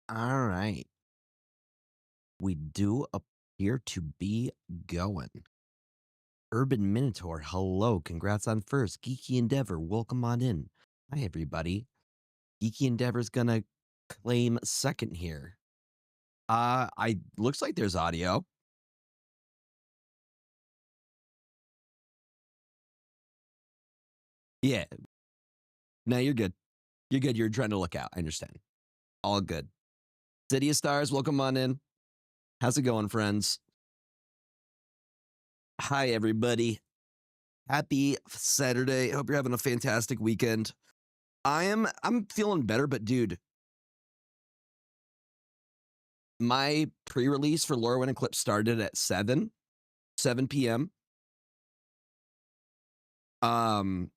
All right. We do appear to be going. Urban Minotaur, hello. Congrats on first. Geeky Endeavor, welcome on in. Hi, everybody. Geeky Endeavor's gonna claim second here. I looks like there's audio. Yeah. No, you're good. You're good. You're trying to look out. I understand. All good. City of Stars, welcome on in. How's it going, friends? Hi, everybody. Happy Saturday. Hope you're having a fantastic weekend. I'm feeling better, but dude, my pre-release for Lorwyn Eclipse started at 7 p.m. Um,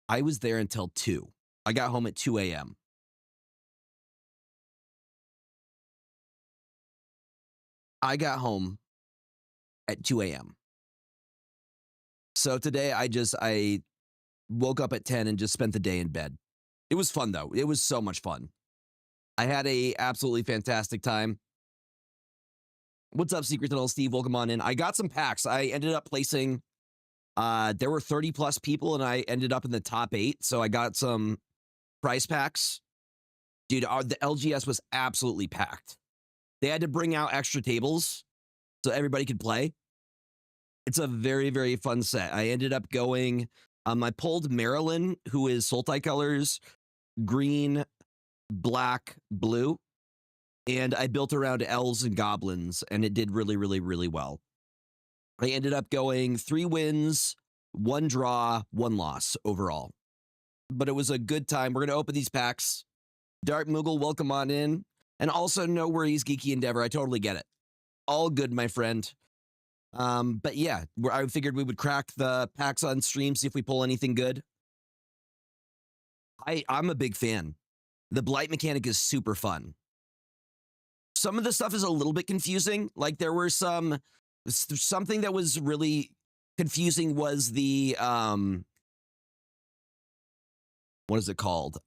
I was there until 2. I got home at 2 a.m. I got home at 2 a.m. So today I woke up at 10 and just spent the day in bed. It was fun though. It was so much fun. I had a absolutely fantastic time. What's up, Secret Tunnel Steve? Welcome on in. I got some packs. I ended up placing there were 30 plus people and I ended up in the top 8, so I got some prize packs. Dude, the LGS was absolutely packed. They had to bring out extra tables so everybody could play. It's a very, very fun set. I ended up going, I pulled Marilyn, who is Sultai colors, green, black, blue, and I built around elves and goblins, and it did really, really, really well. I ended up going 3 wins, 1 draw, 1 loss overall. But it was a good time. We're going to open these packs. Dark Moogle, welcome on in. And also, no worries, Geeky Endeavor. I totally get it. All good, my friend. But yeah, I figured we would crack the packs on stream, see if we pull anything good. I'm a big fan. The blight mechanic is super fun. Some of the stuff is a little bit confusing. Like there were something that was really confusing was the what is it called?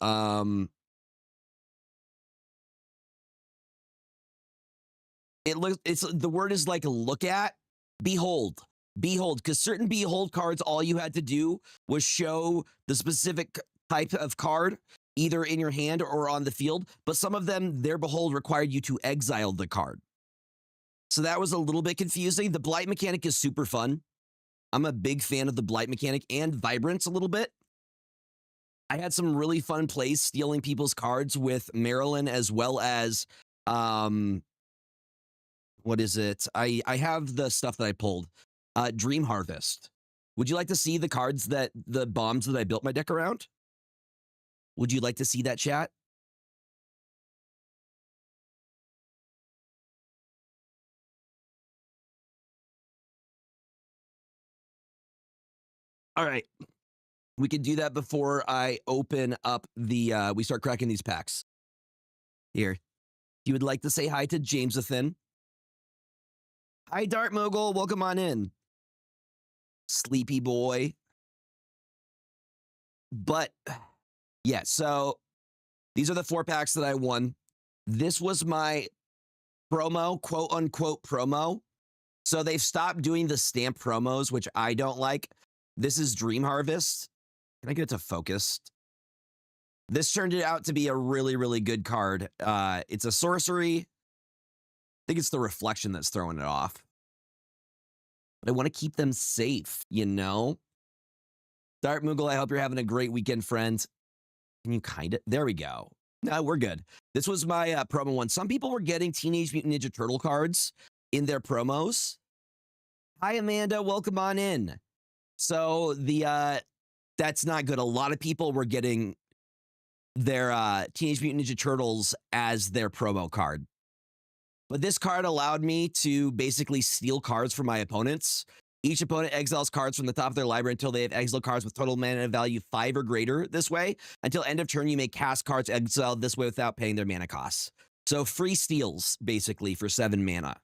It's the word is like look at, behold, because certain behold cards, all you had to do was show the specific type of card either in your hand or on the field, but some of them, their behold required you to exile the card. So that was a little bit confusing. The blight mechanic is super fun. I'm a big fan of the blight mechanic and vibrance a little bit. I had some really fun plays stealing people's cards with Marilyn, as well as what is it? I have the stuff that I pulled. Dream Harvest. Would you like to see the cards the bombs that I built my deck around? Would you like to see that, chat? All right. We can do that before I open up we start cracking these packs. Here. You would like to say hi to Jamesathan. Hi, Dart Mogul. Welcome on in. Sleepy boy. But yeah, so these are the 4 packs that I won. This was my promo, quote unquote promo. So they've stopped doing the stamp promos, which I don't like. This is Dream Harvest. Can I get it to focused? This turned it out to be a really, really good card. It's a sorcery. I think it's the reflection that's throwing it off. But I want to keep them safe, you know? Dart Moogle, I hope you're having a great weekend, friend. Can you kind of? There we go. No, we're good. This was my promo one. Some people were getting Teenage Mutant Ninja Turtle cards in their promos. Hi, Amanda. Welcome on in. So that's not good. A lot of people were getting their Teenage Mutant Ninja Turtles as their promo card. But this card allowed me to basically steal cards from my opponents. Each opponent exiles cards from the top of their library until they have exiled cards with total mana value 5 or greater this way. Until end of turn, you may cast cards exiled this way without paying their mana costs. So free steals, basically, for 7 mana.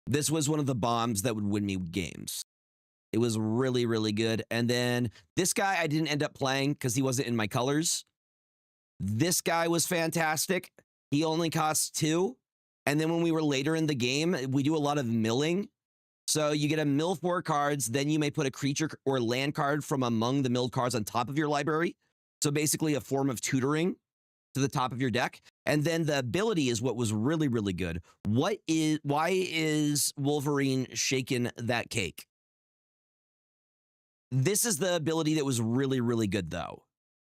This was one of the bombs that would win me games. It was really, really good. And then this guy I didn't end up playing because he wasn't in my colors. This guy was fantastic. He only costs 2. And then when we were later in the game, we do a lot of milling. So you get a mill 4 cards, then you may put a creature or land card from among the milled cards on top of your library. So basically a form of tutoring to the top of your deck. And then the ability is what was really, really good. Why is Wolverine shaking that cake? This is the ability that was really, really good though.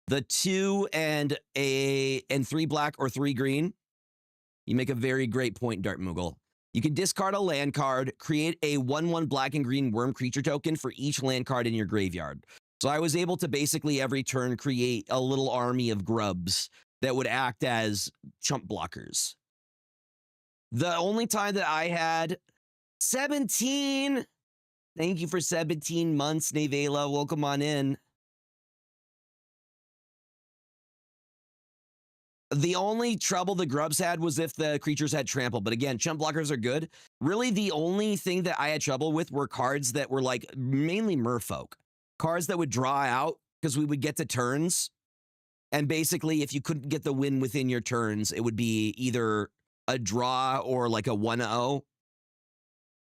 The 2 and 3 black or 3 green. You make a very great point, Dart Moogle. You can discard a land card, create a 1/1 black and green worm creature token for each land card in your graveyard. So I was able to basically every turn create a little army of grubs that would act as chump blockers. The only time that I had 17. Thank you for 17 months, Nevela. Welcome on in. The only trouble the grubs had was if the creatures had trample. But again, chump blockers are good. Really, the only thing that I had trouble with were cards that were like mainly merfolk. Cards that would draw out because we would get to turns. And basically, if you couldn't get the win within your turns, it would be either a draw or like a 1-0.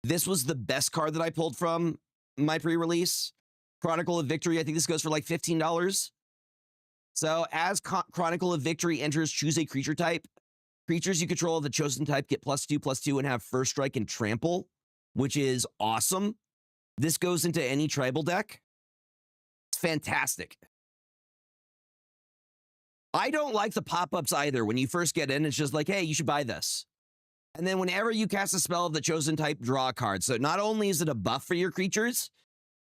This was the best card that I pulled from my pre-release. Chronicle of Victory. I think this goes for like $15. So as Chronicle of Victory enters, choose a creature type. Creatures you control of the chosen type get +2/+2 and have first strike and trample, which is awesome. This goes into any tribal deck. It's fantastic. I don't like the pop-ups either. When you first get in, it's just like, hey, you should buy this. And then whenever you cast a spell of the chosen type, draw a card. So not only is it a buff for your creatures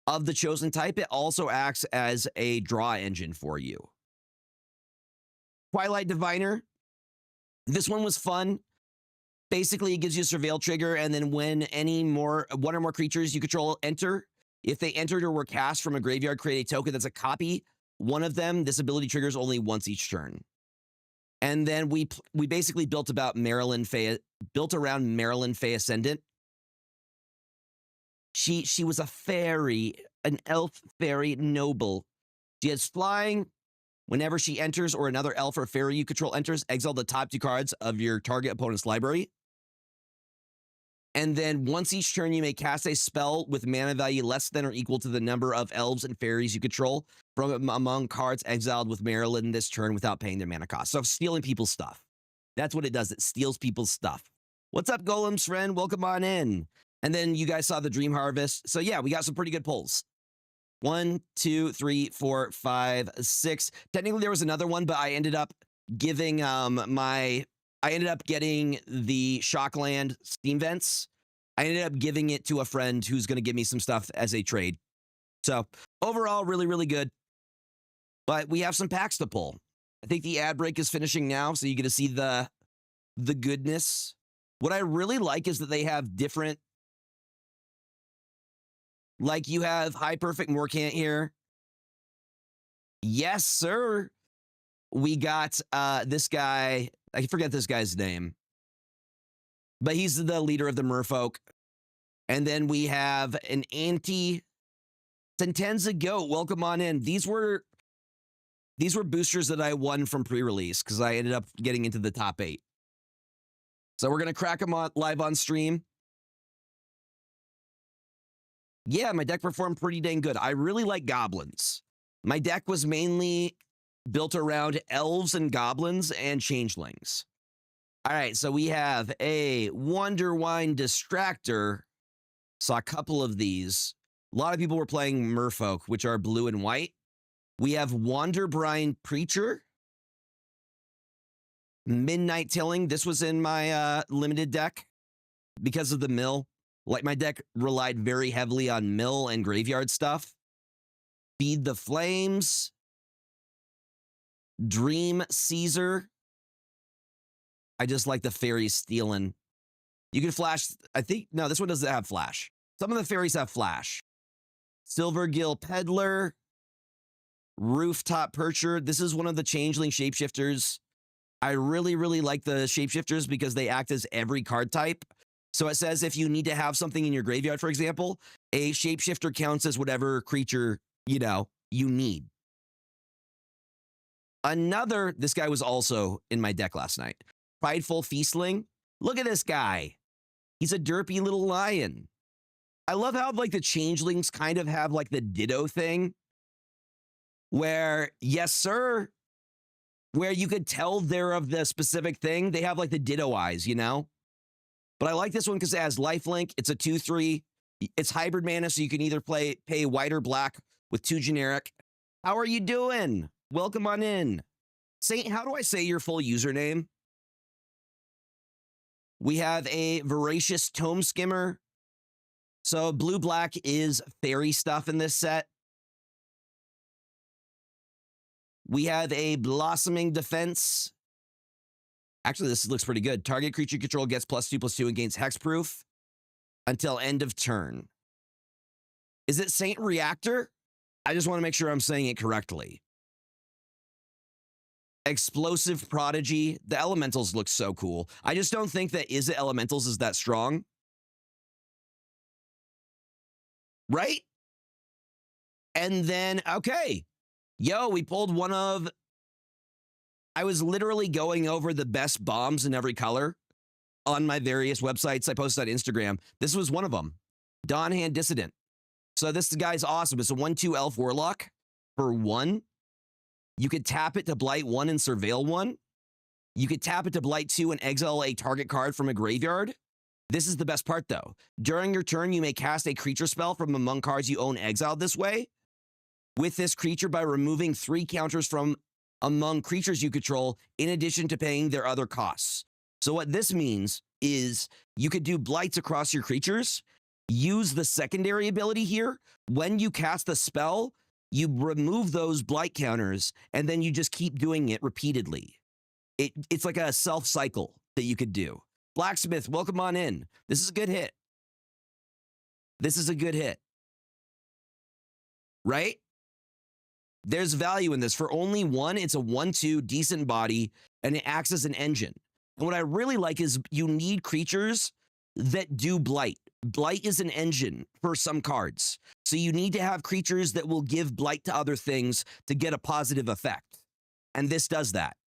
of the chosen type, it also acts as a draw engine for you. Twilight Diviner. This one was fun. Basically, it gives you a surveil trigger, and then when one or more creatures you control enter, if they entered or were cast from a graveyard, create a token that's a copy. One of them, this ability triggers only once each turn. And then we basically built around Marilyn Faye Ascendant. She was a fairy, an elf fairy noble. She has flying. Whenever she enters or another elf or fairy you control enters, exile the top 2 cards of your target opponent's library. And then once each turn, you may cast a spell with mana value less than or equal to the number of elves and fairies you control from among cards exiled with Marilyn this turn without paying their mana cost. So stealing people's stuff. That's what it does. It steals people's stuff. What's up, Golem's friend? Welcome on in. And then you guys saw the Dream Harvest. So yeah, we got some pretty good pulls. 1, 2, 3, 4, 5, 6. Technically, there was another one, but I ended up giving getting the Shockland Steam Vents. I ended up giving it to a friend who's going to give me some stuff as a trade. So overall, really, really good. But we have some packs to pull. I think the ad break is finishing now, so you get to see the goodness. What I really like is that they have different. Like you have High Perfect Morcant here. Yes, sir. We got this guy. I forget this guy's name. But he's the leader of the Merfolk. And then we have an Sentenza Goat. Welcome on in. These were boosters that I won from pre-release because I ended up getting into the top 8. So we're going to crack them on live on stream. Yeah, my deck performed pretty dang good. I really like goblins. My deck was mainly built around elves and goblins and changelings. All right, so we have a Wonderwine Distractor. Saw a couple of these. A lot of people were playing Merfolk, which are blue and white. We have Wanderbrine Preacher. Midnight Tilling. This was in my limited deck because of the mill. Like my deck relied very heavily on mill and graveyard stuff. Feed the Flames. Dream Caesar. I just like the fairies stealing. You can flash. I think, no, this one doesn't have flash. Some of the fairies have flash. Silvergill Peddler. Rooftop Percher. This is one of the changeling shapeshifters. I really, really like the shapeshifters because they act as every card type. So it says if you need to have something in your graveyard, for example, a shapeshifter counts as whatever creature, you need. This guy was also in my deck last night. prideful feastling. Look at this guy. He's a derpy little lion. I love how like the changelings kind of have like the ditto thing where, yes, sir, where you could tell they're of the specific thing. They have like the ditto eyes, you know? But I like this one because it has lifelink. It's a 2/3. It's hybrid mana, so you can either pay white or black with 2 generic. How are you doing? Welcome on in. Saint, how do I say your full username? We have a voracious tome skimmer. So blue-black is fairy stuff in this set. We have a blossoming defense. Actually, this looks pretty good. Target creature control gets +2/+2 against hexproof until end of turn. Is it Saint Reactor? I just want to make sure I'm saying it correctly. Explosive Prodigy. The elementals look so cool. I just don't think that Is It Elementals is that strong. Right? And then, okay. Yo, we pulled one of... I was literally going over the best bombs in every color on my various websites I posted on Instagram. This was one of them. Dawnhand Dissident. So this guy's awesome. It's a 1/2 elf warlock for 1. You could tap it to blight 1 and surveil 1. You could tap it to blight 2 and exile a target card from a graveyard. This is the best part though. During your turn, you may cast a creature spell from among cards you own exiled this way with this creature by removing 3 counters from among creatures you control in addition to paying their other costs. So what this means is you could do blights across your creatures, use the secondary ability here. When you cast the spell, you remove those blight counters, and then you just keep doing it repeatedly. It's like a self-cycle that you could do. Blacksmith, welcome on in. This is a good hit. This is a good hit. Right? There's value in this. For only 1, it's a 1/2 decent body, and it acts as an engine. And what I really like is you need creatures that do blight. Blight is an engine for some cards. So you need to have creatures that will give blight to other things to get a positive effect. And this does that.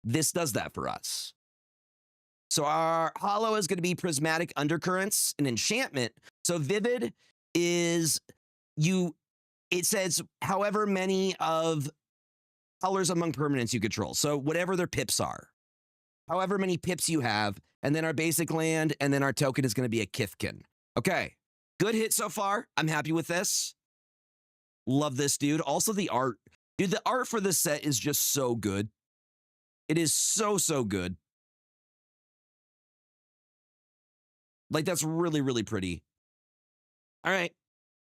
This does that for us. So our hollow is going to be Prismatic Undercurrents, an enchantment. So Vivid is it says however many of colors among permanents you control. So whatever their pips are. However many pips you have, and then our basic land, and then our token is going to be a Kithkin. Okay, good hit so far. I'm happy with this. Love this, dude. Also the art. Dude, the art for this set is just so good. It is so, so good. Like, that's really, really pretty. All right,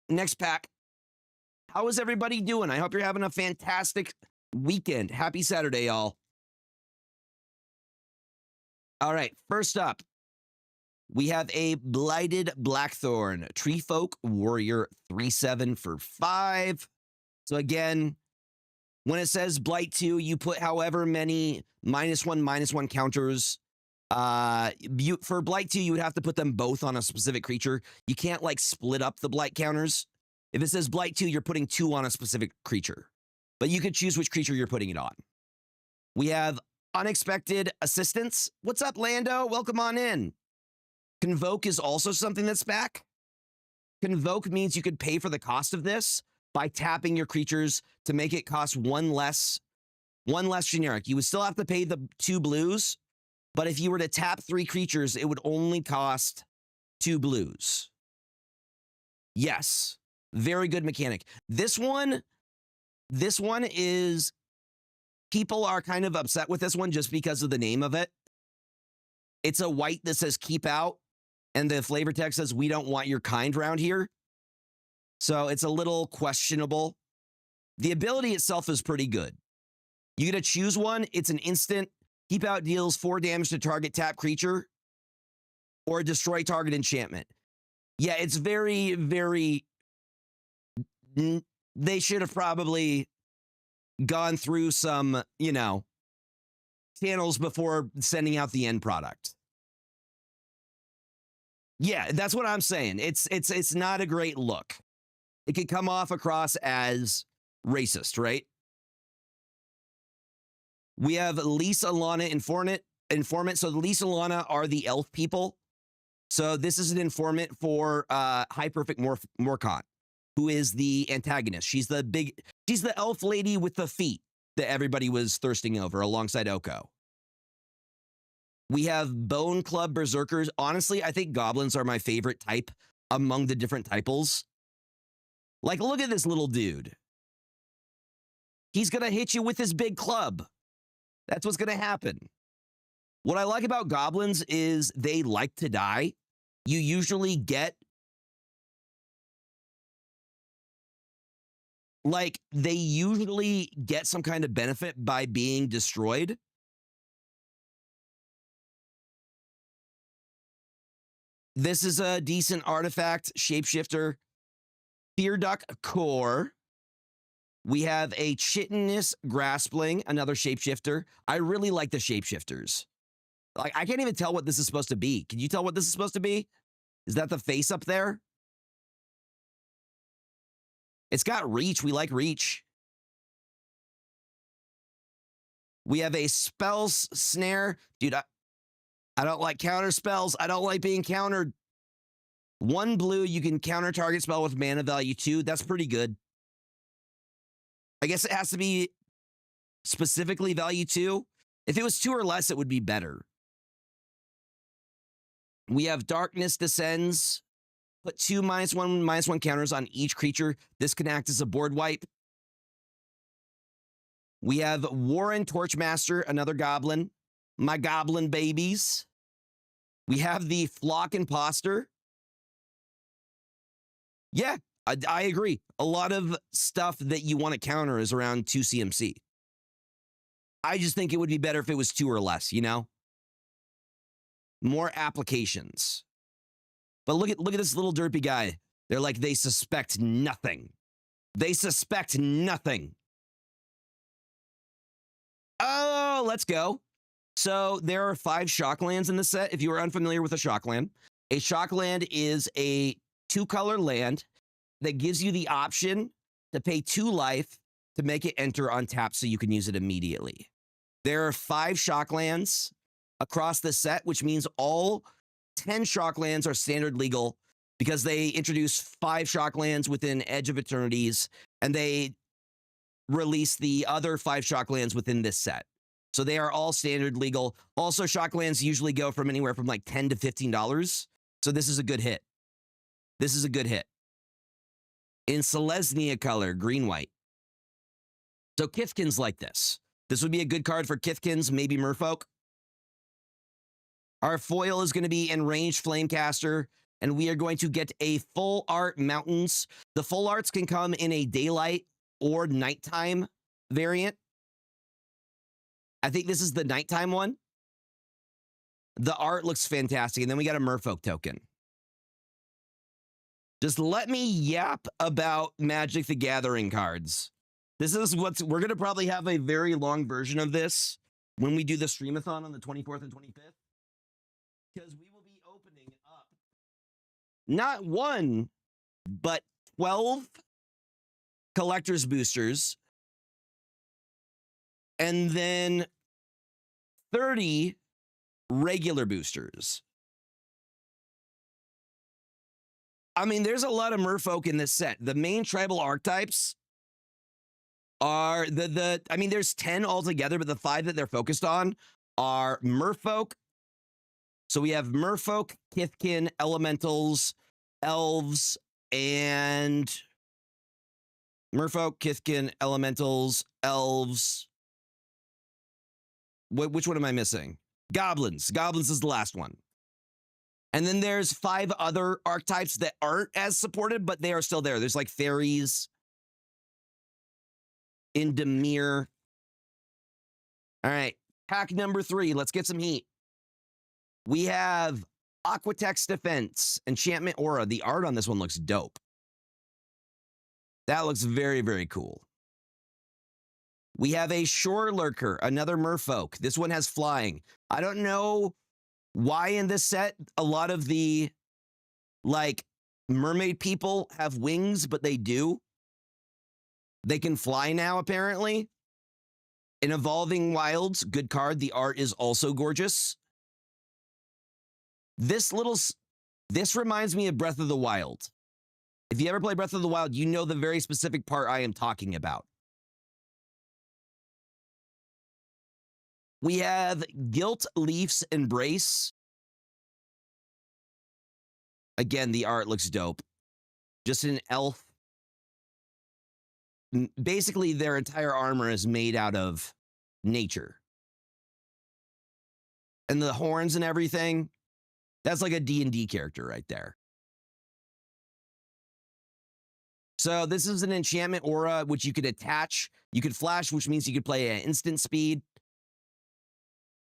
next pack. How is everybody doing? I hope you're having a fantastic weekend. Happy Saturday, y'all. All right, first up, we have a Blighted Blackthorn, Treefolk Warrior 3/7 for 5. So again, when it says Blight 2, you put however many -1/-1 counters. For Blight 2, you would have to put them both on a specific creature. You can't like split up the Blight counters. If it says Blight 2, you're putting 2 on a specific creature. But you could choose which creature you're putting it on. We have Unexpected Assistance. What's up, Lando? Welcome on in. Convoke is also something that's back. Convoke means you could pay for the cost of this by tapping your creatures to make it cost one less generic. You would still have to pay the 2 blues, but if you were to tap 3 creatures, it would only cost 2 blues. Yes, very good mechanic. This one is... People are kind of upset with this one just because of the name of it. It's a white that says keep out, and the flavor text says we don't want your kind round here. So it's a little questionable. The ability itself is pretty good. You get to choose one. It's an instant. Keep out deals 4 damage to target tap creature or destroy target enchantment. Yeah, it's very, very... They should have probably gone through some, channels before sending out the end product. Yeah, that's what I'm saying. It's not a great look. It could come off across as racist, right? We have Lisa, Lana, Informant. So Lisa, Lana are the elf people. So this is an informant for High Perfect Morcon, who is the antagonist. She's the elf lady with the feet that everybody was thirsting over alongside Oko. We have Bone Club Berserkers. Honestly, I think goblins are my favorite type among the different typals. Like, look at this little dude. He's going to hit you with his big club. That's what's going to happen. What I like about goblins is they like to die. You usually get, they usually get some kind of benefit by being destroyed. This is a decent artifact, shapeshifter. Fear Duck Core. We have a Chitinous Graspling, another shapeshifter. I really like the shapeshifters. Like, I can't even tell what this is supposed to be. Can you tell what this is supposed to be? Is that the face up there? It's got reach. We like reach. We have a Spells Snare. Dude, I don't like counter spells. I don't like being countered. 1 blue, you can counter target spell with mana value 2. That's pretty good. I guess it has to be specifically value 2. If it was 2 or less, it would be better. We have Darkness Descends. Put 2 -1/-1 counters on each creature. This can act as a board wipe. We have Warren Torchmaster, another goblin. My goblin babies. We have the Flock Imposter. Yeah, I agree. A lot of stuff that you want to counter is around 2 CMC. I just think it would be better if it was 2 or less, you know? More applications. But look at this little derpy guy. They're like, they suspect nothing. They suspect nothing. Oh, let's go. So there are 5 shocklands in the set. If you are unfamiliar with a shockland, a shockland is a 2-color land that gives you the option to pay 2 life to make it enter on tap so you can use it immediately. There are 5 shocklands across the set, which means all 10 shocklands are standard legal because they introduce 5 shocklands within Edge of Eternities, and they release the other 5 shocklands within this set. So they are all standard legal. Also, shocklands usually go from anywhere from like $10 to $15. So this is a good hit. This is a good hit. In Selesnya color, green-white. So Kithkin's like this. This would be a good card for Kithkins, maybe Merfolk. Our foil is going to be Enraged Flamecaster, and we are going to get a full art Mountains. The full arts can come in a daylight or nighttime variant. I think this is the nighttime one. The art looks fantastic, and then we got a Merfolk token. Just let me yap about Magic the Gathering cards. This is we're going to probably have a very long version of this when we do the streamathon on the 24th and 25th. Because we will be opening up not 1, but 12 collector's boosters. And then 30 regular boosters. I mean, there's a lot of Merfolk in this set. The main tribal archetypes are I mean, there's 10 altogether, but the 5 that they're focused on are Merfolk. So we have Merfolk, Kithkin, Elementals, Elves, and Merfolk, Kithkin, Elementals, Elves. Which one am I missing? Goblins. Goblins is the last one. And then there's 5 other archetypes that aren't as supported, but they are still there. There's like fairies in Demir. All right, pack number 3. Let's get some heat. We have Aquatex Defense, Enchantment Aura. The art on this one looks dope. That looks very, very cool. We have a Shore Lurker, another Merfolk. This one has flying. I don't know why in this set a lot of the like mermaid people have wings, but they do. They can fly now, apparently. In Evolving Wilds, good card. The art is also gorgeous. This reminds me of Breath of the Wild. If you ever play Breath of the Wild, you know the very specific part I am talking about. We have Guilt Leaf's Embrace. Again, the art looks dope. Just an elf. Basically, their entire armor is made out of nature. And the horns and everything, that's like a D&D character right there. So this is an enchantment aura, which you could attach. You could flash, which means you could play at instant speed.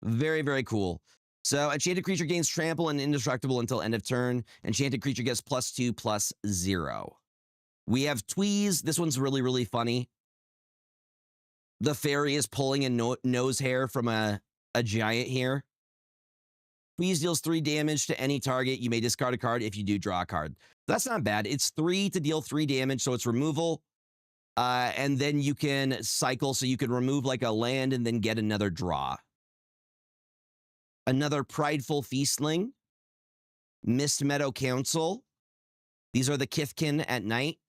Very, very cool. So enchanted creature gains trample and indestructible until end of turn. Enchanted creature gets +2/+0. We have Tweeze. This one's really, really funny. The fairy is pulling a nose hair from a giant here. Tweeze deals 3 damage to any target. You may discard a card. If you do, draw a card. That's not bad. It's 3 to deal 3 damage, so it's removal. And then you can cycle, so you can remove like a land and then get another draw. Another Prideful Feastling. Mist Meadow Council. These are the Kithkin at night.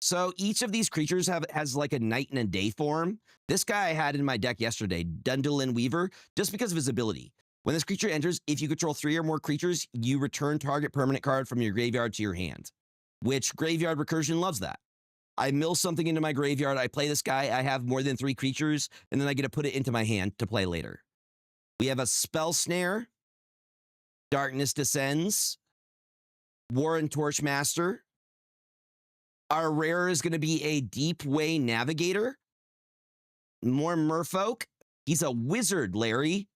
So each of these creatures has like a night and a day form. This guy I had in my deck yesterday, Dundalin Weaver, just because of his ability. When this creature enters, if you control 3 or more creatures, you return target permanent card from your graveyard to your hand, which Graveyard Recursion loves that. I mill something into my graveyard, I play this guy, I have more than 3 creatures, and then I get to put it into my hand to play later. We have a Spell Snare, Darkness Descends, Warren Torchmaster. Our rare is going to be a Deep Way Navigator. More Merfolk. He's a wizard, Larry.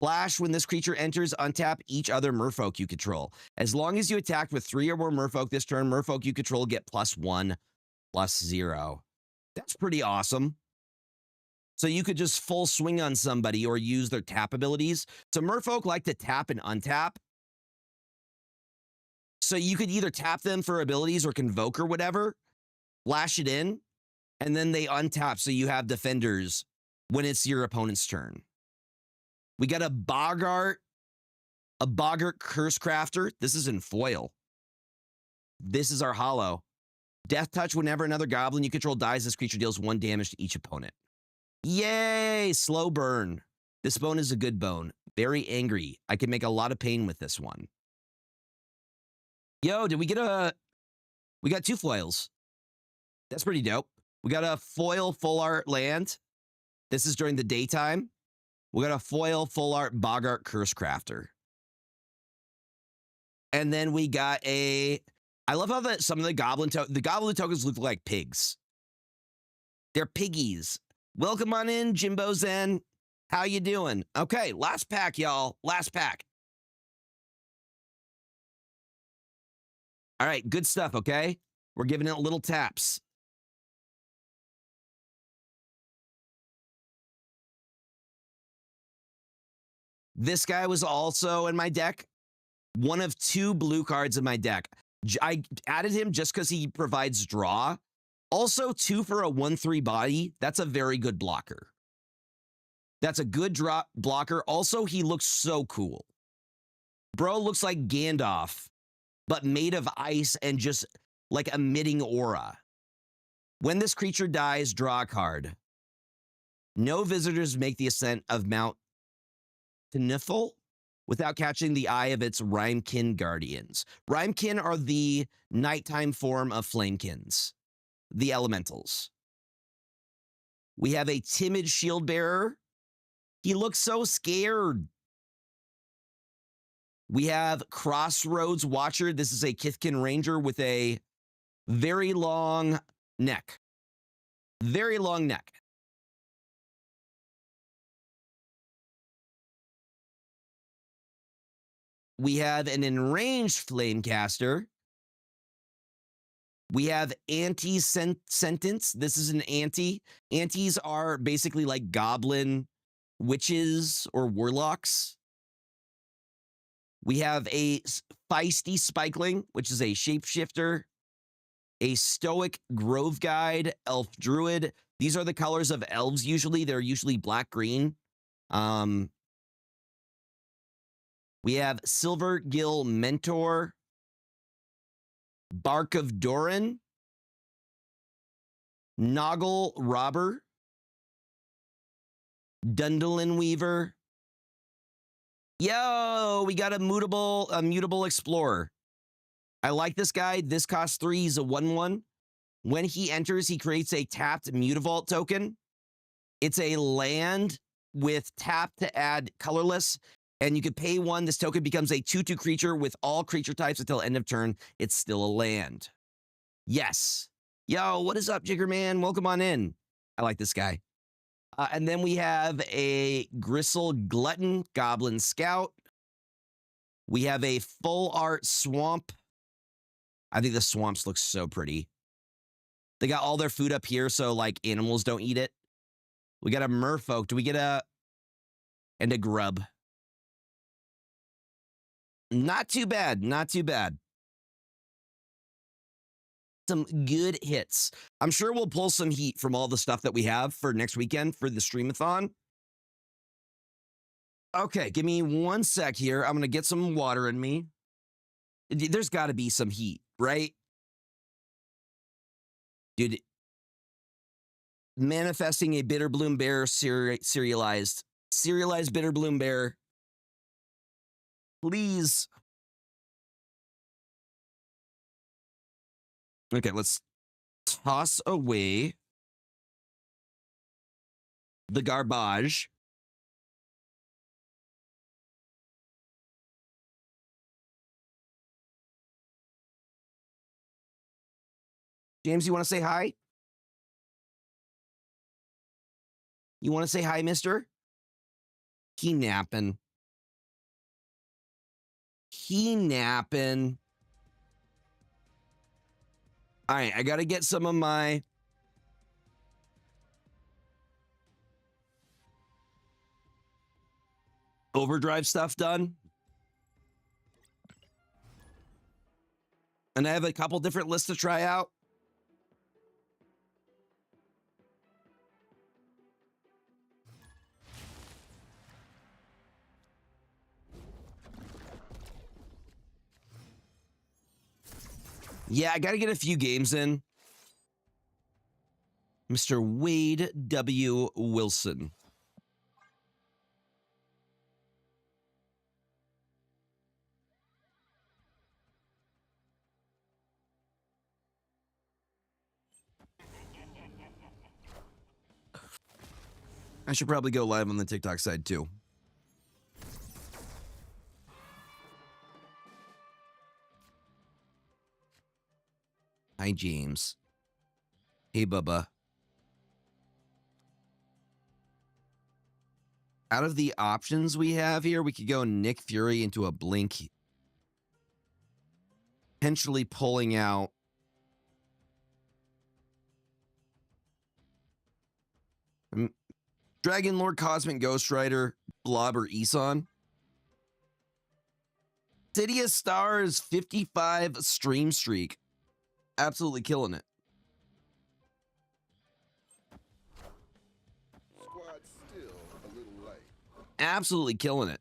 Flash, when this creature enters, untap each other merfolk you control. As long as you attack with 3 or more merfolk this turn, merfolk you control get +1/+0. That's pretty awesome. So you could just full swing on somebody or use their tap abilities. So merfolk like to tap and untap. So you could either tap them for abilities or convoke or whatever, flash it in, and then they untap so you have defenders when it's your opponent's turn. We got a Boggart Curse Crafter. This is in foil. This is our hollow. Death Touch, whenever another goblin you control dies, this creature deals 1 damage to each opponent. Yay! Slow burn. This bone is a good bone. Very angry. I can make a lot of pain with this one. Yo, did we get we got 2 foils. That's pretty dope. We got a foil full art land. This is during the daytime. We got a foil full art Boggart Curse Crafter. And then we got I love how some of the goblin tokens look like pigs. They're piggies. Welcome on in, Jimbo Zen. How you doing? Okay, last pack, y'all. Last pack. All right, good stuff, okay? We're giving it little taps. This guy was also in my deck. One of 2 blue cards in my deck. I added him just because he provides draw. Also, 2 for a 1/3 body. That's a very good blocker. That's a good drop blocker. Also, he looks so cool. Bro looks like Gandalf, but made of ice and just like emitting aura. When this creature dies, draw a card. No visitors make the ascent of Mount Tinifel without catching the eye of its Rhymekin guardians. Rhymekin are the nighttime form of Flamekins, the elementals. We have a timid shield bearer. He looks so scared. We have Crossroads Watcher. This is a Kithkin Ranger with a very long neck. Very long neck. We have an Enraged Flamecaster. We have Anti-Sentence. This is an anti. Antis are basically like goblin witches or warlocks. We have a Feisty Spikeling, which is a shapeshifter. A Stoic Grove Guide, Elf Druid. These are the colors of elves usually. They're usually black-green. We have Silver Gill Mentor, Bark of Doran, Noggle Robber, Dundalin Weaver. Yo, we got a mutable explorer. I like this guy. This costs 3. He's a 1/1. When he enters, he creates a tapped Mutavault token. It's a land with tap to add colorless, and you could pay 1. This token becomes a 2/2 creature with all creature types until end of turn. It's still a land. Yes. Yo, what is up, Jiggerman? Welcome on in. I like this guy. And then we have a Gristle Glutton Goblin Scout. We have a full art Swamp. I think the swamps look so pretty. They got all their food up here, so like animals don't eat it. We got a Merfolk. Do we get and a Grub? Not too bad. Not too bad. Some good hits. I'm sure we'll pull some heat from all the stuff that we have for next weekend for the streamathon. Okay, give me 1 sec here. I'm going to get some water in me. There's got to be some heat, right? Dude, manifesting a Bitterbloom Bear serialized Bitterbloom Bear. Please. Okay, let's toss away the garbage. James, you want to say hi? You want to say hi, mister? He napping. He napping. All right, I got to get some of my overdrive stuff done. And I have a couple different lists to try out. Yeah, I got to get a few games in. Mr. Wade W. Wilson. I should probably go live on the TikTok side too. Hi, James. Hey, Bubba. Out of the options we have here, we could go Nick Fury into a Blink. Potentially pulling out Dragon Lord, Cosmic Ghost Rider, Blob, or Eson. City of Stars 55 stream streak. Absolutely killing it. Squad's still a little light. Absolutely killing it.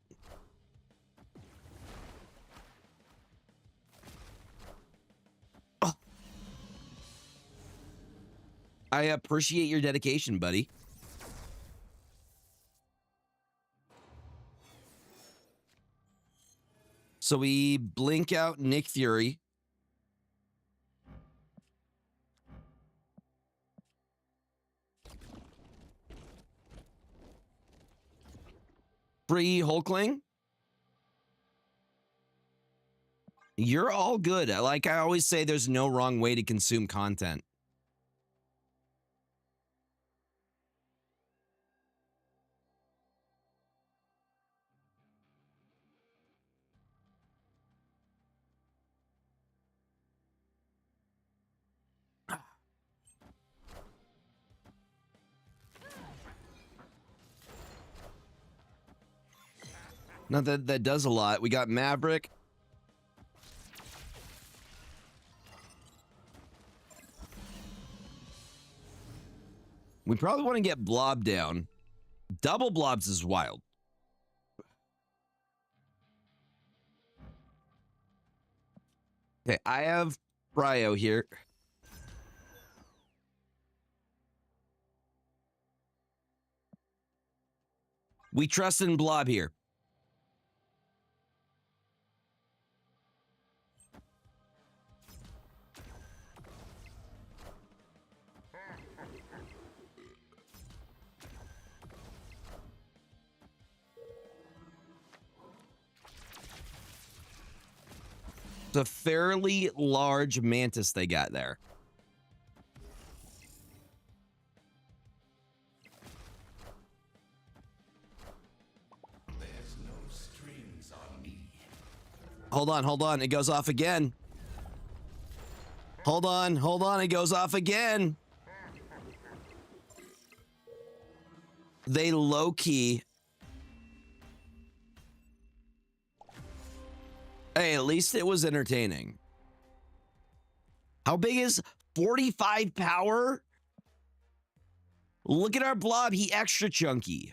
Oh. I appreciate your dedication, buddy. So we blink out Nick Fury. Free Hulkling. You're all good. Like I always say, there's no wrong way to consume content. Not that does a lot. We got Maverick. We probably want to get blob down. Double blobs is wild. Okay, I have Cryo here. We trust in blob here. It's a fairly large mantis they got there. There's no strings on me. Hold on. It goes off again. Hold on. It goes off again. They low-key. Hey, at least it was entertaining. How big is 45 power? Look at our blob. He extra chunky.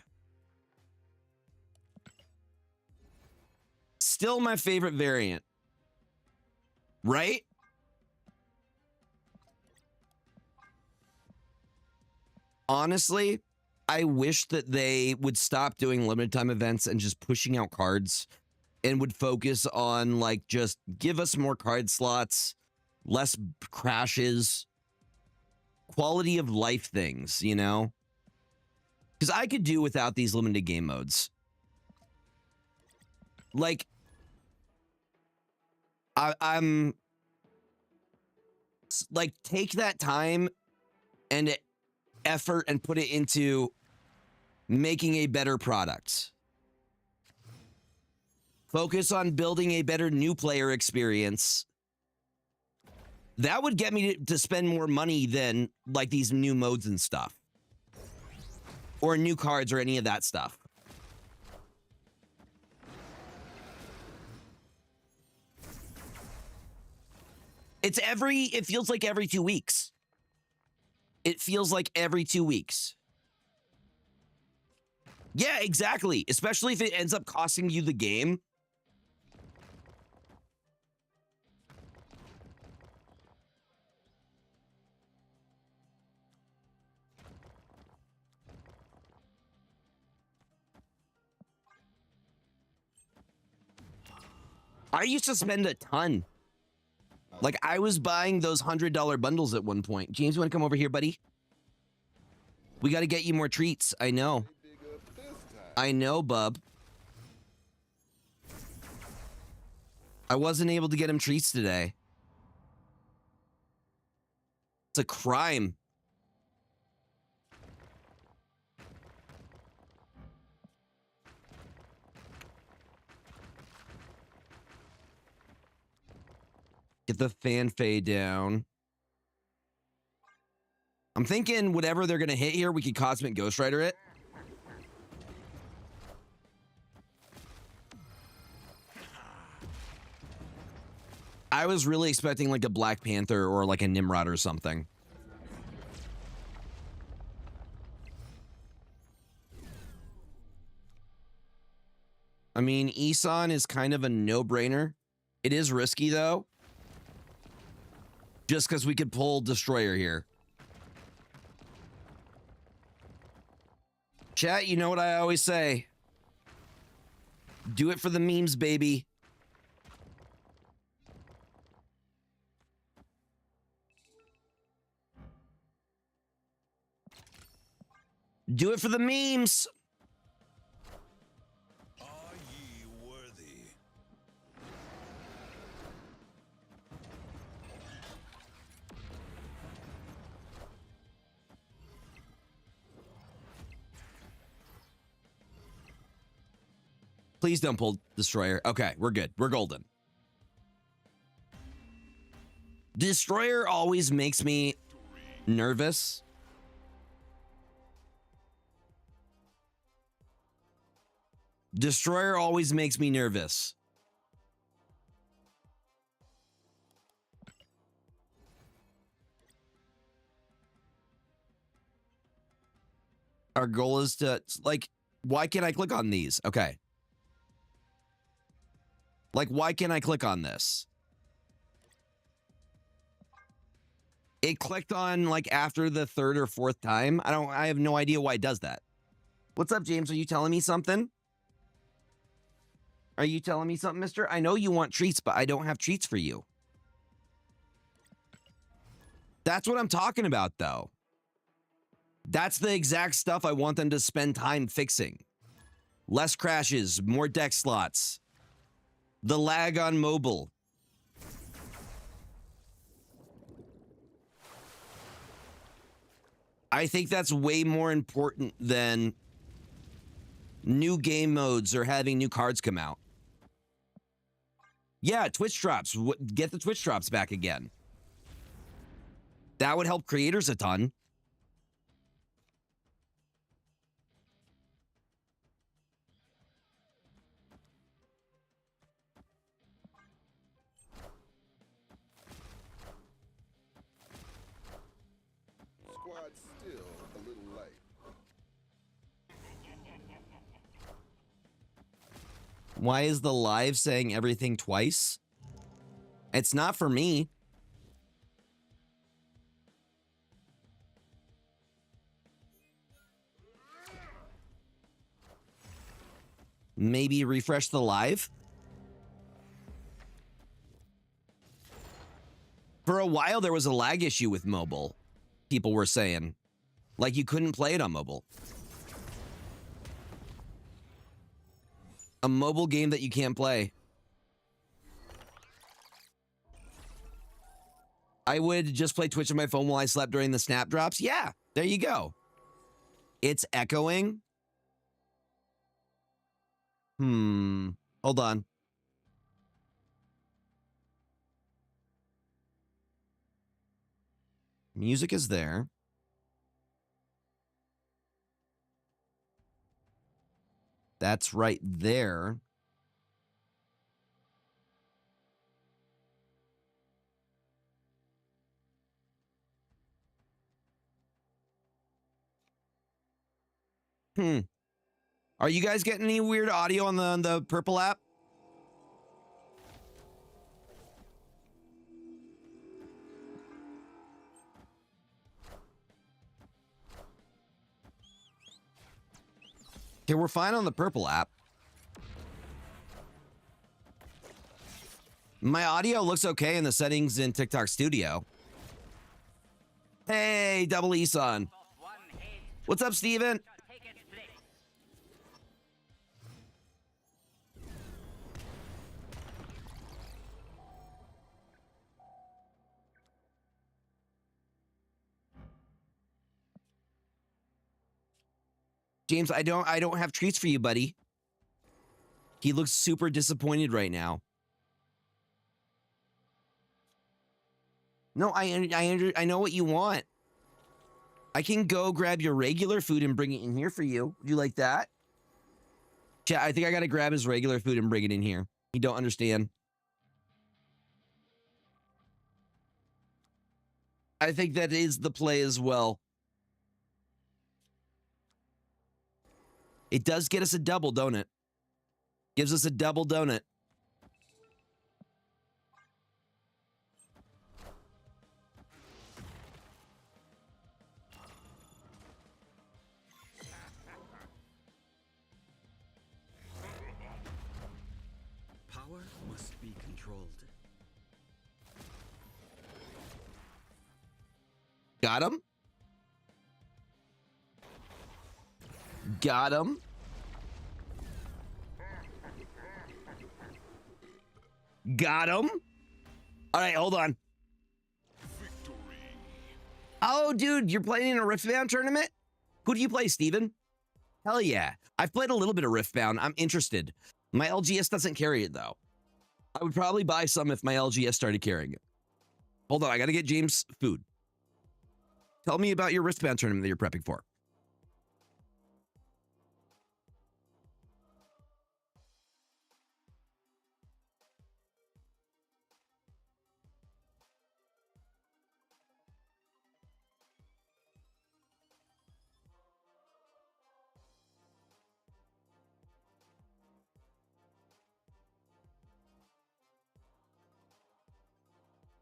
Still my favorite variant. Right? Honestly, I wish that they would stop doing limited time events and just pushing out cards and would focus on like just give us more card slots, less crashes, quality of life things, you know? Because I could do without these limited game modes. Like, I'm like, take that time and effort and put it into making a better product. Focus on building a better new player experience. That would get me to spend more money than like these new modes and stuff. Or new cards or any of that stuff. It feels like every 2 weeks. It feels like every 2 weeks. Yeah, exactly. Especially if it ends up costing you the game. I used to spend a ton. Like, I was buying those $100 bundles at one point. James, you want to come over here, buddy? We got to get you more treats. I know. I know, bub. I wasn't able to get him treats today. It's a crime. Get the fan fade down. I'm thinking whatever they're going to hit here, we could Cosmic Ghost Rider it. I was really expecting like a Black Panther or like a Nimrod or something. I mean, Isan is kind of a no-brainer. It is risky though. Just because we could pull Destroyer here. Chat, you know what I always say. Do it for the memes, baby. Do it for the memes. Are ye worthy? Please don't pull Destroyer. Okay, we're good. We're golden. Destroyer always makes me nervous. Destroyer always makes me nervous. Our goal is to, like, why can't I click on these? Okay. Like, why can't I click on this? It clicked on, like, after the third or fourth time. I have no idea why it does that. What's up, James? Are you telling me something? Are you telling me something, mister? I know you want treats, but I don't have treats for you. That's what I'm talking about, though. That's the exact stuff I want them to spend time fixing. Less crashes, more deck slots. The lag on mobile. I think that's way more important than new game modes or having new cards come out. Yeah, Twitch drops. Get the Twitch drops back again. That would help creators a ton. Squad's still a little light. Why is the live saying everything twice? It's not for me. Maybe refresh the live? For a while, there was a lag issue with mobile. People were saying. Like, you couldn't play it on mobile. A mobile game that you can't play. I would just play Twitch on my phone while I slept during the snap drops. Yeah, there you go. It's echoing. Hold on. Music is there. That's right there. Are you guys getting any weird audio on the purple app? Okay, we're fine on the purple app. My audio looks okay in the settings in TikTok Studio. Hey, Double Eson. What's up, Steven? James, I don't have treats for you, buddy. He looks super disappointed right now. No, I know what you want. I can go grab your regular food and bring it in here for you. Would you like that? Chat, I think I gotta grab his regular food and bring it in here. You don't understand. I think that is the play as well. It does get us a double, don't it? Gives us a double donut. Power must be controlled. Got him. Got him. Got him. All right, hold on. Victory. Oh, dude, you're playing in a Riftbound tournament? Who do you play, Steven? Hell yeah. I've played a little bit of Riftbound. I'm interested. My LGS doesn't carry it, though. I would probably buy some if my LGS started carrying it. Hold on, I got to get James food. Tell me about your Riftbound tournament that you're prepping for.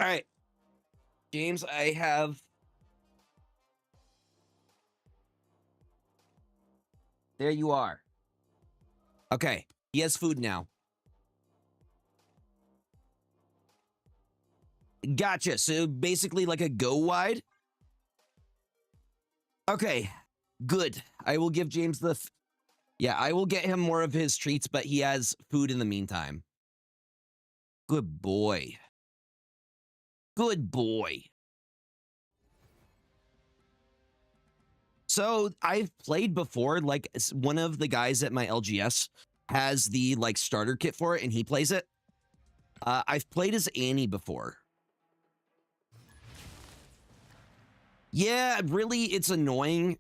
All right, James, I have. There you are. Okay, he has food now. Gotcha. So basically like a go wide. Okay, good. I will give James the... Yeah, I will get him more of his treats, but he has food in the meantime. Good boy. Good boy. So I've played before, like one of the guys at my LGS has the like starter kit for it and he plays it. I've played as Annie before. Yeah, really, it's annoying.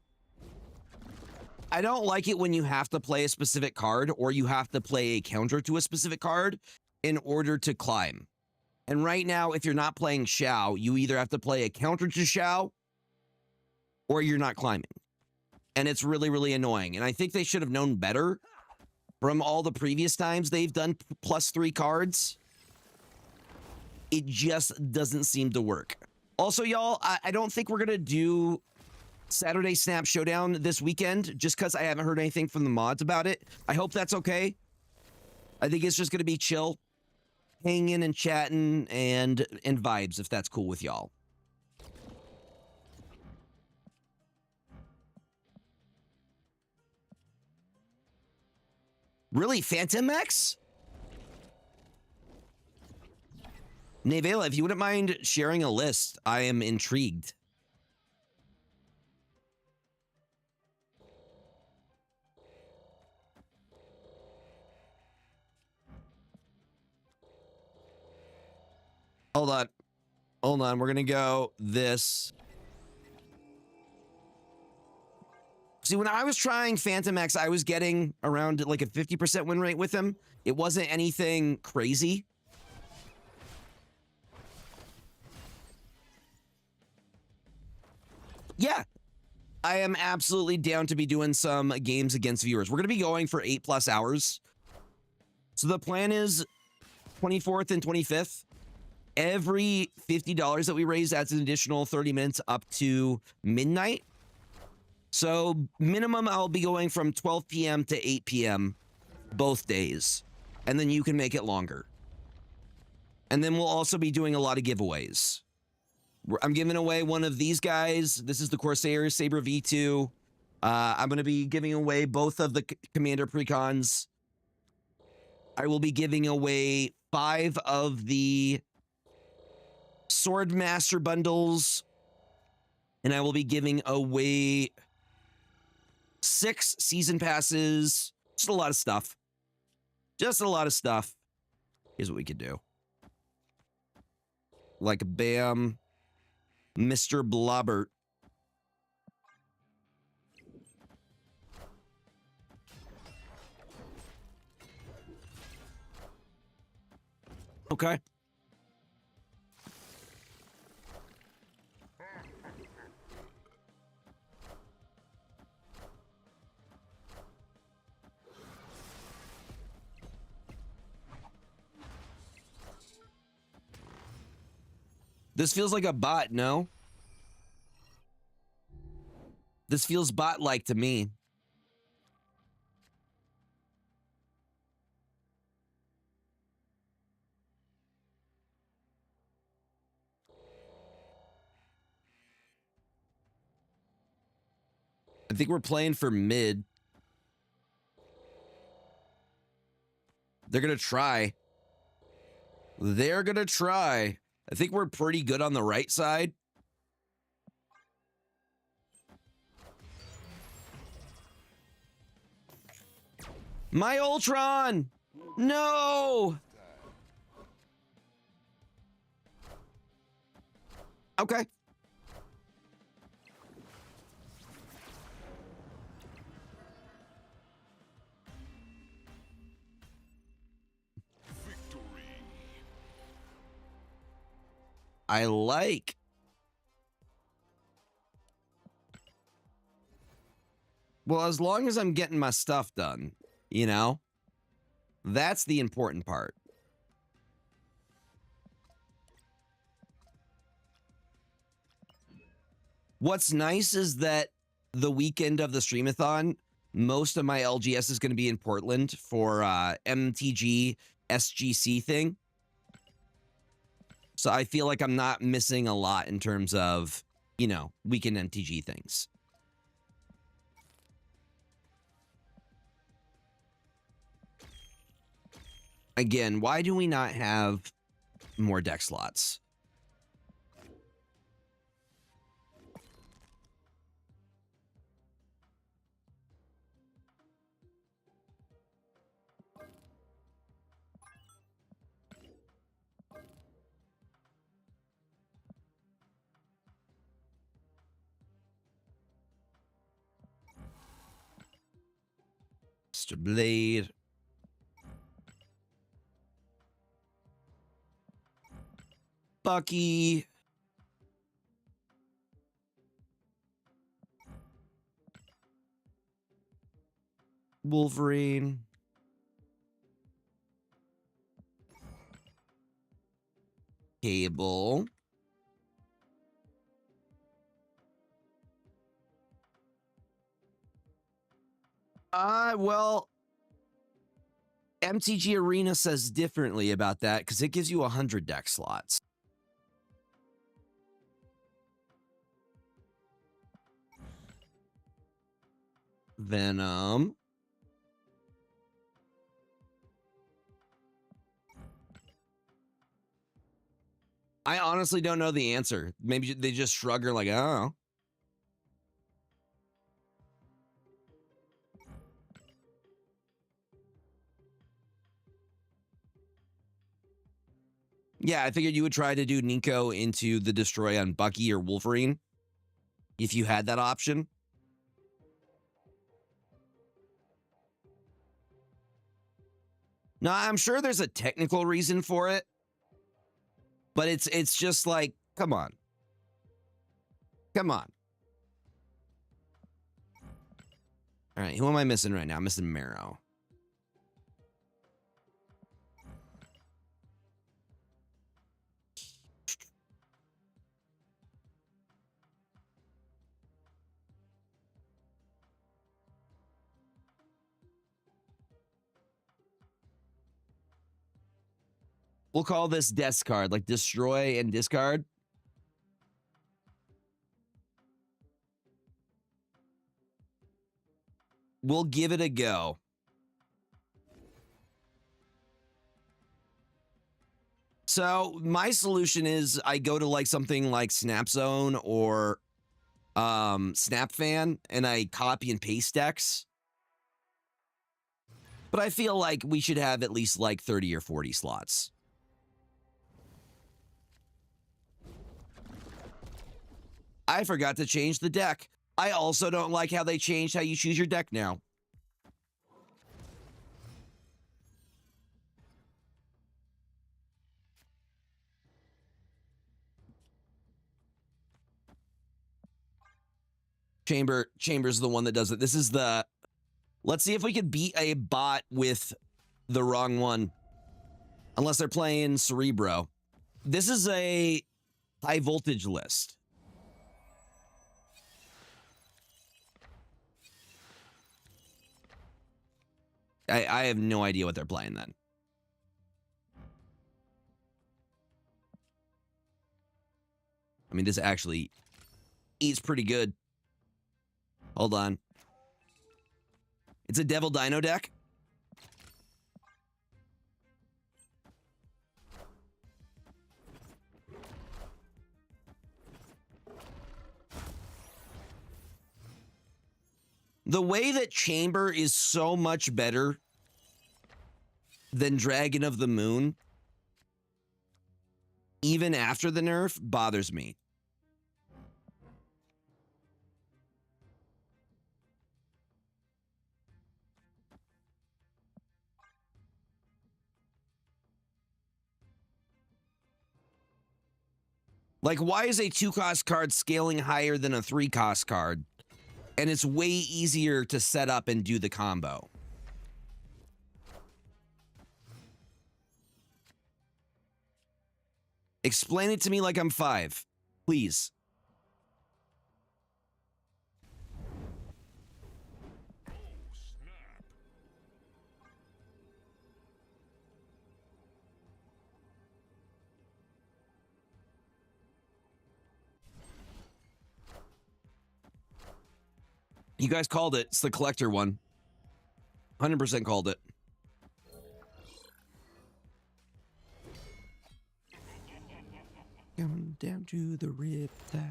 I don't like it when you have to play a specific card or you have to play a counter to a specific card in order to climb. And right now, if you're not playing Xiao, you either have to play a counter to Xiao or you're not climbing. And it's really, really annoying. And I think they should have known better from all the previous times they've done +3 cards. It just doesn't seem to work. Also, y'all, I don't think we're going to do Saturday Snap Showdown this weekend just because I haven't heard anything from the mods about it. I hope that's okay. I think it's just going to be chill, hanging and chatting and vibes if that's cool with y'all. Really? Phantom X? Nevela, if you wouldn't mind sharing a list, I am intrigued. Hold on. Hold on. We're going to go this. See, when I was trying Phantom X, I was getting around like a 50% win rate with him. It wasn't anything crazy. Yeah, I am absolutely down to be doing some games against viewers. We're going to be going for 8+ hours. So the plan is 24th and 25th. Every $50 that we raise adds an additional 30 minutes up to midnight. So minimum, I'll be going from 12 p.m. to 8 p.m. both days. And then you can make it longer. And then we'll also be doing a lot of giveaways. I'm giving away one of these guys. This is the Corsair Saber V2. I'm going to be giving away both of the Commander Precons. I will be giving away 5 of the Swordmaster bundles. And I will be giving away 6 season passes. Just a lot of stuff. Just a lot of stuff. Here's what we could do. Like bam. Mr. Blobbert. Okay. This feels like a bot, no? This feels bot-like to me. I think we're playing for mid. They're going to try. They're going to try. I think we're pretty good on the right side. My Ultron! No! Okay. Victory. I like. Well, as long as I'm getting my stuff done, you know? That's the important part. What's nice is that the weekend of the Streamathon, most of my LGS is going to be in Portland for MTG SGC thing. So I feel like I'm not missing a lot in terms of, you know, weekend MTG things. Again, why do we not have more deck slots? Mr. Blade. Bucky. Wolverine. Cable. Well, MTG Arena says differently about that because it gives you 100 deck slots. Venom. I honestly don't know the answer. Maybe they just shrug or like, oh. Yeah, I figured you would try to do Nico into the Destroy on Bucky or Wolverine if you had that option. No, I'm sure there's a technical reason for it, but it's just like, come on. Come on. All right, who am I missing right now? I'm missing Marrow. We'll call this discard, like destroy and discard. We'll give it a go. So my solution is I go to like something like Snap Zone or Snap Fan and I copy and paste decks. But I feel like we should have at least like 30 or 40 slots. I forgot to change the deck. I also don't like how they changed how you choose your deck now. Chamber's the one that does it. This is the... Let's see if we can beat a bot with the wrong one. Unless they're playing Cerebro. This is a high voltage list. I have no idea what they're playing then. I mean, this actually eats pretty good. Hold on. It's a Devil Dino deck. The way that Chamber is so much better than Dragon of the Moon, even after the nerf, bothers me. Like, why is a 2-cost card scaling higher than a 3-cost card? And it's way easier to set up and do the combo. Explain it to me like I'm 5, please. You guys called it. It's the collector one. 100% called it. Coming down to the riptide.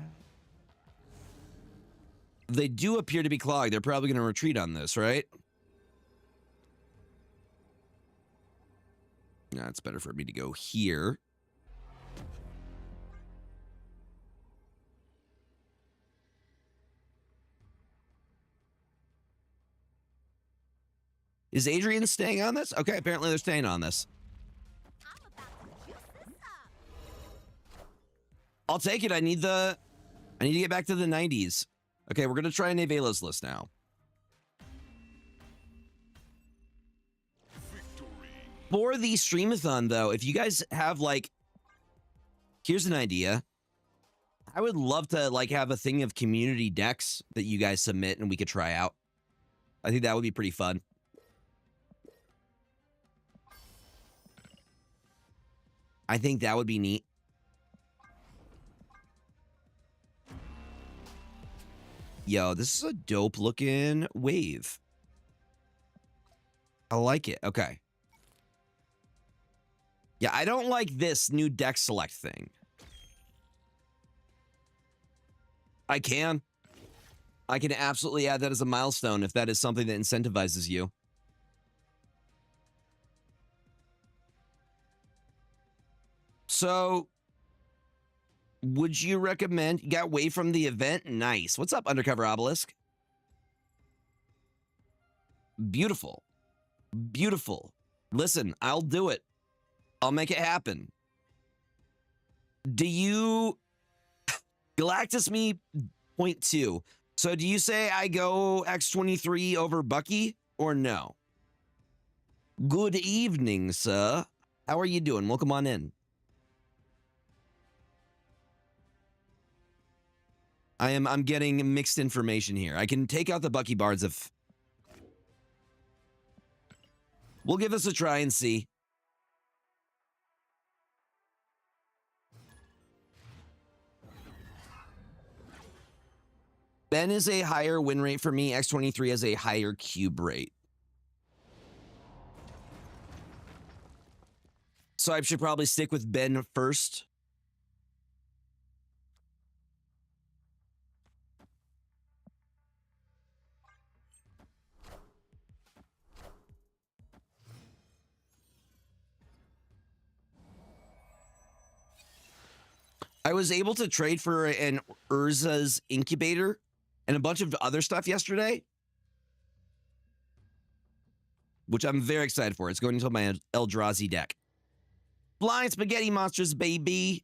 They do appear to be clogged. They're probably going to retreat on this, right? Nah, it's better for me to go here. Is Adrian staying on this? Okay, apparently they're staying on this. I'll take it. I need to get back to the 90s. Okay, we're gonna try Nevela's list now. Victory. For the streamathon, though, if you guys have like, here's an idea. I would love to like have a thing of community decks that you guys submit and we could try out. I think that would be pretty fun. I think that would be neat. Yo, this is a dope looking wave. I like it. Okay. Yeah, I don't like this new deck select thing. I can absolutely add that as a milestone if that is something that incentivizes you. So, would you recommend? You got away from the event? Nice. What's up, Undercover Obelisk? Beautiful. Beautiful. Listen, I'll do it. I'll make it happen. Do you... Galactus me .2. So do you say I go X23 over Bucky or no? Good evening, sir. How are you doing? Welcome on in. I'm getting mixed information here. I can take out the Bucky Bards if... We'll give this a try and see. Ben is a higher win rate for me. X23 has a higher cube rate. So I should probably stick with Ben first. I was able to trade for an Urza's incubator and a bunch of other stuff yesterday, which I'm very excited for. It's going into my Eldrazi deck. Flying Spaghetti Monsters, baby.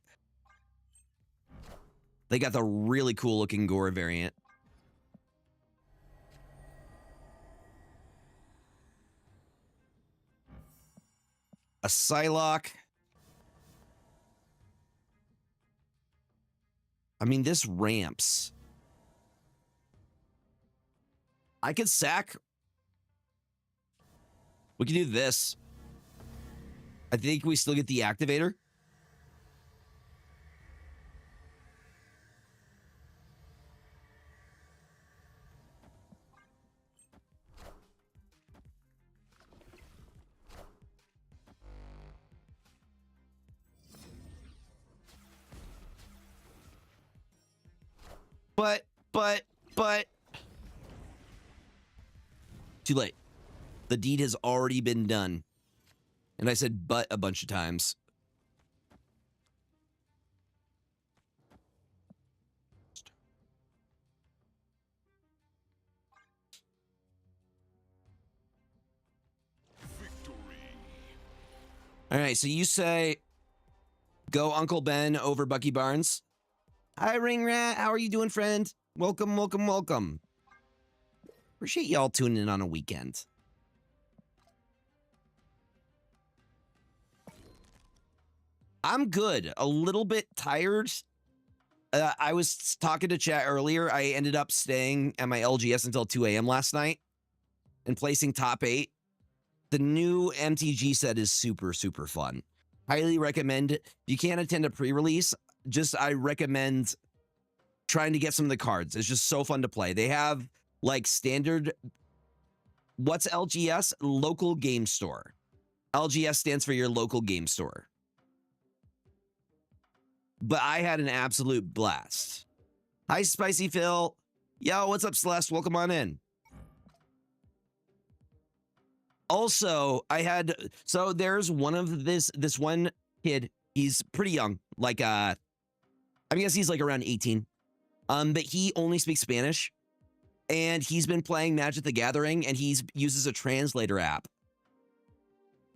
They got the really cool looking Gore variant. A Psylocke. I mean, this ramps. I could sack. We can do this. I think we still get the activator. But too late. The deed has already been done. And I said but a bunch of times. Victory. All right, so you say go Uncle Ben over Bucky Barnes. Hi, Ring Rat. How are you doing, friend? Welcome, welcome, welcome. Appreciate y'all tuning in on a weekend. I'm good. A little bit tired. I was talking to chat earlier. I ended up staying at my LGS until 2 a.m. last night and placing top 8. The new MTG set is super, super fun. Highly recommend. If you can't attend a pre-release, I recommend trying to get some of the cards. It's just so fun to play. They have like standard. What's LGS? Local game store. LGS stands for your local game store. But I had an absolute blast. Hi, Spicy Phil. Yo, what's up, Celeste? Welcome on in. Also, so there's one of this one kid. He's pretty young, like I guess he's like around 18. But he only speaks Spanish, and he's been playing Magic the Gathering, and he uses a translator app.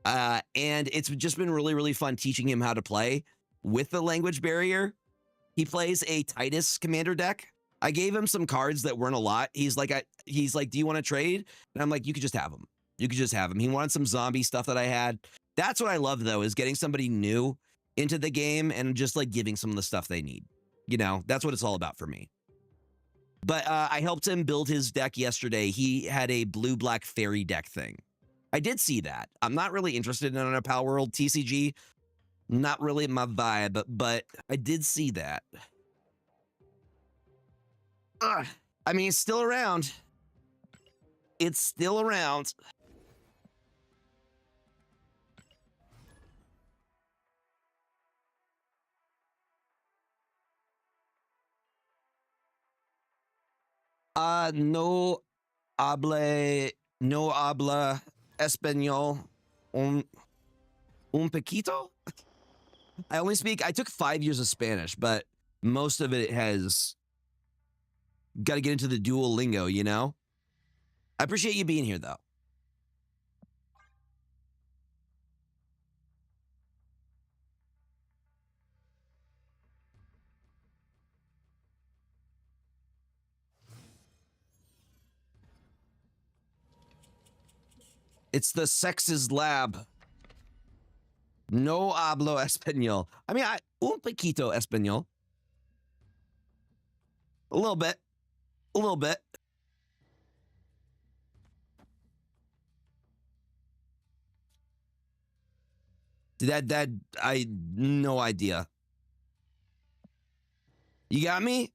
And it's just been really, really fun teaching him how to play with the language barrier. He plays a Titus commander deck. I gave him some cards that weren't a lot. He's like, do you want to trade? And I'm like, you could just have them. You could just have them. He wanted some zombie stuff that I had. That's what I love, though, is getting somebody new into the game and just like giving some of the stuff they need. You know, that's what it's all about for me. But I helped him build his deck yesterday. He had a blue-black fairy deck thing. I did see that. I'm not really interested in a Pal World TCG. Not really my vibe, but I did see that. I mean, it's still around. It's still around. No habla español un poquito. I took 5 years of Spanish, but most of it has got to get into the Duolingo, you know? I appreciate you being here, though. It's the sexes lab. No hablo español. I mean, un poquito español. A little bit. A little bit. That I no idea. You got me?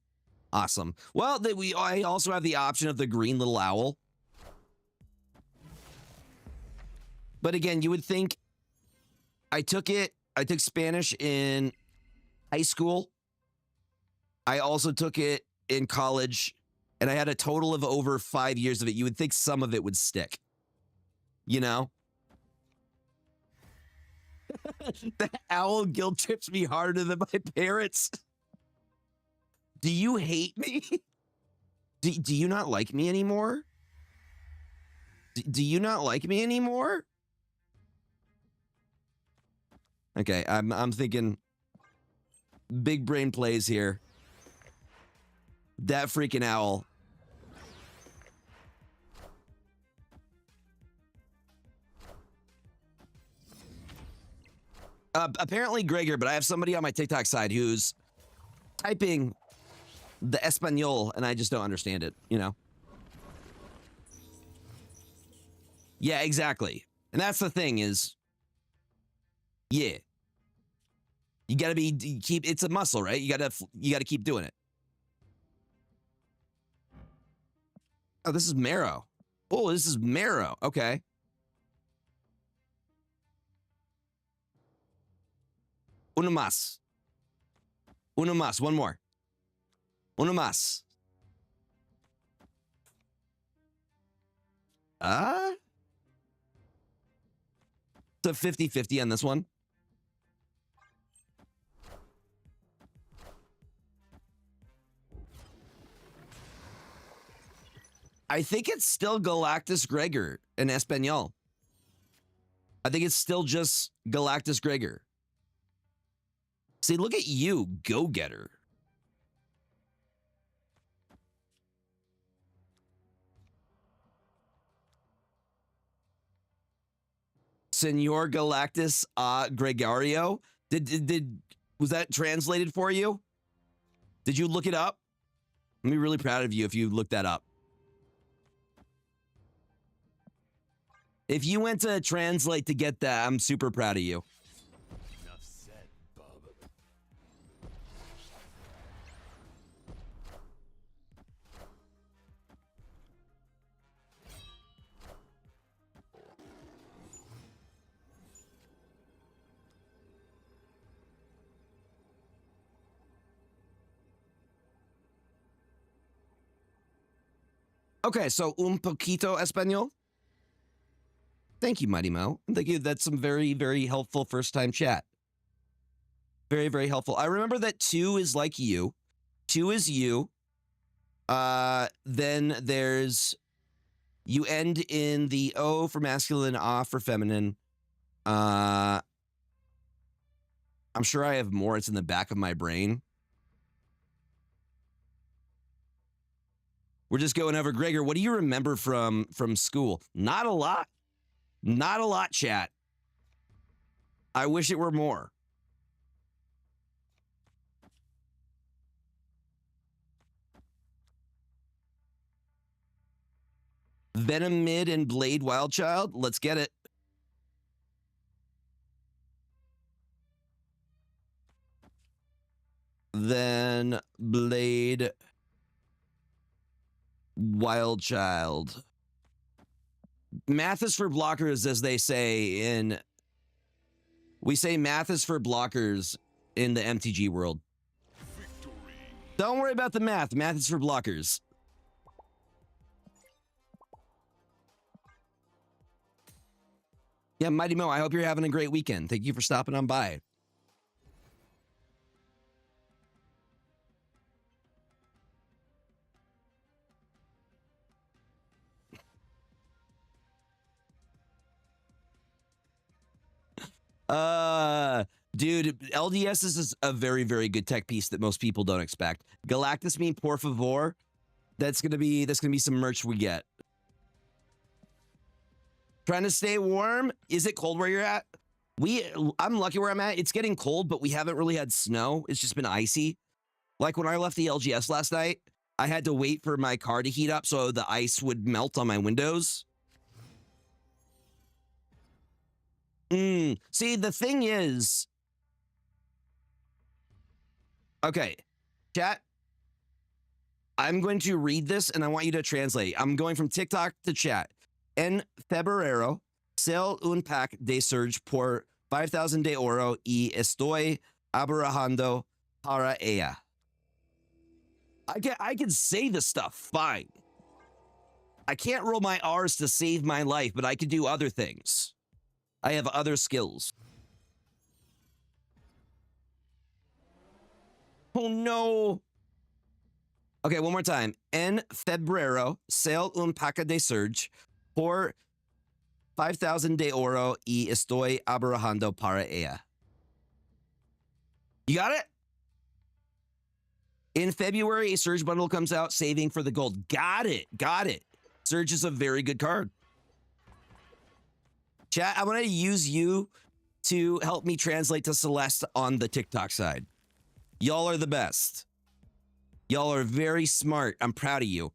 Awesome. Well, I also have the option of the green little owl. But again, you would think I took Spanish in high school. I also took it in college, and I had a total of over 5 years of it. You would think some of it would stick, you know? The owl guilt trips me harder than my parents. Do you hate me? Do you not like me anymore? Do you not like me anymore? Okay, I'm thinking big brain plays here. That freaking owl. Apparently Gregor, but I have somebody on my TikTok side who's typing the Espanol, and I just don't understand it, you know? Yeah, exactly. And that's the thing is, yeah. You gotta it's a muscle, right? You gotta keep doing it. Oh, this is marrow. Oh, this is marrow. Okay. Uno más. Uno más. One more. Uno más. It's a 50-50 on this one. I think it's still Galactus Gregor in Espanol. I think it's still just Galactus Gregor. See, look at you, go-getter. Senor Galactus Gregario. Was that translated for you? Did you look it up? I'm be really proud of you if you looked that up. If you went to translate to get that, I'm super proud of you. Enough said, bub. Okay, so un poquito español. Thank you, Mighty Mo. Thank you. That's some very, very helpful first-time chat. Very, very helpful. I remember that 2 is like you. 2 is you. Then there's you end in the O for masculine, A for feminine. I'm sure I have more. It's in the back of my brain. We're just going over. Gregor, what do you remember from school? Not a lot. Not a lot, chat. I wish it were more. Venom Mid and Blade Wildchild. Let's get it. Then Blade Wildchild. Math is for blockers, as they say in... We say math is for blockers in the MTG world. Victory. Don't worry about the math. Math is for blockers. Yeah, Mighty Mo, I hope you're having a great weekend. Thank you for stopping on by. Dude, LDS is a very, very good tech piece that most people don't expect. Galactus mean por favor. That's gonna be some merch we get. Trying to stay warm. Is it cold where you're at? I'm lucky where I'm at. It's getting cold, but we haven't really had snow. It's just been icy. Like when I left the LGS last night, I had to wait for my car to heat up so the ice would melt on my windows. See, the thing is... Okay, chat. I'm going to read this and I want you to translate. I'm going from TikTok to chat. En febrero, sell un pack de surge por 5,000 de oro y estoy abarajando para ella. I can say this stuff fine. I can't roll my R's to save my life, but I can do other things. I have other skills. Oh no. Okay, one more time. En febrero, sell un pack de surge por 5,000 de oro y estoy abarajando para ella. You got it? In February, a Surge bundle comes out, saving for the gold. Got it. Got it. Surge is a very good card. Chat, I want to use you to help me translate to Celeste on the TikTok side. Y'all are the best. Y'all are very smart. I'm proud of you.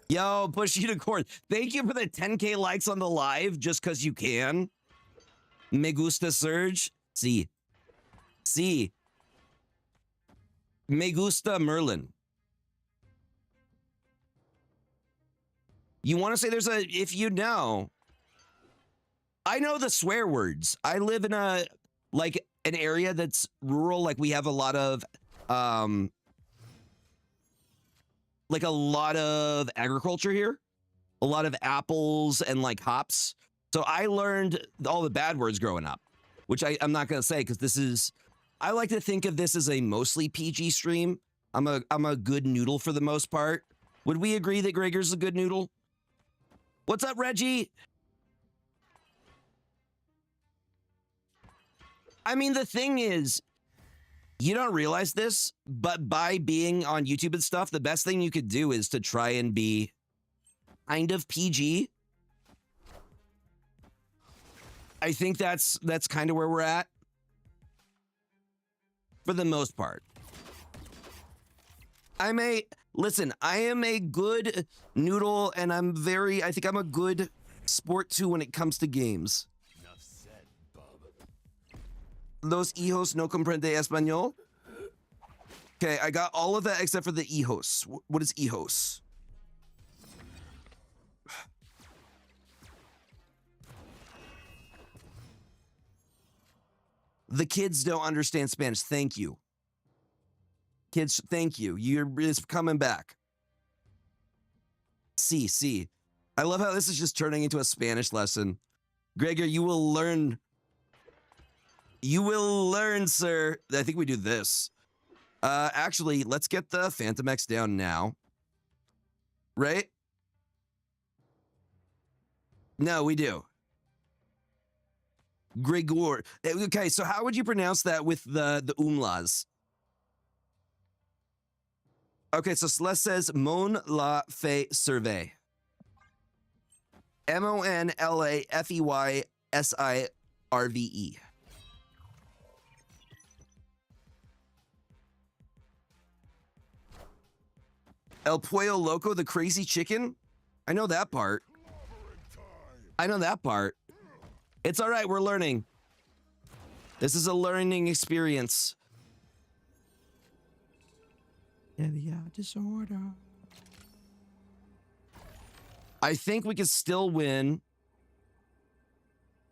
Yo, Push Unicorn. Thank you for the 10K likes on the live just because you can. Me gusta Surge. Sí. Sí. Me gusta Merlin. You want to say there's a... If you know... I know the swear words. I live in a... Like, an area that's rural. Like, we have a lot of... like, a lot of agriculture here. A lot of apples and, like, hops. So I learned all the bad words growing up. Which I'm not going to say, because this is... I like to think of this as a mostly PG stream. I'm a good noodle for the most part. Would we agree that Gregor's a good noodle? What's up, Reggie? I mean, the thing is, you don't realize this, but by being on YouTube and stuff, the best thing you could do is to try and be kind of PG. I think that's kind of where we're at. For the most part. Listen, I am a good noodle, and I think I'm a good sport too when it comes to games. Enough said, bub. Los hijos no comprende español? Okay, I got all of that except for the hijos. What is hijos? The kids don't understand Spanish. Thank you. Kids, thank you. It's coming back. See. I love how this is just turning into a Spanish lesson. Gregor, you will learn. You will learn, sir. I think we do this. Actually, let's get the Phantom X down now. Right? No, we do. Gregor. Okay, so how would you pronounce that with the umlauts? Okay, so Celeste says Mon La Fe Survey. MONLAFEYSIRVE. El Pollo Loco, the crazy chicken? I know that part. I know that part. It's all right, we're learning. This is a learning experience. Disorder. I think we can still win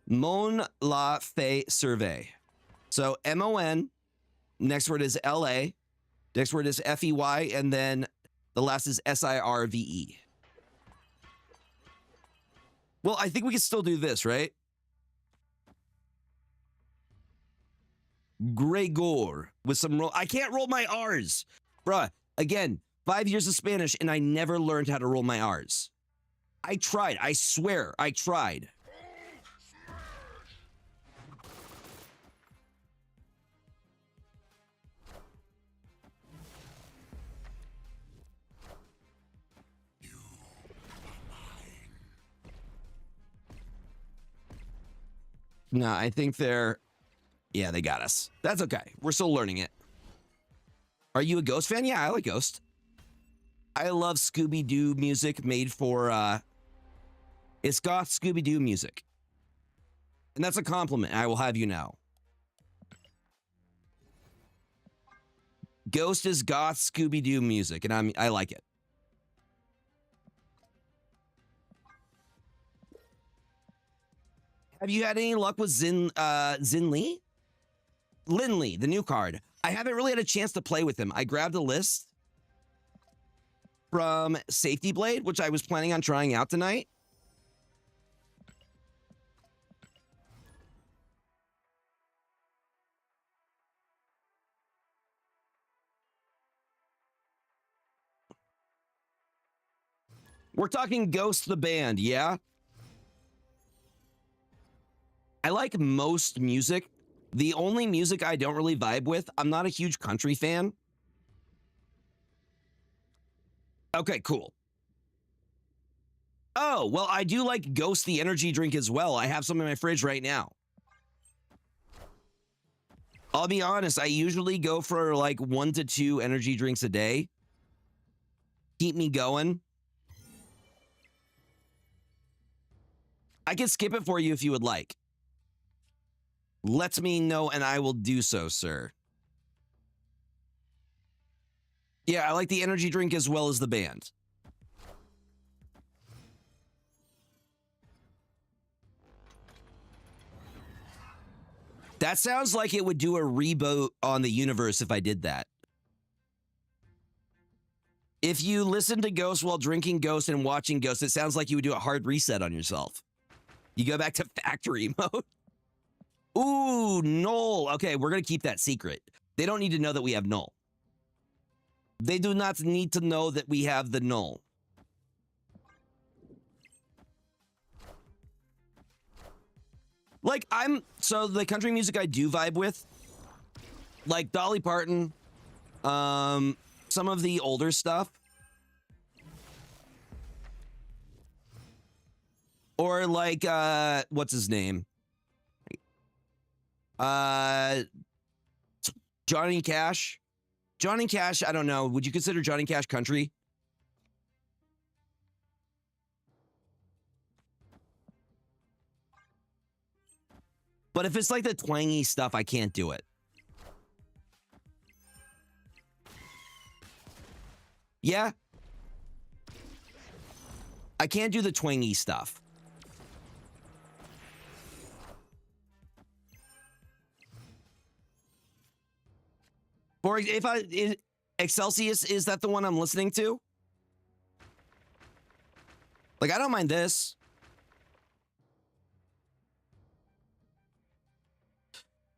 Mon La Fe Survey. So MON, next word is LA, next word is FEY, and then the last is SIRVE. Well, I think we can still do this, right? Gregor with some roll. I can't roll my R's. Bruh, again, 5 years of Spanish and I never learned how to roll my R's. I tried. I swear, I tried. No, I think they're... Yeah, they got us. That's okay. We're still learning it. Are you a Ghost fan? Yeah, I like Ghost. I love Scooby-Doo music made for... It's goth Scooby-Doo music. And that's a compliment, I will have you know. Ghost is goth Scooby-Doo music, and I like it. Have you had any luck with Lin Lee, the new card? I haven't really had a chance to play with him. I grabbed a list from Safety Blade, which I was planning on trying out tonight. We're talking Ghost the band, yeah? I like most music. The only music I don't really vibe with, I'm not a huge country fan. Okay, cool. Oh, well, I do like Ghost the energy drink as well. I have some in my fridge right now. I'll be honest, I usually go for like 1 to 2 energy drinks a day. Keep me going. I can skip it for you if you would like. Let me know and I will do so, sir. Yeah, I like the energy drink as well as the band. That sounds like it would do a reboot on the universe if I did that. If you listen to Ghost while drinking Ghost and watching Ghost, it sounds like you would do a hard reset on yourself. You go back to factory mode. Ooh, Null. Okay, we're going to keep that secret. They don't need to know that we have Null. They do not need to know that we have the Null. Like, so the country music I do vibe with, like Dolly Parton, some of the older stuff. Or like, what's his name? Johnny Cash. Johnny Cash, I don't know. Would you consider Johnny Cash country? But if it's like the twangy stuff, I can't do it. Yeah. I can't do the twangy stuff. Or if Excelsius, is that the one I'm listening to? Like, I don't mind this.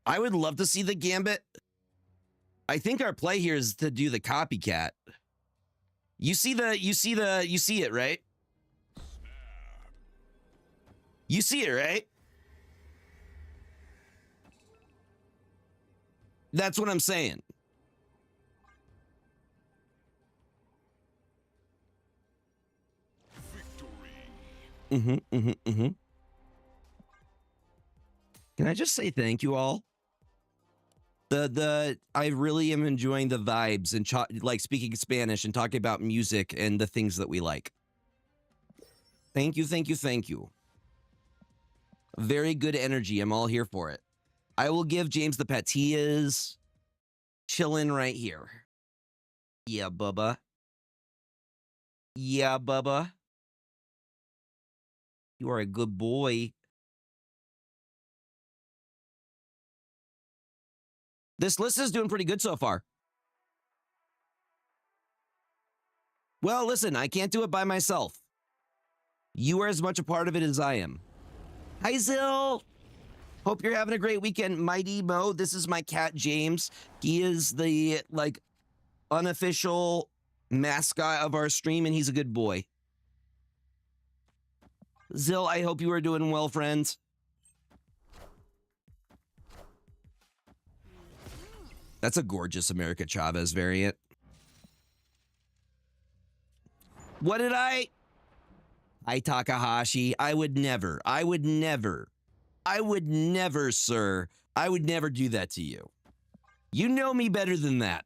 I would love to see the Gambit. I think our play here is to do the copycat. You see it, right? You see it, right? That's what I'm saying. Victory. Can I just say thank you all? I really am enjoying the vibes and like speaking Spanish and talking about music and the things that we like. Thank you, thank you, thank you. Very good energy. I'm all here for it. I will give James the pets. He is chilling right here. Yeah, Bubba. Yeah, Bubba. You are a good boy. This list is doing pretty good so far. Well, listen, I can't do it by myself. You are as much a part of it as I am. Hi, Zill. Hope you're having a great weekend, Mighty Mo. This is my cat, James. He is the, like, unofficial mascot of our stream, and he's a good boy. Zill, I hope you are doing well, friends. That's a gorgeous America Chavez variant. What did I Takahashi. I would never, sir. I would never do that to you. You know me better than that.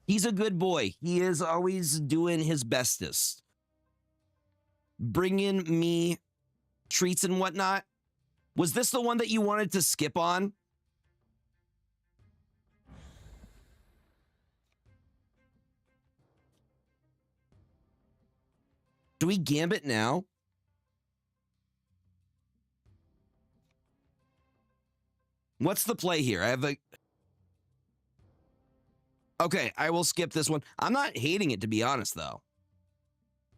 He's a good boy. He is always doing his bestest. Bringing me treats and whatnot. Was this the one that you wanted to skip on? Do we gambit now? What's the play here? I have a... Okay, I will skip this one. I'm not hating it, to be honest, though.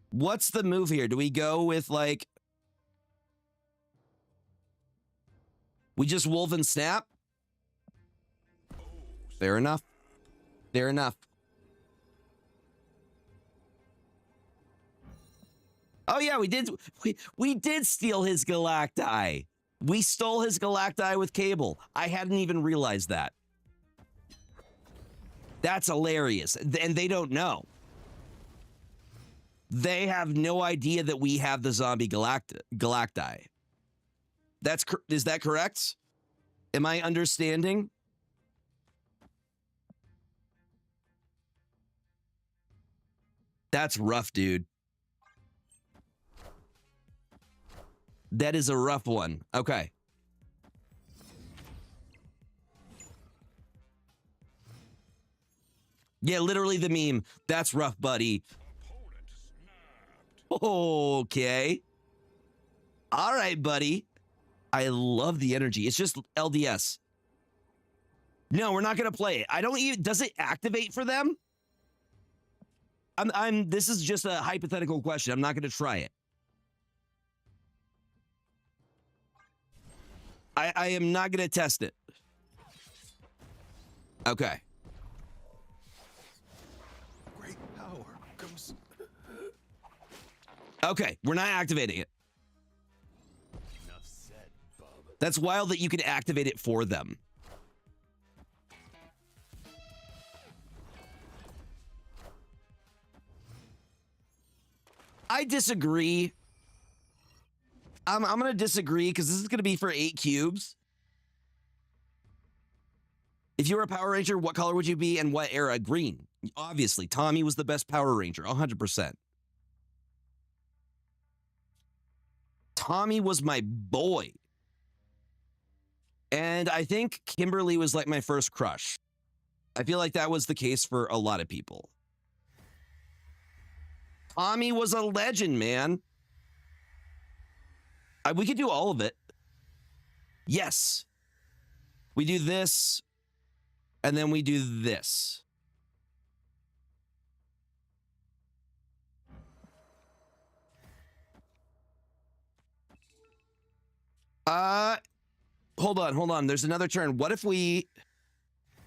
What's the move here? Do we go with, like... We just wolf and snap? Fair enough. Fair enough. Oh yeah, we did steal his Galacti. We stole his Galacti with cable. I hadn't even realized that. That's hilarious. And they don't know. They have no idea that we have the zombie Galacti. Is that correct? Am I understanding? That's rough, dude. That is a rough one. Okay. Yeah, literally the meme. That's rough, buddy. Okay. All right, buddy. I love the energy. It's just LDS. No, we're not going to play it. I don't even... Does it activate for them? This is just a hypothetical question. I'm not going to try it. I am not going to test it. Okay. Great power comes. Okay, we're not activating it. Enough said, bub. That's wild that you can activate it for them. I disagree. I'm going to disagree because this is going to be for 8 cubes. If you were a Power Ranger, what color would you be and what era? Green. Obviously, Tommy was the best Power Ranger, 100%. Tommy was my boy. And I think Kimberly was like my first crush. I feel like that was the case for a lot of people. Tommy was a legend, man. We could do all of it. Yes. We do this, and then we do this. Hold on. There's another turn. What if we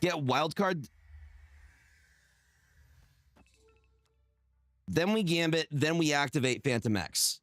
get wild card? Then we gambit, then we activate Phantom X.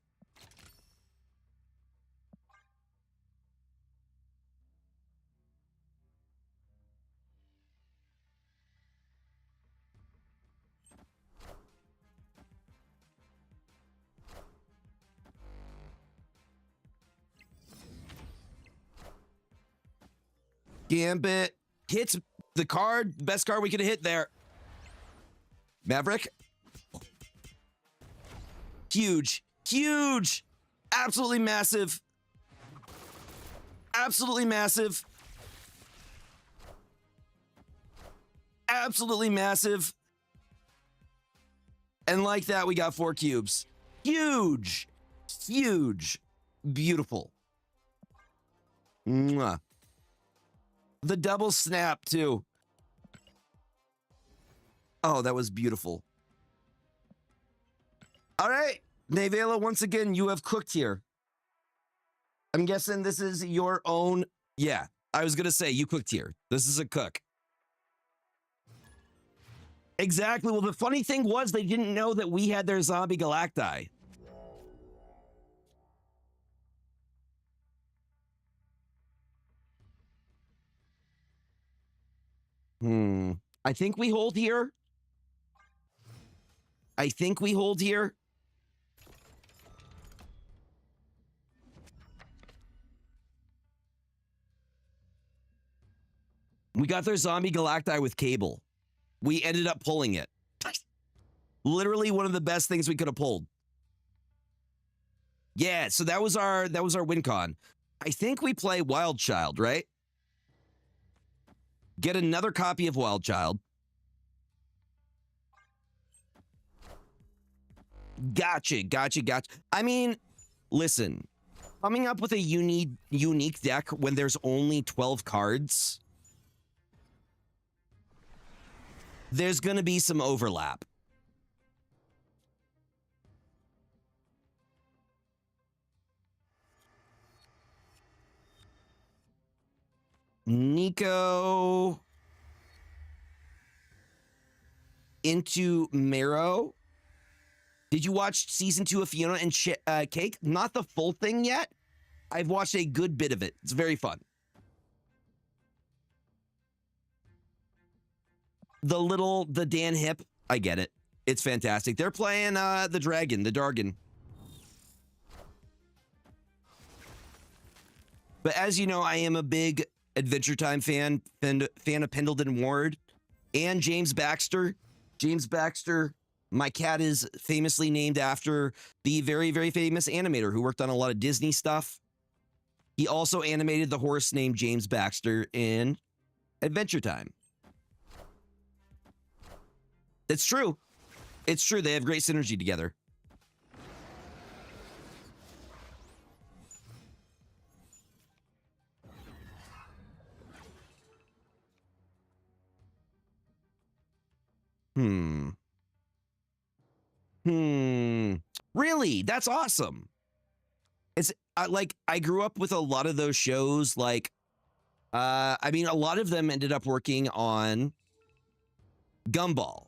Gambit hits the card, best card we could have hit there. Maverick. Huge, huge, absolutely massive. Absolutely massive. Absolutely massive. And like that, we got 4 cubes. Huge, huge, beautiful. Mwah. The double snap, too. Oh, that was beautiful. All right, Nevela, once again, you have cooked here. I'm guessing this is your own... Yeah, I was going to say, you cooked here. This is a cook. Exactly. Well, the funny thing was they didn't know that we had their zombie Galacti. I think we hold here. I think we hold here. We got their zombie Galacti with cable. We ended up pulling it. Literally one of the best things we could have pulled. Yeah, so that was our win con. I think we play Wild Child, right? Get another copy of Wild Child. Gotcha. I mean, listen, coming up with a unique deck when there's only 12 cards, there's going to be some overlap. Nico into Marrow. Did you watch season 2 of Fiona and Cake? Not the full thing yet. I've watched a good bit of it. It's very fun. The Dan Hip, I get it. It's fantastic. They're playing the Dargon. But as you know, I am a big Adventure Time fan of Pendleton Ward and James Baxter. James Baxter, my cat is famously named after the very, very famous animator who worked on a lot of Disney stuff. He also animated the horse named James Baxter in Adventure Time. It's true. It's true. They have great synergy together. Really? That's awesome. It's like I grew up with a lot of those shows. Like, I mean, a lot of them ended up working on Gumball.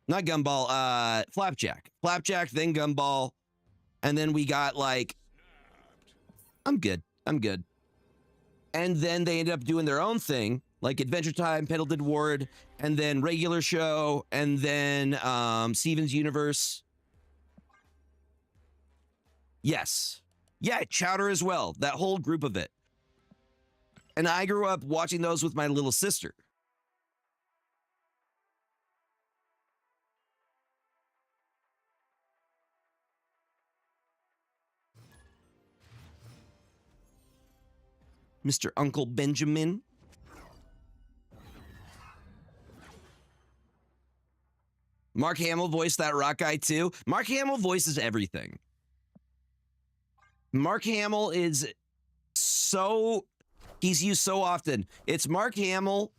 Not Gumball, Flapjack. Flapjack, then Gumball. And then we got like, I'm good. And then they ended up doing their own thing, like Adventure Time, Pendleton Ward, and then Regular Show, and then Steven's Universe. Yes. Yeah, Chowder as well. That whole group of it. And I grew up watching those with my little sister. Mr. Uncle Benjamin. Mark Hamill voiced that rock guy too. Mark Hamill voices everything. Mark Hamill is he's used so often. It's Mark Hamill,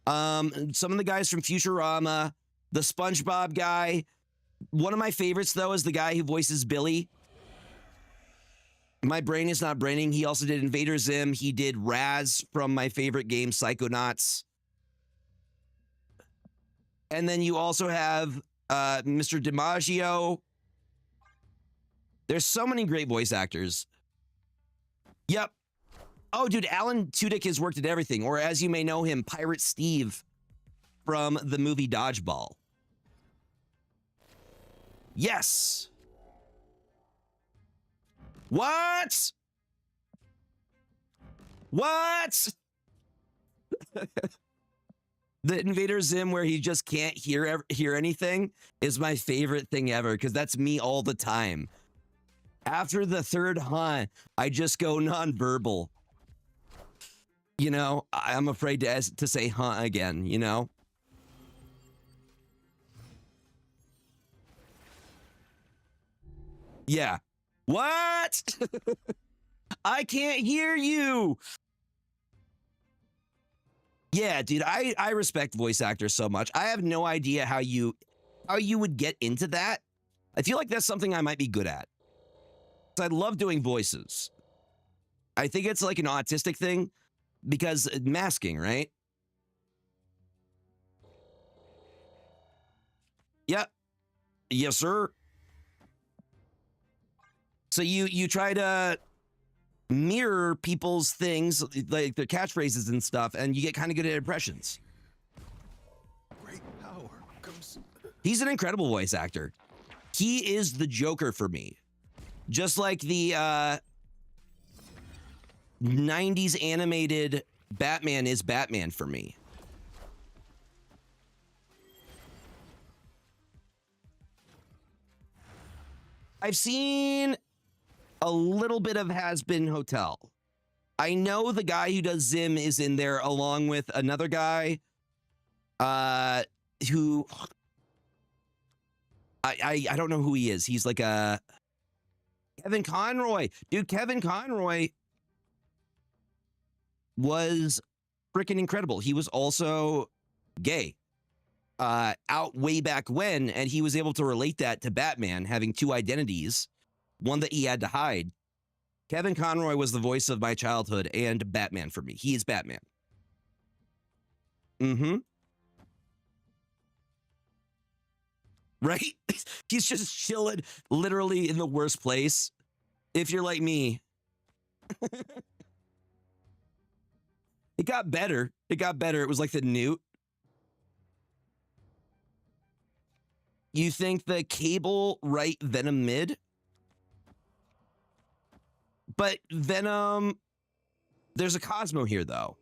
some of the guys from Futurama, the SpongeBob guy. One of my favorites, though, is the guy who voices Billy. My brain is not braining. He also did Invader Zim. He did Raz from my favorite game, Psychonauts. And then you also have Mr. DiMaggio. There's so many great voice actors. Yep. Oh, dude, Alan Tudyk has worked at everything. Or as you may know him, Pirate Steve from the movie Dodgeball. Yes. What? What? The Invader Zim where he just can't hear anything is my favorite thing ever because that's me all the time. After the third huh, I just go nonverbal. You know, I'm afraid to say huh again, you know? Yeah. What? I can't hear you. Yeah, dude, I respect voice actors so much. I have no idea how you would get into that. I feel like that's something I might be good at. I love doing voices. I think it's like an autistic thing because masking, right? Yep. Yes, sir. So you try to mirror people's things, like their catchphrases and stuff, and you get kind of good at impressions. Great power comes. He's an incredible voice actor. He is the Joker for me. Just like the 90s animated Batman is Batman for me. I've seen a little bit of Has Been Hotel. I know the guy who does Zim is in there along with another guy who I don't know who he is. He's like a Kevin Conroy. Dude, Kevin Conroy was freaking incredible. He was also gay out way back when, and he was able to relate that to Batman having two identities, one that he had to hide. Kevin Conroy was the voice of my childhood and Batman for me. He is Batman. Mm-hmm. Right? He's just chilling literally in the worst place. If you're like me. It got better. It got better. It was like the Newt. You think the Cable right Venom mid? But Venom, there's a Cosmo here, though.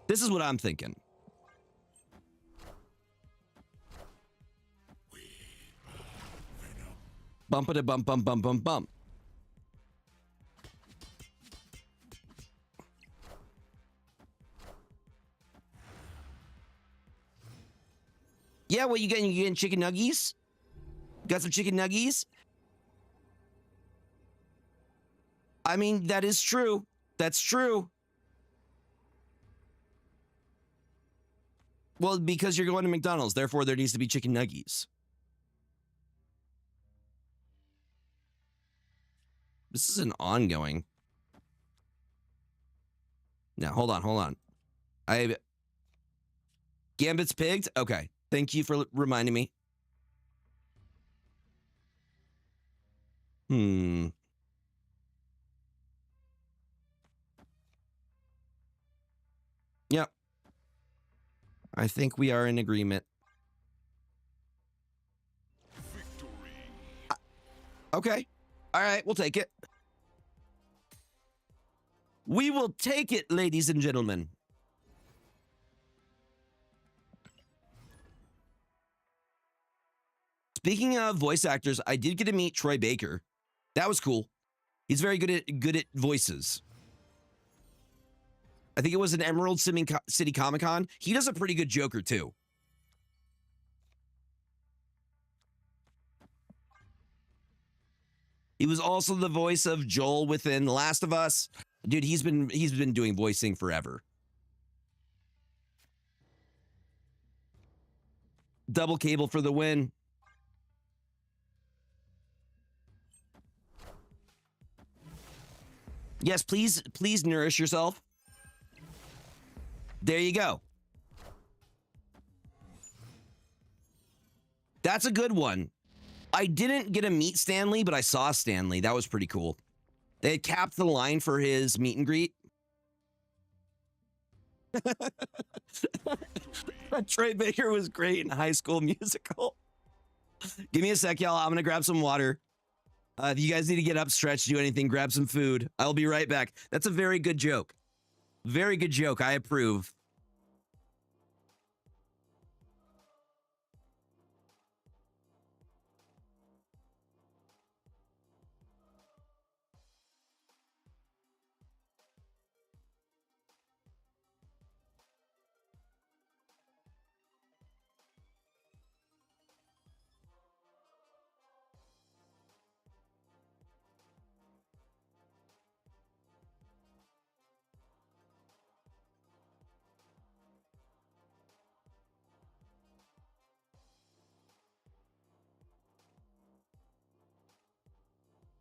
This is what I'm thinking. Bump it a bump bump bump bump bump. Yeah, what you getting? You getting chicken nuggies? Got some chicken nuggies? I mean, that is true. That's true. Well, because you're going to McDonald's, therefore there needs to be chicken nuggies. This is an ongoing. Now, hold on. Gambit's pigged? Okay. Thank you for reminding me. Yep. I think we are in agreement. Victory. Okay. All right, we'll take it. We will take it, ladies and gentlemen. Speaking of voice actors, I did get to meet Troy Baker. That was cool. He's very good at voices. I think it was an Emerald City Comic Con. He does a pretty good Joker too. He was also the voice of Joel within The Last of Us. Dude, he's been doing voicing forever. Double cable for the win. Yes, please nourish yourself. There you go. That's a good one. I didn't get to meet Stanley, but I saw Stanley. That was pretty cool. They had capped the line for his meet and greet. Troy Baker was great in High School Musical. Give me a sec, y'all. I'm going to grab some water. If you guys need to get up, stretch, do anything, grab some food. I'll be right back. That's a very good joke. Very good joke. I approve.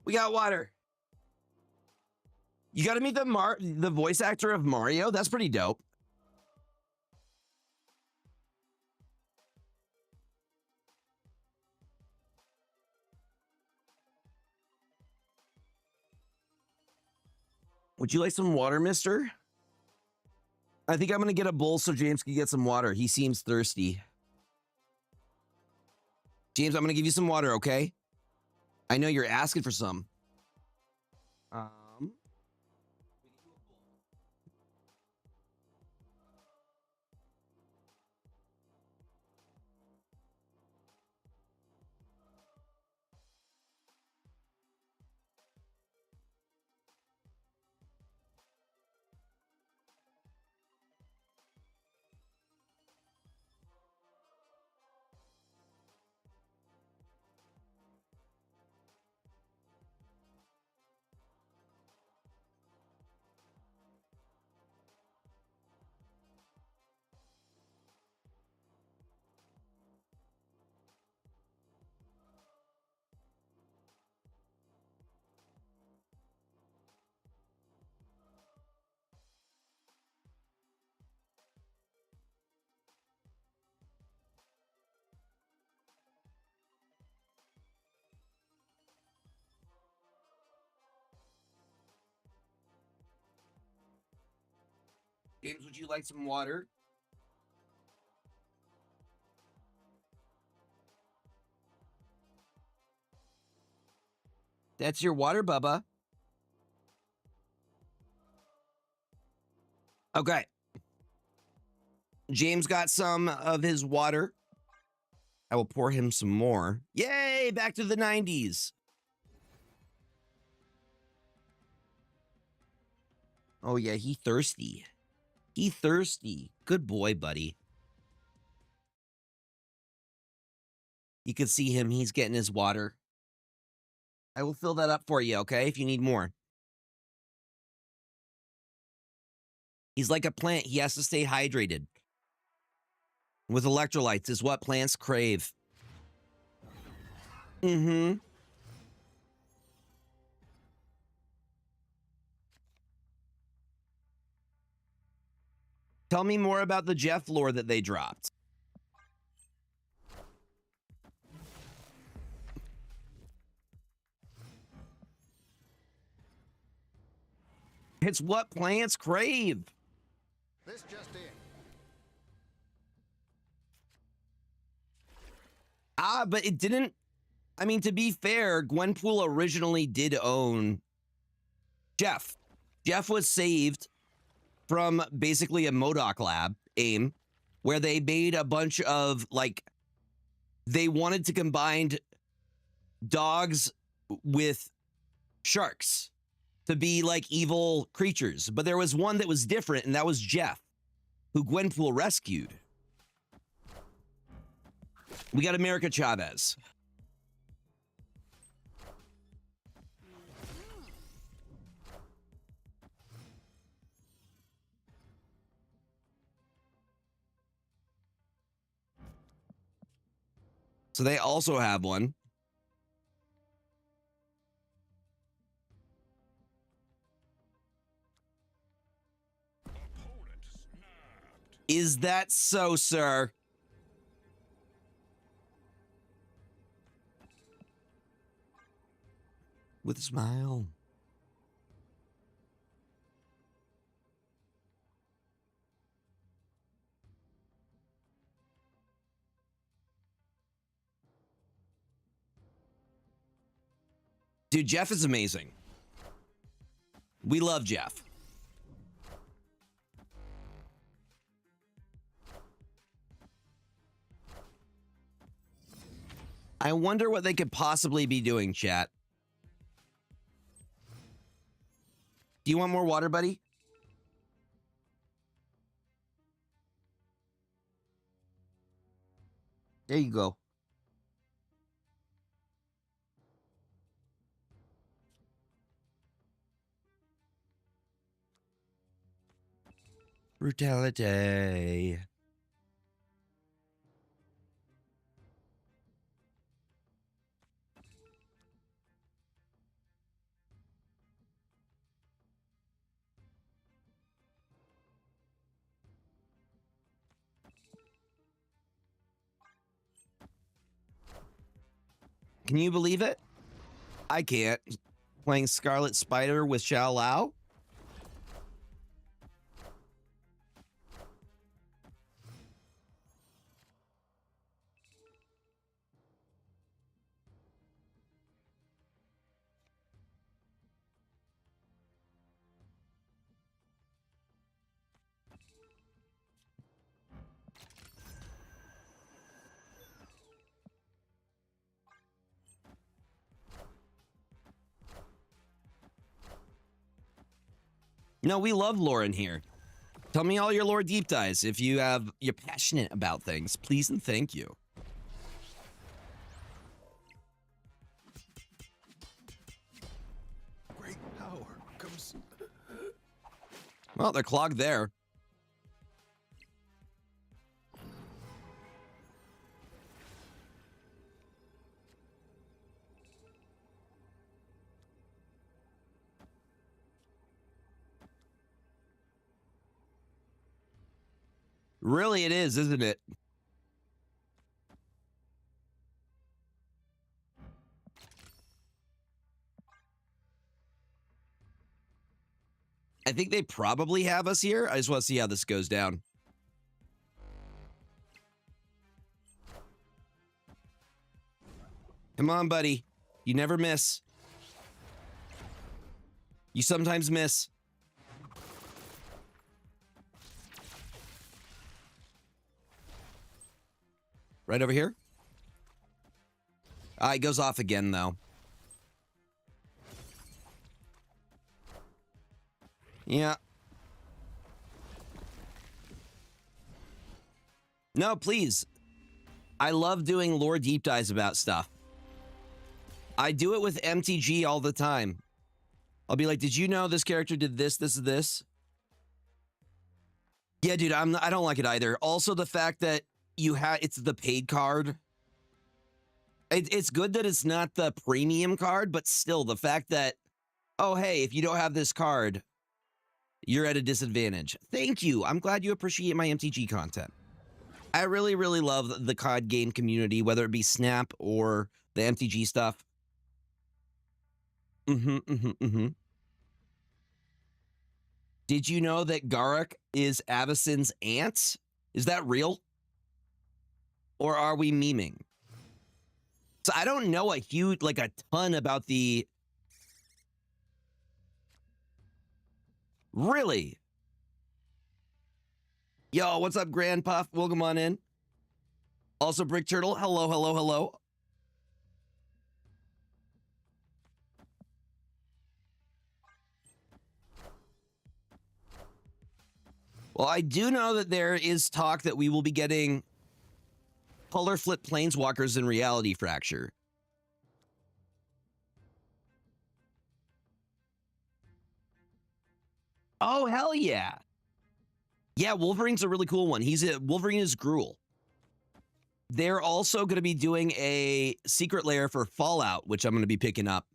We got water. You got to meet the voice actor of Mario. That's pretty dope. Would you like some water, mister? I think I'm going to get a bowl so James can get some water. He seems thirsty. James, I'm going to give you some water, okay? I know you're asking for some. James, would you like some water? That's your water, Bubba. Okay. James got some of his water. I will pour him some more. Yay, back to the 90s. Oh, yeah, he thirsty. He thirsty. Good boy, buddy. You can see him. He's getting his water. I will fill that up for you, okay, if you need more. He's like a plant. He has to stay hydrated. With electrolytes is what plants crave. Mm-hmm. Tell me more about the Jeff lore that they dropped. It's what plants crave. This just in. But it didn't. I mean, to be fair, Gwenpool originally did own Jeff. Jeff was saved from basically a MODOK lab, AIM, where they made a bunch of, like, they wanted to combine dogs with sharks to be like evil creatures. But there was one that was different, and that was Jeff, who Gwenpool rescued. We got America Chavez. So they also have one. Is that so, sir? With a smile. Dude, Jeff is amazing. We love Jeff. I wonder what they could possibly be doing, chat. Do you want more water, buddy? There you go. Brutality. Can you believe it? I can't. Playing Scarlet Spider with Xiao Lao? No, we love lore in here. Tell me all your lore deep dives if you're passionate about things. Please and thank you. Great power comes. Well, they're clogged there. Really, it is, isn't it? I think they probably have us here. I just want to see how this goes down. Come on, buddy. You never miss. You sometimes miss. Right over here. It goes off again, though. Yeah. No, please. I love doing lore deep dives about stuff. I do it with MTG all the time. I'll be like, did you know this character did this, this, and this? Yeah, dude, I don't like it either. Also, the fact that it's the paid card. It's good that it's not the premium card, but still, the fact that, oh, hey, if you don't have this card, you're at a disadvantage. Thank you. I'm glad you appreciate my MTG content. I really, really love the card game community, whether it be Snap or the MTG stuff. Did you know that Garruk is Avacyn's aunt? Is that real? Or are we memeing? So I don't know a ton about the... Really? Yo, what's up, Grand Puff? Welcome on in. Also, Brick Turtle, hello, hello, hello. Well, I do know that there is talk that we will be getting color flip planeswalkers in Reality Fracture. Oh, hell yeah. Yeah, Wolverine's a really cool one. Wolverine is Gruul. They're also going to be doing a secret lair for Fallout, which I'm going to be picking up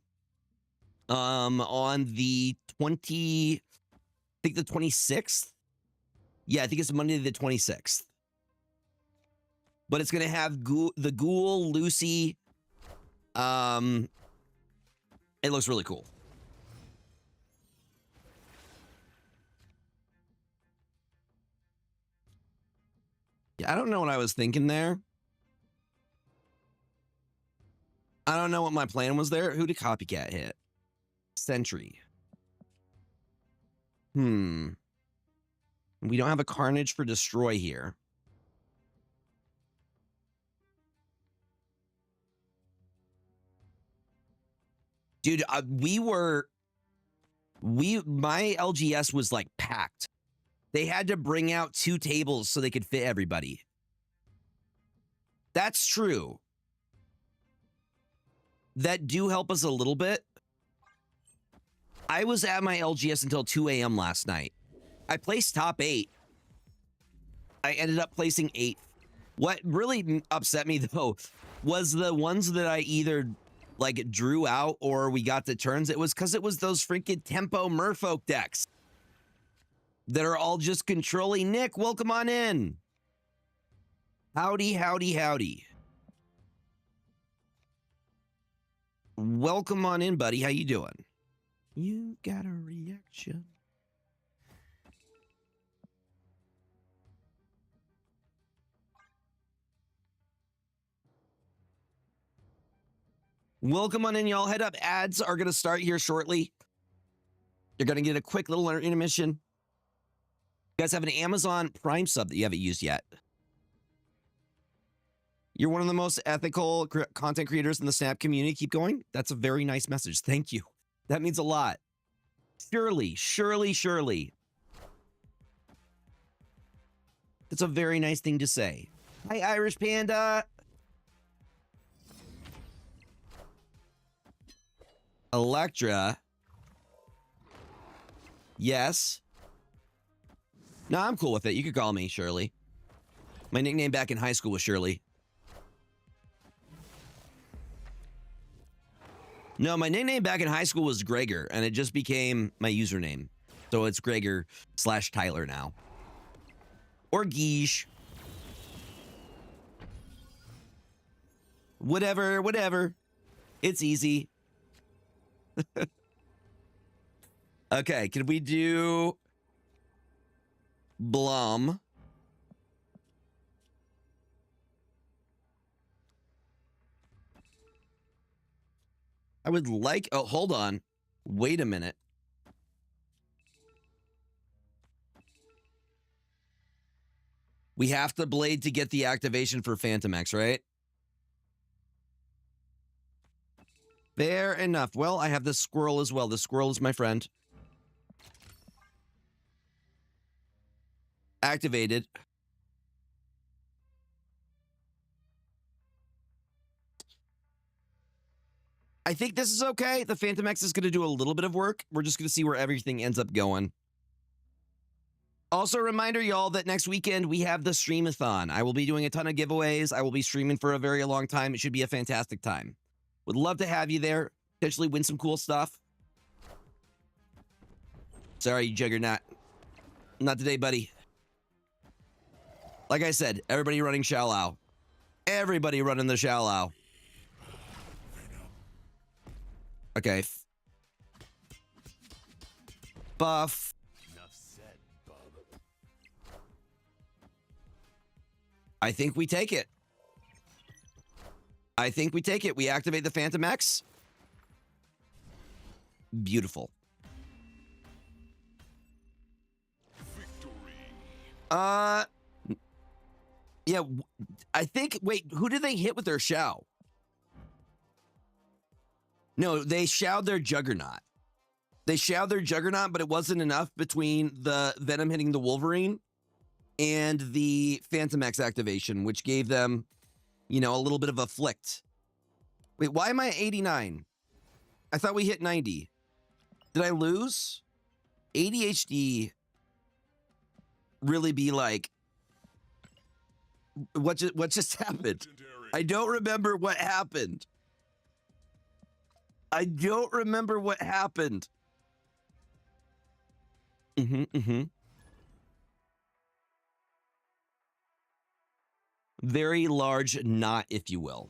on the 20, I think the 26th. Yeah, I think it's Monday the 26th. But it's going to have the Ghoul, Lucy. It looks really cool. Yeah, I don't know what I was thinking there. I don't know what my plan was there. Who did Copycat hit? Sentry. We don't have a Carnage for Destroy here. Dude, my LGS was like packed. They had to bring out 2 tables so they could fit everybody. That's true. That do help us a little bit. I was at my LGS until 2 a.m. last night. I placed top 8. I ended up placing 8th. What really upset me, though, was the ones that I either like drew out or we got the turns. It was because it was those freaking tempo merfolk decks that are all just controlling. Nick, welcome on in. Howdy, howdy, howdy. Welcome on in, buddy. How you doing? You got a reaction. Welcome on in, y'all. Head up. Ads are going to start here shortly. You're going to get a quick little intermission. You guys have an Amazon Prime sub that you haven't used yet. You're one of the most ethical content creators in the Snap community. Keep going. That's a very nice message. Thank you. That means a lot. Surely, surely, surely. That's a very nice thing to say. Hi, Irish Panda. Electra. Yes. No, I'm cool with it. You could call me Shirley. My nickname back in high school was Shirley. No, my nickname back in high school was Gregor, and it just became my username. So it's Gregor/Tyler now. Or Geesh. Whatever, whatever. It's easy. Okay, can we do Blum? I would like, oh, hold on. Wait a minute. We have to blade to get the activation for Phantom X, right? Fair enough. Well, I have the squirrel as well. The squirrel is my friend. Activated. I think this is okay. The Phantom X is going to do a little bit of work. We're just going to see where everything ends up going. Also, a reminder, y'all, that next weekend we have the Streamathon. I will be doing a ton of giveaways. I will be streaming for a very long time. It should be a fantastic time. Would love to have you there. Potentially win some cool stuff. Sorry, Juggernaut. Not today, buddy. Like I said, everybody running Shallow. Everybody running the Shallow. Okay. Buff. Enough said, bub. I think we take it. I think we take it. We activate the Phantom X. Beautiful. Victory. Yeah, I think, wait, who did they hit with their Shao? No, they showed their Juggernaut. They showed their Juggernaut, but it wasn't enough between the Venom hitting the Wolverine and the Phantom X activation, which gave them, you know, a little bit of a flicked. Wait, why am I at 89? I thought we hit 90. Did I lose? ADHD really be like what just happened? Legendary. I don't remember what happened. I don't remember what happened. Very large knot, if you will.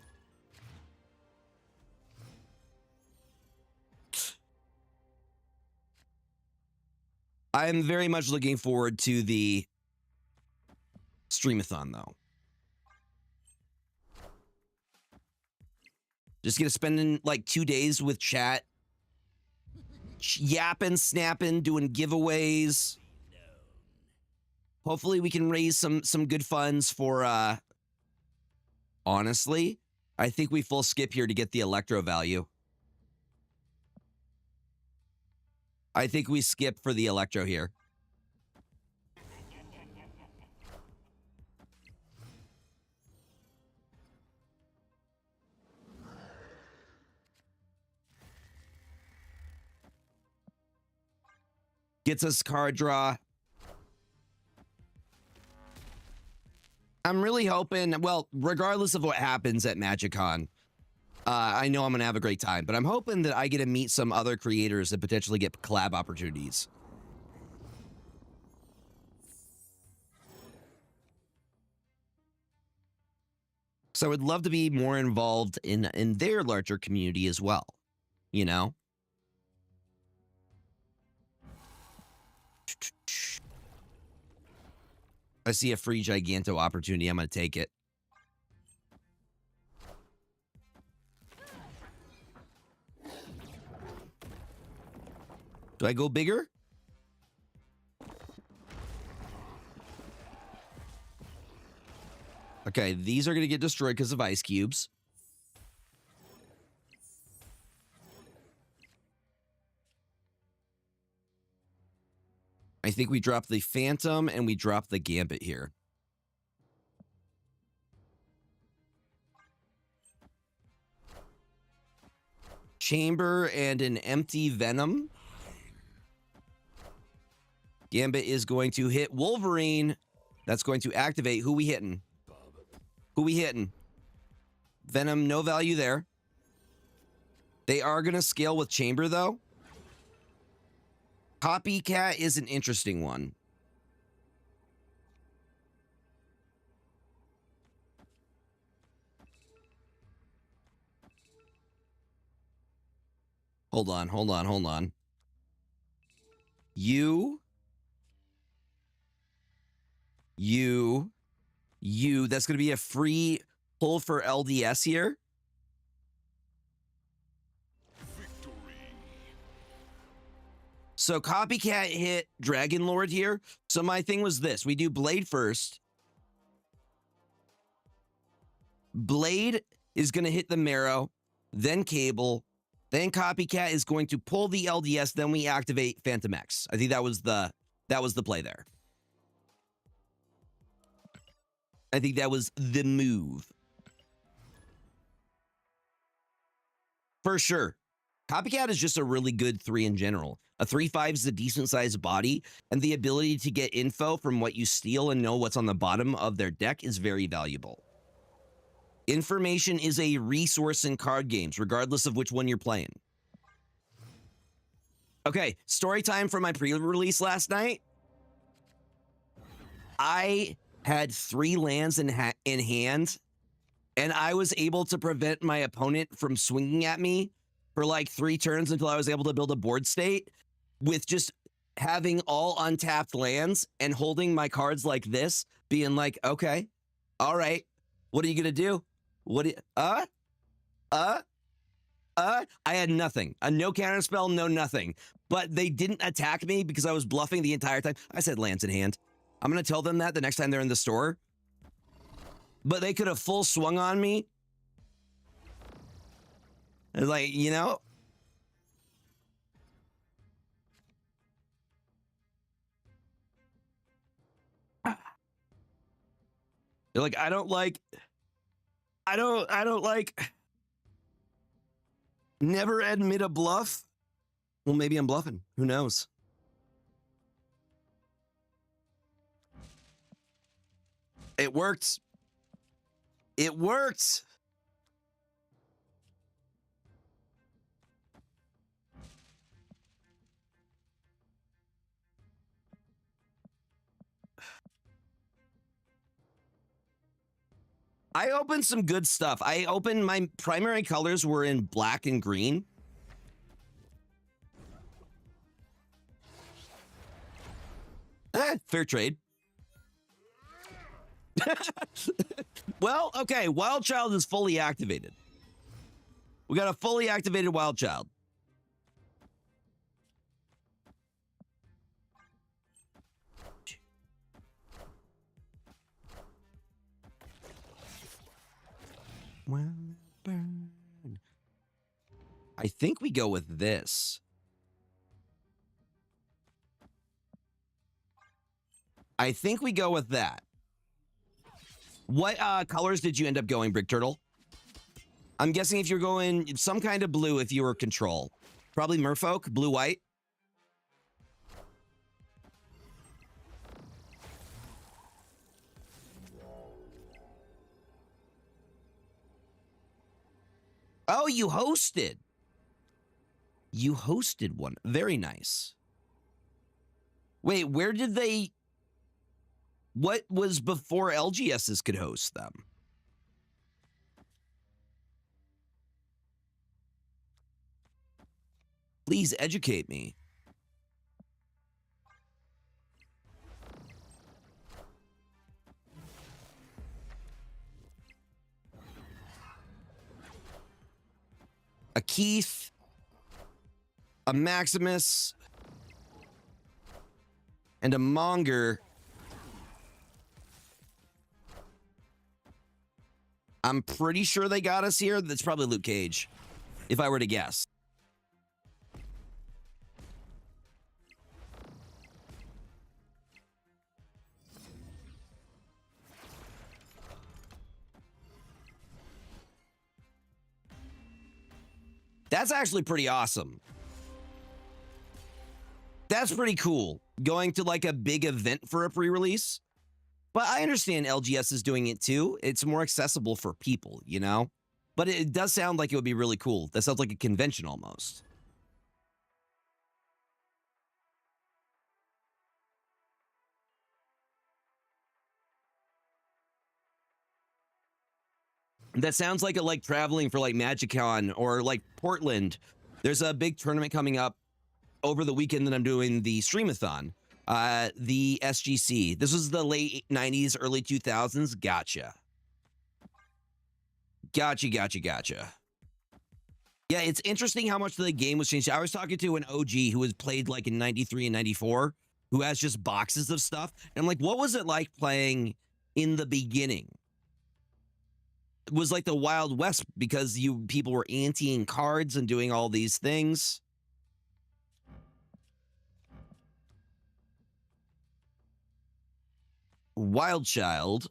I am very much looking forward to the streamathon, though. Just gonna spend in like 2 days with chat, yapping, snapping, doing giveaways. Hopefully, we can raise some good funds for. Honestly, I think we full skip here to get the electro value. I think we skip for the electro here. Gets us card draw. I'm really hoping, well, regardless of what happens at MagicCon, I know I'm going to have a great time, but I'm hoping that I get to meet some other creators that potentially get collab opportunities. So I would love to be more involved in their larger community as well, you know? I see a free Giganto opportunity. I'm going to take it. Do I go bigger? Okay, these are going to get destroyed because of ice cubes. I think we drop the Phantom and we drop the Gambit here. Chamber and an empty Venom. Gambit is going to hit Wolverine. That's going to activate. Who we hitting? Who we hitting? Venom, no value there. They are going to scale with Chamber, though. Copycat is an interesting one. Hold on, hold on, hold on. You. That's going to be a free pull for LDS here. Victory. So Copycat hit Dragon Lord here. So my thing was this. We do Blade first. Blade is going to hit the Marrow, then Cable, then Copycat is going to pull the LDS, then we activate Phantom X. I think that was the play there. I think that was the move. For sure. Copycat is just a really good 3 in general. A 3/5 is a decent sized body, and the ability to get info from what you steal and know what's on the bottom of their deck is very valuable. Information is a resource in card games, regardless of which one you're playing. Okay, story time from my pre-release last night. I had 3 lands in hand, and I was able to prevent my opponent from swinging at me for like 3 turns until I was able to build a board state with just having all untapped lands and holding my cards like this, being like, okay, all right, what are you gonna do? What do you, I had nothing, no counter spell, no nothing, but they didn't attack me because I was bluffing the entire time. I said lands in hand. I'm gonna tell them that the next time they're in the store, but they could have full swung on me. It's like, you know, they're like, I don't like, never admit a bluff. Well, maybe I'm bluffing. Who knows? It worked. It worked. I opened some good stuff. I opened my primary colors were in black and green. Fair trade. Well, okay. Wild Child is fully activated. We got a fully activated Wild Child. Well, burn. I think we go with this. I think we go with that. What colors did you end up going, Brick Turtle? I'm guessing if you're going some kind of blue if you were control. Probably Merfolk, blue-white. Oh, you hosted. You hosted one. Very nice. Wait, where did they... What was before LGSs could host them? Please educate me. A Keith, a Maximus, and a Monger. I'm pretty sure they got us here. That's probably Luke Cage, if I were to guess. That's actually pretty awesome. That's pretty cool. Going to like a big event for a pre-release. But I understand LGS is doing it too. It's more accessible for people, you know? But it does sound like it would be really cool. That sounds like a convention almost. That sounds like traveling for like MagicCon or like Portland. There's a big tournament coming up over the weekend that I'm doing the Streamathon. The SGC. This was the late 90s, early 2000s. Gotcha. Gotcha. Yeah, it's interesting how much the game was changed. I was talking to an OG who was played like in 93 and 94, who has just boxes of stuff. And I'm like, what was it like playing in the beginning? It was like the Wild West because people were anteing cards and doing all these things. Wild Child.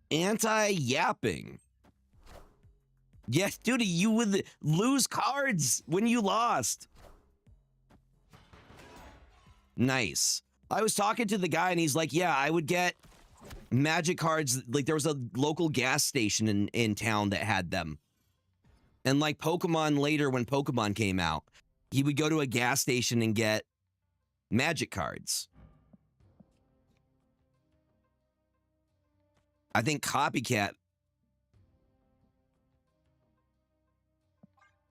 Anti-yapping. Yes, dude, you would lose cards when you lost. Nice. I was talking to the guy and he's like, yeah, I would get magic cards. Like there was a local gas station in town that had them. And like Pokemon later, when Pokemon came out, he would go to a gas station and get magic cards. I think Copycat.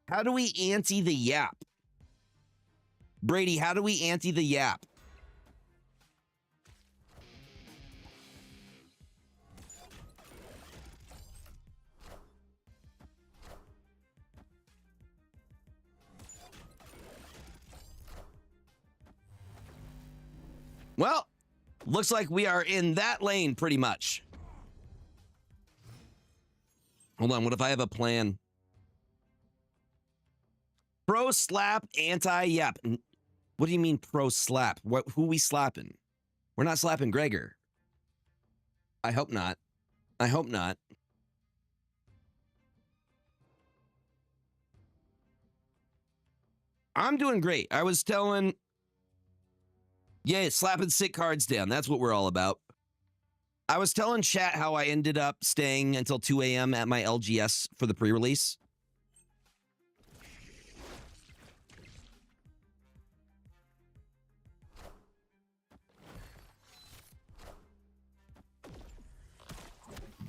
How do we ante the Yap? Brady, how do we ante the Yap? Well, looks like we are in that lane pretty much. Hold on, what if I have a plan? Pro slap, anti-yap. What do you mean pro slap? Who we slapping? We're not slapping Gregor. I hope not. I hope not. I'm doing great. I was telling Yeah, slapping sick cards down. That's what we're all about. I was telling chat how I ended up staying until 2 a.m. at my LGS for the pre-release.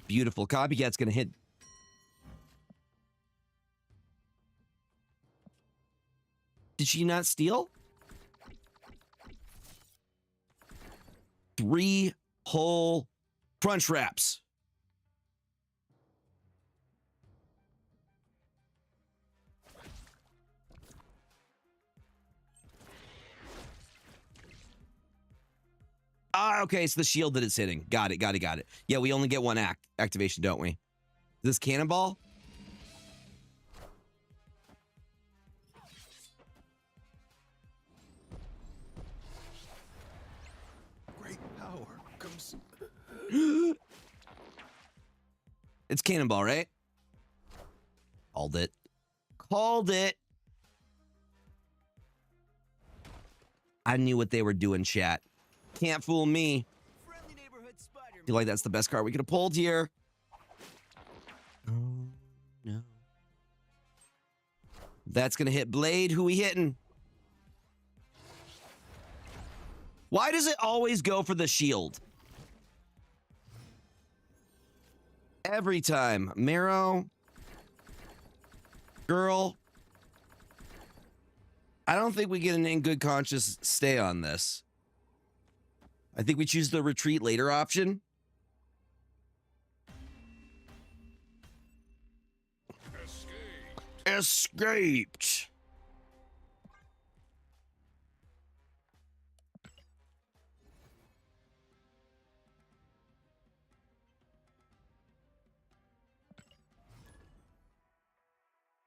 Beautiful. Copycat's going to hit. Did she not steal? 3 whole crunch wraps. Ah, okay, it's the shield that it's hitting. Got it, got it, got it. Yeah, we only get one activation, don't we? This cannonball? Great power comes. It's cannonball, right? Called it. Called it. I knew what they were doing, chat. Can't fool me. I feel like that's the best card we could have pulled here. Oh, no. That's going to hit Blade. Who we hitting? Why does it always go for the shield? Every time. Marrow. Girl. I don't think we get an in good conscience stay on this. I think we choose the retreat later option. Escaped.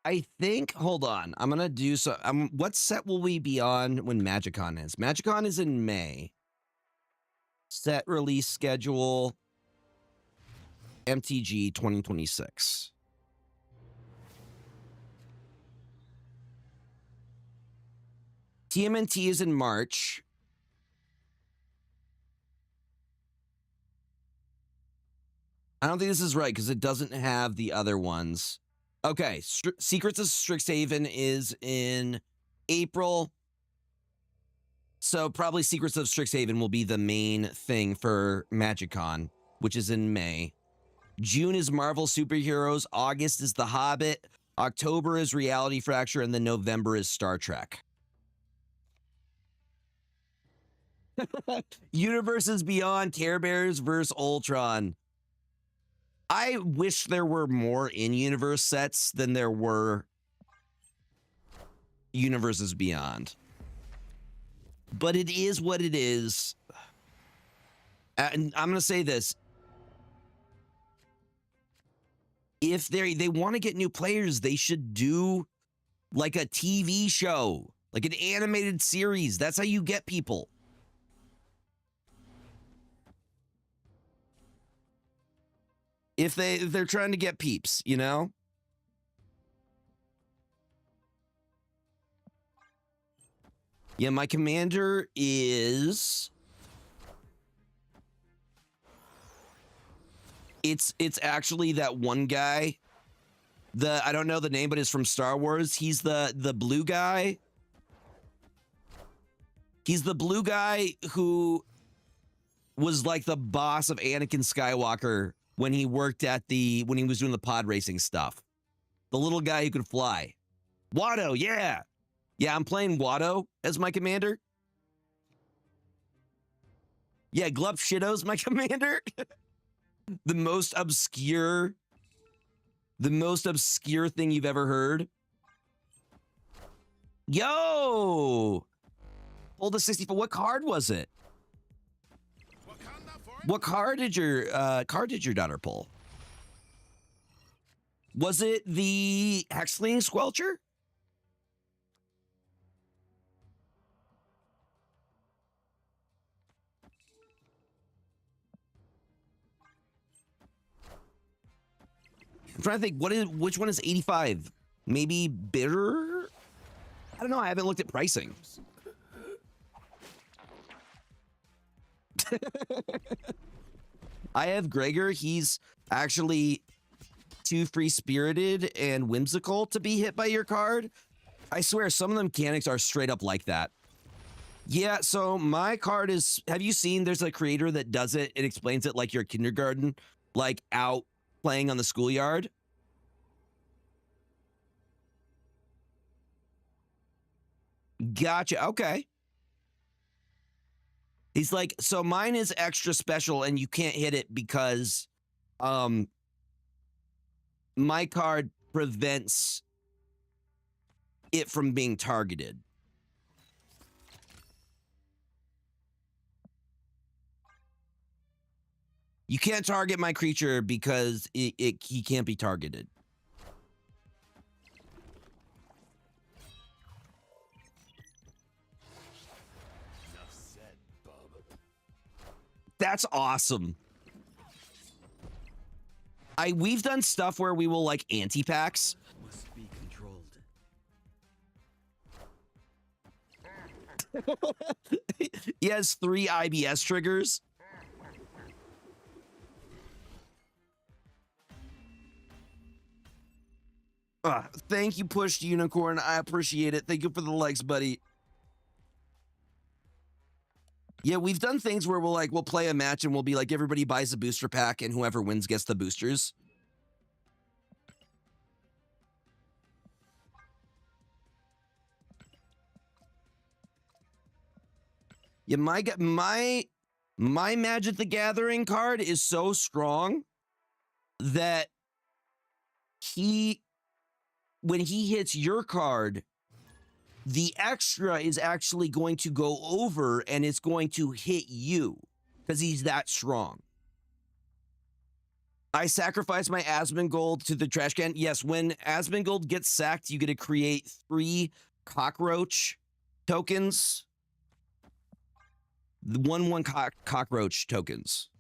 I think, hold on. I'm going to do so. What set will we be on when MagicCon is? MagicCon is in May. Set release schedule. MTG 2026. TMNT is in March. I don't think this is right because it doesn't have the other ones. Okay, Secrets of Strixhaven is in April. So probably Secrets of Strixhaven will be the main thing for MagicCon, which is in May. June is Marvel Superheroes. August is The Hobbit. October is Reality Fracture. And then November is Star Trek. Universes Beyond, Care Bears vs. Ultron. I wish there were more in-universe sets than there were Universes Beyond. But it is what it is. And I'm going to say this. If they want to get new players, they should do like a TV show, like an animated series. That's how you get people. If they're trying to get peeps, you know? Yeah, my commander is... It's actually that one guy. I don't know the name, but it's from Star Wars. He's the blue guy. He's the blue guy who was like the boss of Anakin Skywalker when he worked at when he was doing the pod racing stuff. The little guy who could fly. Watto, yeah. Yeah, I'm playing Watto as my commander. Yeah, Glup Shitto's my commander. The most obscure thing you've ever heard. Yo! Pulled a 64. What card was it? What card did your daughter pull? Was it the Hexling Squelcher? I'm trying to think which one is 85? Maybe Bitter? I don't know. I haven't looked at pricing. I have Gregor. He's actually too free-spirited and whimsical to be hit by your card. I swear, some of the mechanics are straight up like that. Yeah, so my card is... Have you seen there's a creator that does it? It explains it like you're kindergarten, like out playing on the schoolyard. Gotcha. Okay. He's like, so mine is extra special and you can't hit it because my card prevents it from being targeted. You can't target my creature because he can't be targeted. Enough said, bub. That's awesome. We've done stuff where we will like anti-packs. Must be controlled. He has 3 IBS triggers. Thank you, Pushed Unicorn. I appreciate it. Thank you for the likes, buddy. Yeah, we've done things where we'll play a match and we'll be like, everybody buys a booster pack and whoever wins gets the boosters. Yeah, my Magic the Gathering card is so strong that when he hits your card, the extra is actually going to go over and it's going to hit you because he's that strong. I sacrifice my Asmongold to the trash can. Yes, when Asmongold gets sacked, you get to create 3 cockroach tokens. The 1/1 cockroach tokens.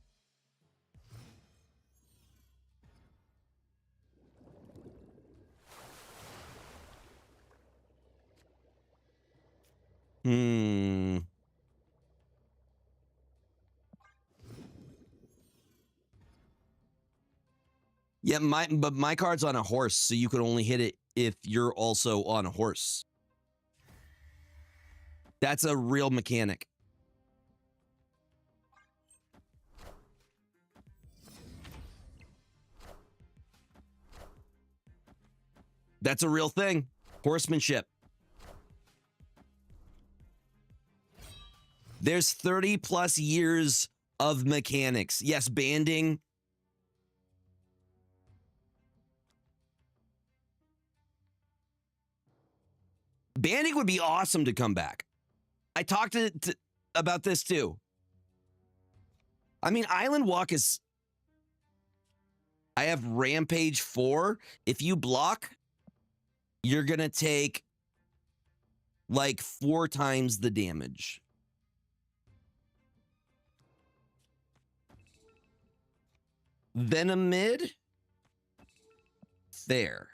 Yeah, but my card's on a horse, so you can only hit it if you're also on a horse. That's a real mechanic. That's a real thing. Horsemanship. There's 30 plus years of mechanics. Yes, banding. Banding would be awesome to come back. I talked about this too. I mean, Island Walk is... I have Rampage 4. If you block, you're going to take like 4 times the damage. Venom mid. There.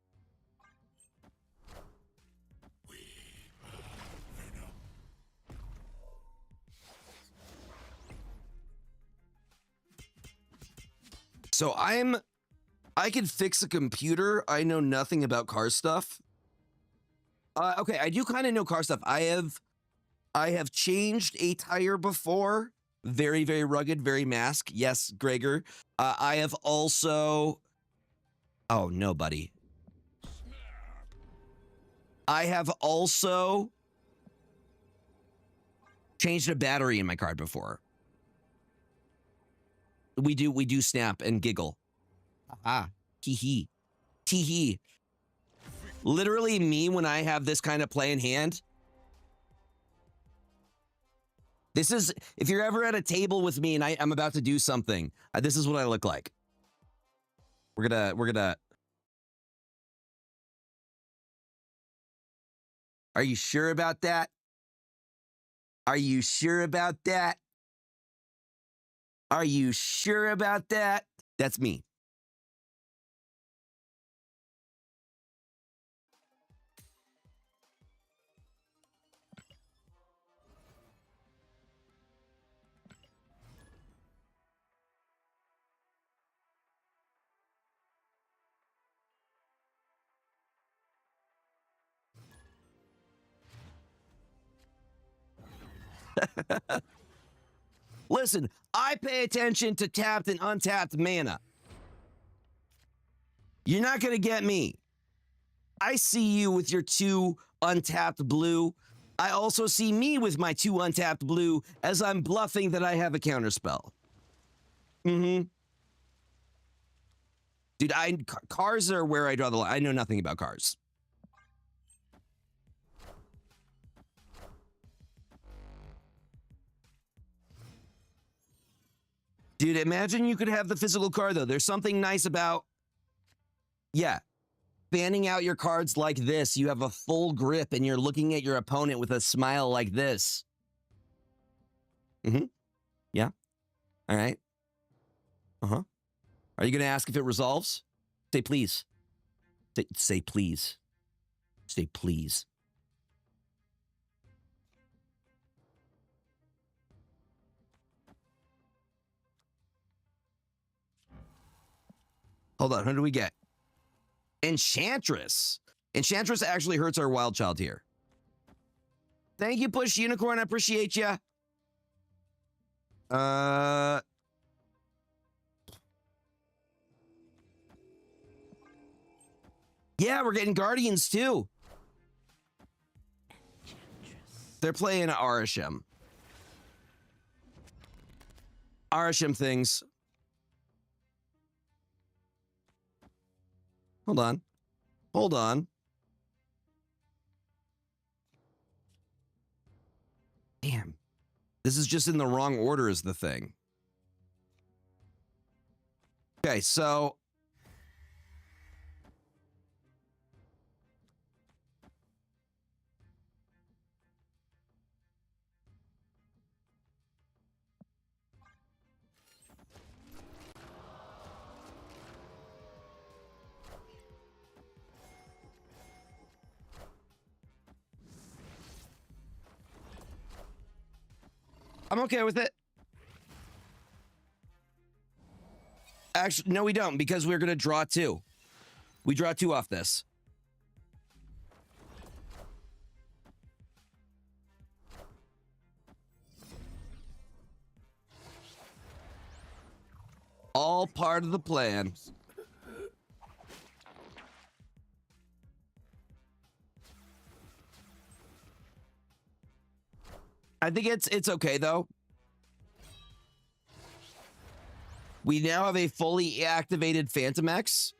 So I can fix a computer. I know nothing about car stuff. Okay, I do kind of know car stuff. I have changed a tire before. Very, very rugged, very mask. Yes, Gregor. I have also... Oh, no, buddy. I have also changed a battery in my card before. We do snap and giggle. Ah, tee-hee. Tee-hee. Literally me when I have this kind of play in hand. This is, if you're ever at a table with me and I'm about to do something, this is what I look like. We're gonna. Are you sure about that? Are you sure about that? Are you sure about that? That's me. Listen, I pay attention to tapped and untapped mana. You're not going to get me. I see you with your 2 untapped blue. I also see me with my 2 untapped blue as I'm bluffing that I have a counterspell. Mm-hmm. Dude, cars are where I draw the line. I know nothing about cars. Dude, imagine you could have the physical card, though. There's something nice about, yeah, fanning out your cards like this. You have a full grip, and you're looking at your opponent with a smile like this. Mm-hmm. Yeah. All right. Uh-huh. Are you going to ask if it resolves? Say please. Say please. Say please. Hold on, who do we get? Enchantress. Enchantress actually hurts our wild child here. Thank you, Push Unicorn. I appreciate you. Yeah, we're getting Guardians too. They're playing Arisham. Arisham things. Hold on. Hold on. Damn. This is just in the wrong order is the thing. Okay, so I'm okay with it. Actually, no, we don't, because we're going to draw 2. We draw 2 off this. All part of the plan. I think it's okay, though. We now have a fully activated Phantom X.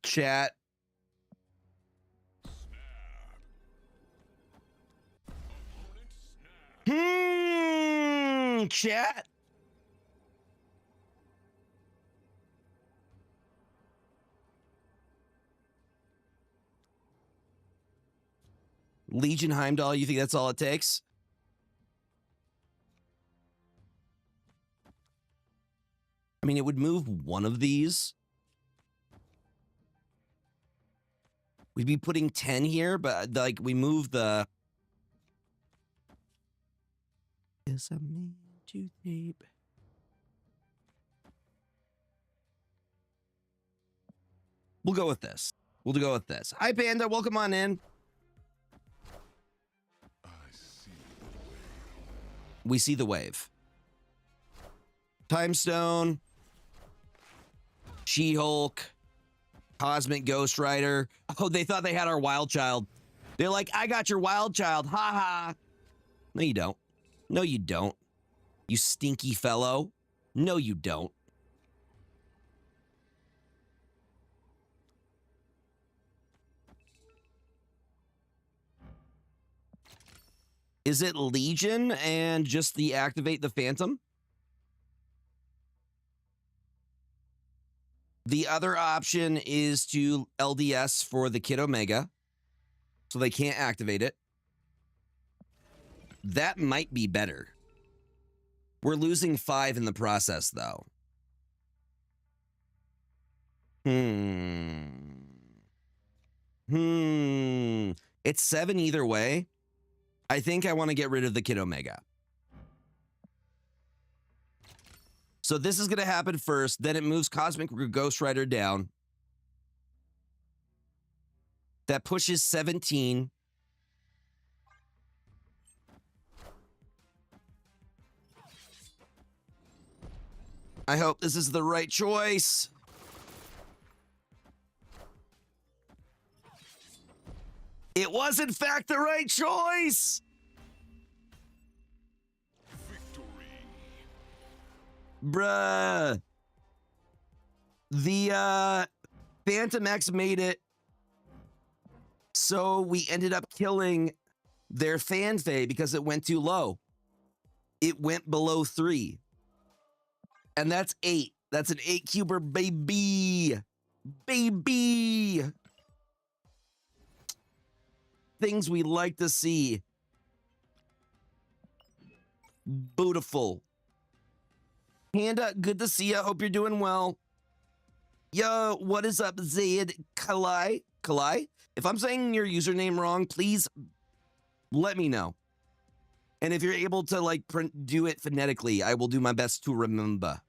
Chat. Chat. Legion Heimdall, you think that's all it takes? I mean, it would move one of these. We'd be putting 10 here, but like we move the... Yes, I'm in too deep. We'll go with this. We'll go with this. Hi, Panda. Welcome on in. We see the wave. Time Stone. She-Hulk. Cosmic Ghost Rider. Oh, they thought they had our wild child. They're like, I got your wild child. Ha ha. No, you don't. No, you don't. You stinky fellow. No, you don't. Is it Legion and just the activate the Phantom? The other option is to LDS for the Kid Omega, so they can't activate it. That might be better. We're losing 5 in the process, though. It's 7 either way. I think I want to get rid of the Kid Omega. So this is going to happen first. Then it moves Cosmic Ghost Rider down. That pushes 17. I hope this is the right choice. It was, in fact, the right choice. Victory. Bruh. The Phantom X made it so we ended up killing their Fanfei because it went too low. It went below 3. And that's 8. That's an 8 cuber, baby. Baby. Things we like to see. Beautiful. Panda, good to see you. Hope you're doing well. Yo, what is up, Zaid Kalai? Kalai? If I'm saying your username wrong, please let me know. And if you're able to like do it phonetically, I will do my best to remember.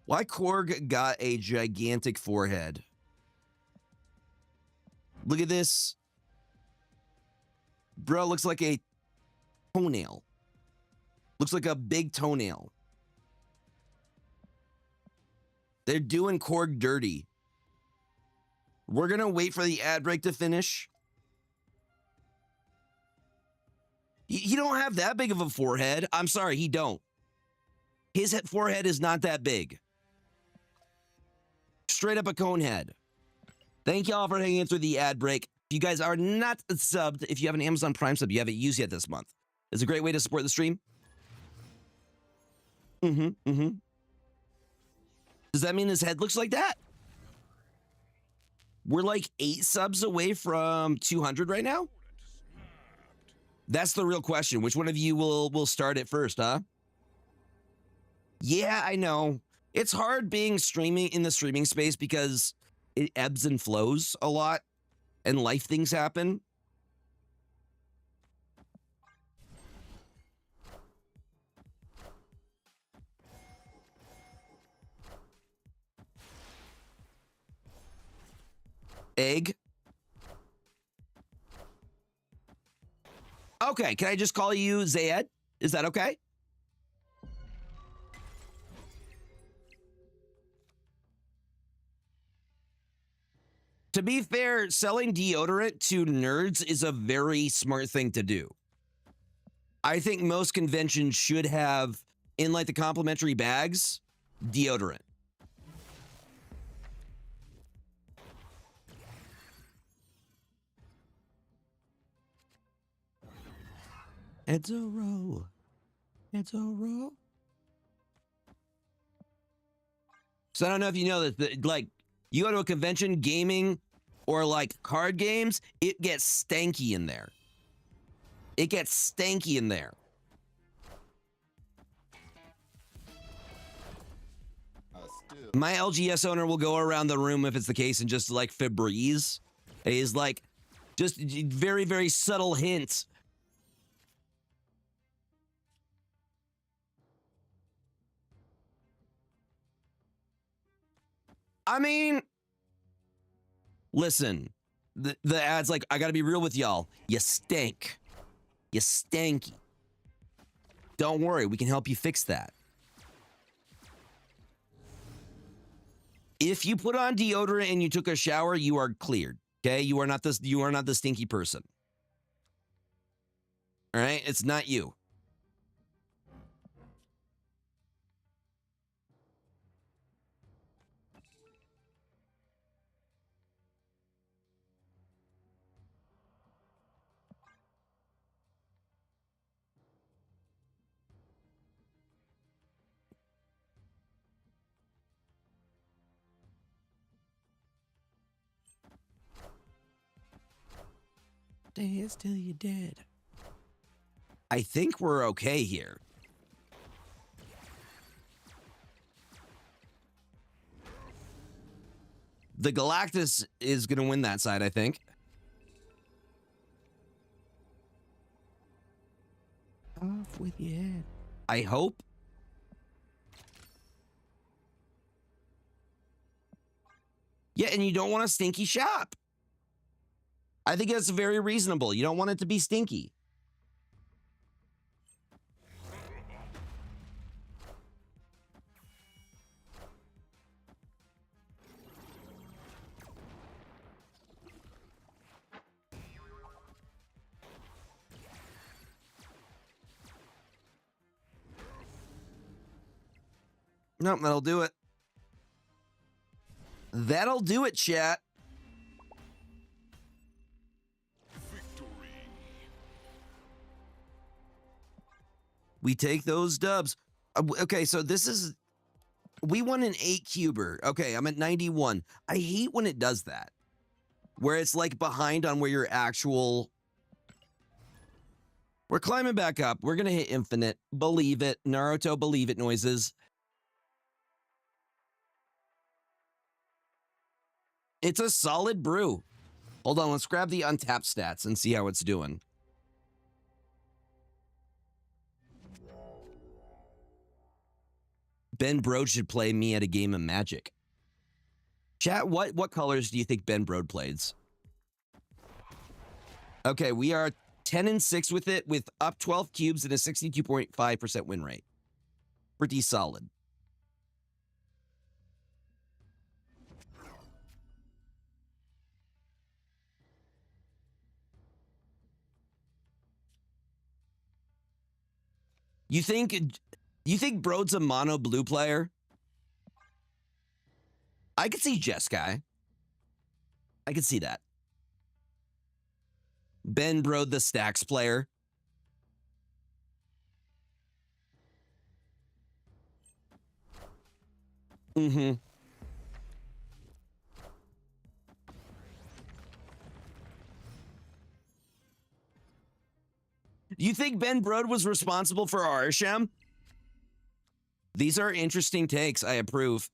Why Korg got a gigantic forehead? Look at this. Bro, looks like a toenail. Looks like a big toenail. They're doing Korg dirty. We're going to wait for the ad break to finish. He don't have that big of a forehead. I'm sorry, he don't. His forehead is not that big. Straight up a cone head. Thank y'all for hanging through the ad break. If you guys are not subbed, if you have an Amazon Prime sub, you haven't used yet this month. It's a great way to support the stream. Does that mean his head looks like that? We're like 8 subs away from 200 right now? That's the real question. Which one of you will start it first, huh? Yeah, I know. It's hard being streaming in the streaming space because it ebbs and flows a lot and life things happen. Egg. Okay, can I just call you Zayed? Is that okay? To be fair, selling deodorant to nerds is a very smart thing to do. I think most conventions should have, in like the complimentary bags, deodorant. It's a roll. It's a roll. So I don't know if you know that, like, you go to a convention, gaming, or like card games, it gets stanky in there. It gets stanky in there. My LGS owner will go around the room if it's the case and just like Febreze. He's like, just very, very subtle hints. I mean, listen, the ad's like, I gotta be real with y'all. You stink. You stanky. Don't worry, we can help you fix that. If you put on deodorant and you took a shower, you are cleared. Okay? You are not the stinky person. All right? It's not you. Dance till you're dead. I think we're okay here. The Galactus is going to win that side, I think. Off with your head. I hope. Yeah, and you don't want a stinky shop. I think that's very reasonable. You don't want it to be stinky. Nope, that'll do it. That'll do it, chat. Victory. We take those dubs. Okay, so this is... We won an 8-cuber. Okay, I'm at 91. I hate when it does that. Where it's like behind on where your actual... We're climbing back up. We're going to hit infinite. Believe it. Naruto believe it noises. It's a solid brew. Hold on, let's grab the untapped stats and see how it's doing. Ben Brode should play me at a game of Magic. Chat, what colors do you think Ben Brode plays? Okay, we are 10-6 with it, with up 12 cubes and a 62.5% win rate. Pretty solid. You think Brode's a mono blue player? I could see Jeskai. I could see that. Ben Brode, the stacks player. Mm-hmm. You think Ben Brode was responsible for Arishem? These are interesting takes. I approve.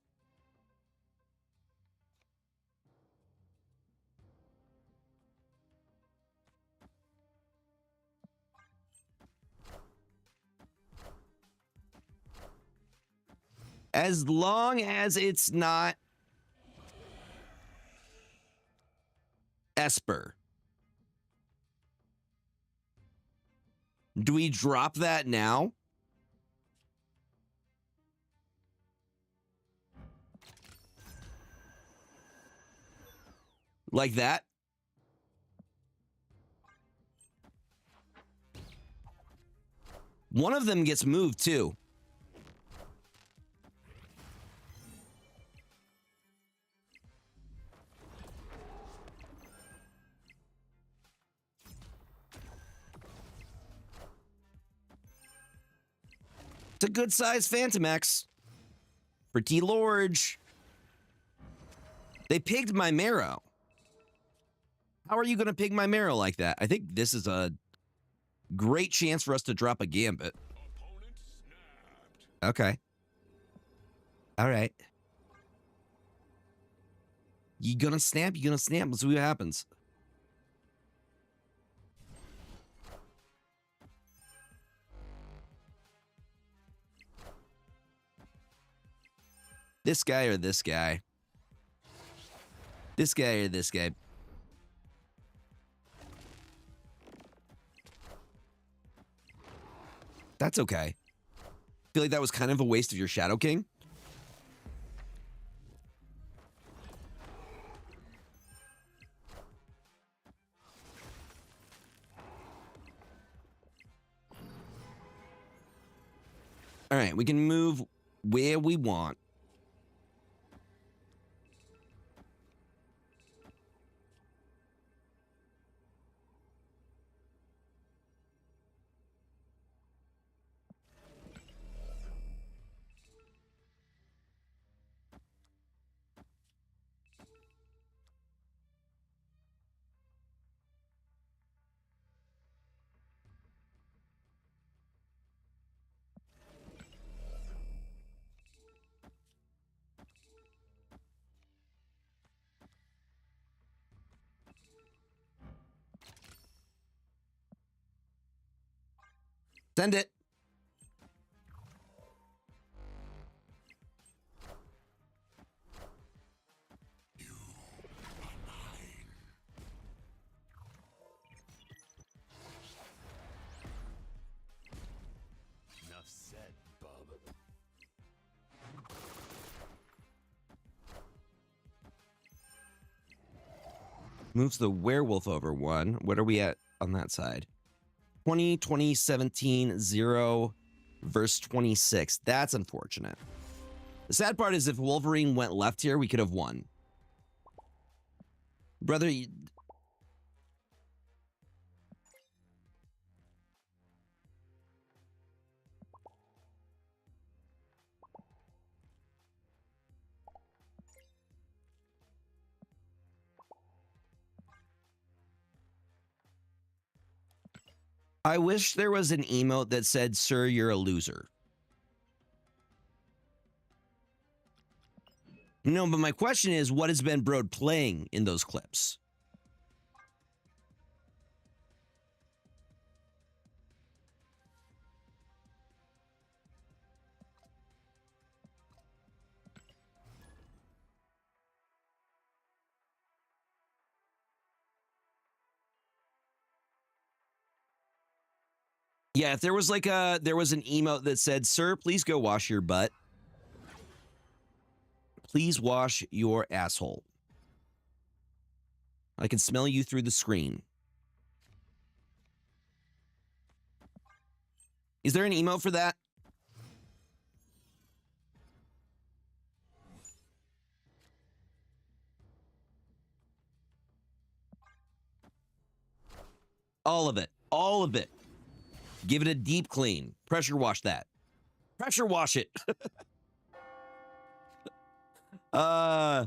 As long as it's not Esper. Do we drop that now? Like that? One of them gets moved too. It's a good size Phantom X. Pretty large. They pigged my marrow. How are you going to pig my marrow like that? I think this is a great chance for us to drop a gambit. Opponent snapped. Okay. All right. You gonna snap? You gonna snap? Let's see what happens. This guy or this guy? This guy or this guy? That's okay. I feel like that was kind of a waste of your Shadow King. All right, we can move where we want. Send it. Enough said, bub. Moves the werewolf over one. What are we at on that side? 20, 20, 17, 0, verse 26. That's unfortunate. The sad part is if Wolverine went left here, we could have won. Brother, I wish there was an emote that said, "Sir, you're a loser." No, but my question is, what has Ben Brode playing in those clips? Yeah, if there was like there was an emote that said, "Sir, please go wash your butt. Please wash your asshole. I can smell you through the screen." Is there an emote for that? All of it. All of it. Give it a deep clean. Pressure wash that. Pressure wash it. Yeah,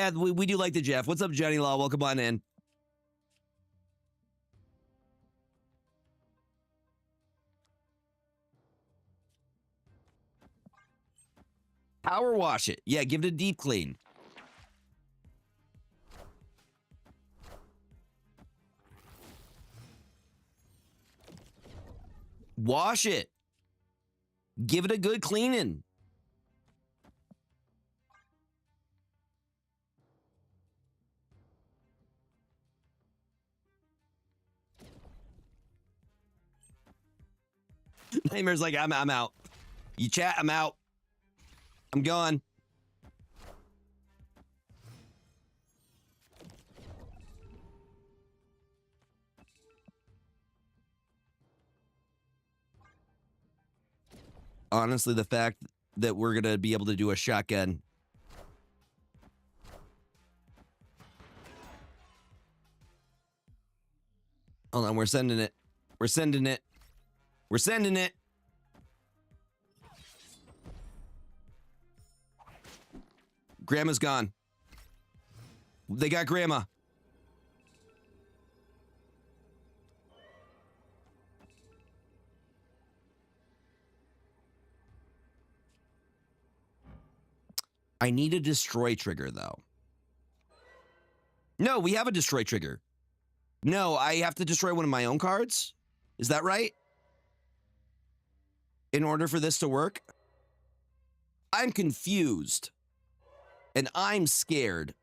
we do like the Jeff. What's up, Johnny Law? Welcome on in. Power wash it. Yeah, give it a deep clean. Wash it. Give it a good cleaning. Nightmare's like, I'm out. You chat, I'm out. I'm gone. Honestly, the fact that we're going to be able to do a shotgun. Hold on, we're sending it. We're sending it. We're sending it. Grandma's gone. They got Grandma. I need a destroy trigger, though. No, we have a destroy trigger. No, I have to destroy one of my own cards? Is that right? In order for this to work? I'm confused. And I'm scared.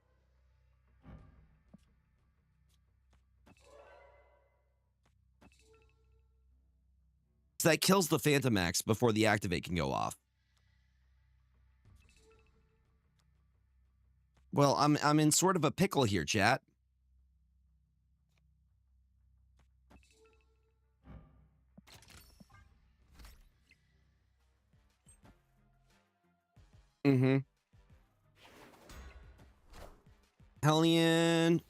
So that kills the Phantomax before the activate can go off. Well, I'm in sort of a pickle here, chat. Mm-hmm. Hellion.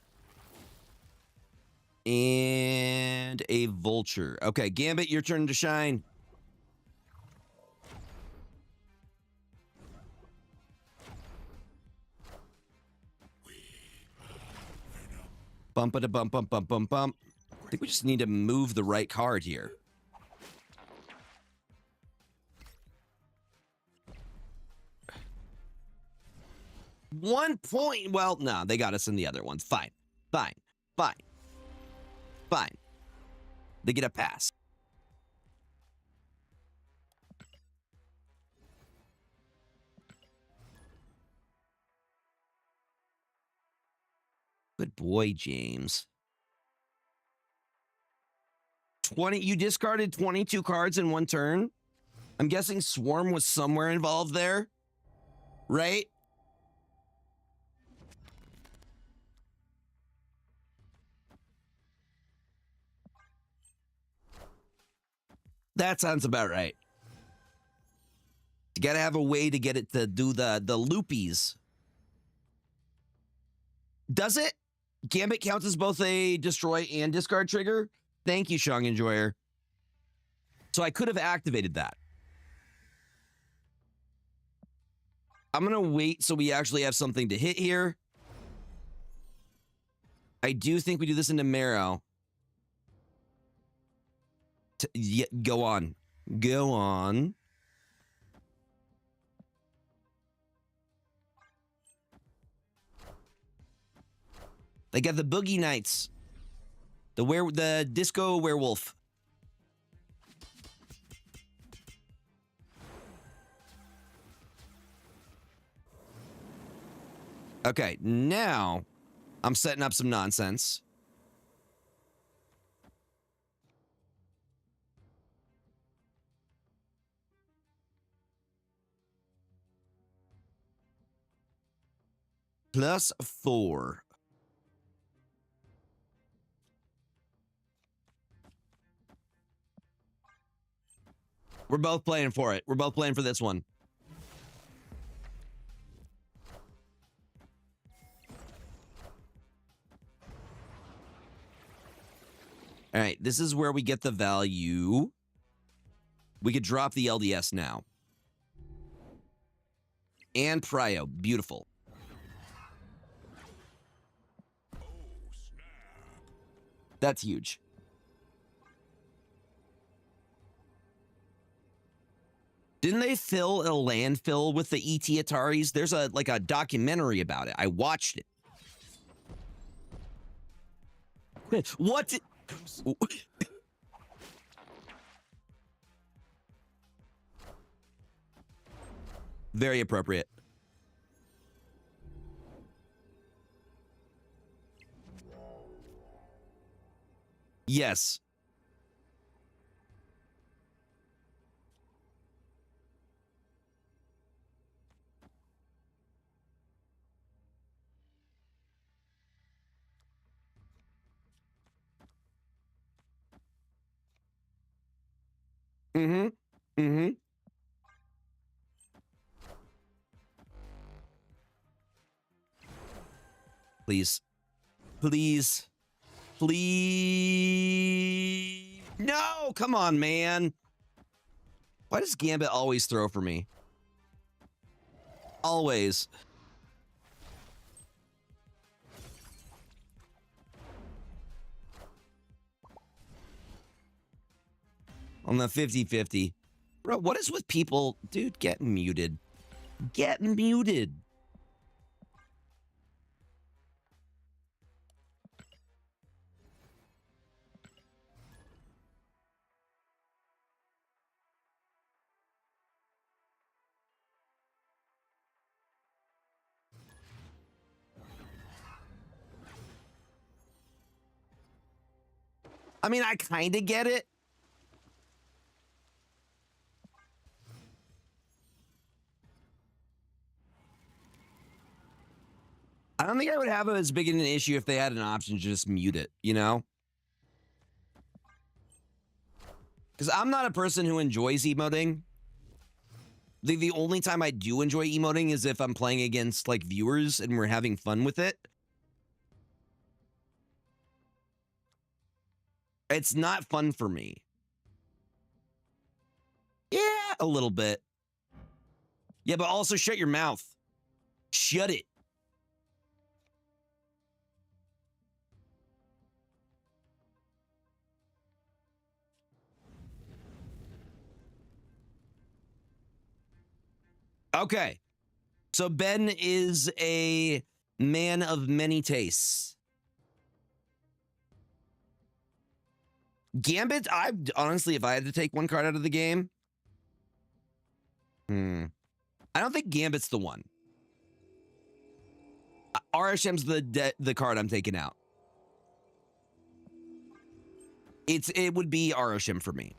And a Vulture. Okay, Gambit, your turn to shine. Bump it a bump, bump, bump, bump, bump. I think we just need to move the right card here. 1 point. Well, no, they got us in the other ones. Fine. Fine. Fine. Fine. They get a pass. Good boy, James. 20. You discarded 22 cards in one turn. I'm guessing Swarm was somewhere involved there, right? That sounds about right. You gotta have a way to get it to do the loopies. Does it? Gambit counts as both a destroy and discard trigger? Thank you, Shang Enjoyer. So I could have activated that. I'm going to wait so we actually have something to hit here. I do think we do this into Marrow. Yeah, go on. Go on. They got the Boogie Knights. The Disco Werewolf. Okay, now I'm setting up some nonsense. +4. We're both playing for it. We're both playing for this one. All right, this is where we get the value. We could drop the LDS now. And Prio, beautiful. That's huge. Didn't they fill a landfill with the ET Ataris? There's a documentary about it. I watched it. What? Very appropriate. Yes. Mm-hmm. Mm-hmm. Please. Please. Please. No, come on, man. Why does Gambit always throw for me? Always. On the 50-50. Bro, what is with people? Dude, get muted. Get muted. I mean, I kind of get it. I don't think I would have as big an issue if they had an option to just mute it, you know? Because I'm not a person who enjoys emoting. The only time I do enjoy emoting is if I'm playing against, like, viewers and we're having fun with it. It's not fun for me. Yeah, a little bit. Yeah, but also shut your mouth. Shut it. Okay. So Ben is a man of many tastes. Gambit, I honestly, if I had to take one card out of the game, I don't think Gambit's the one. RSM's the card I'm taking out. It would be RSM for me.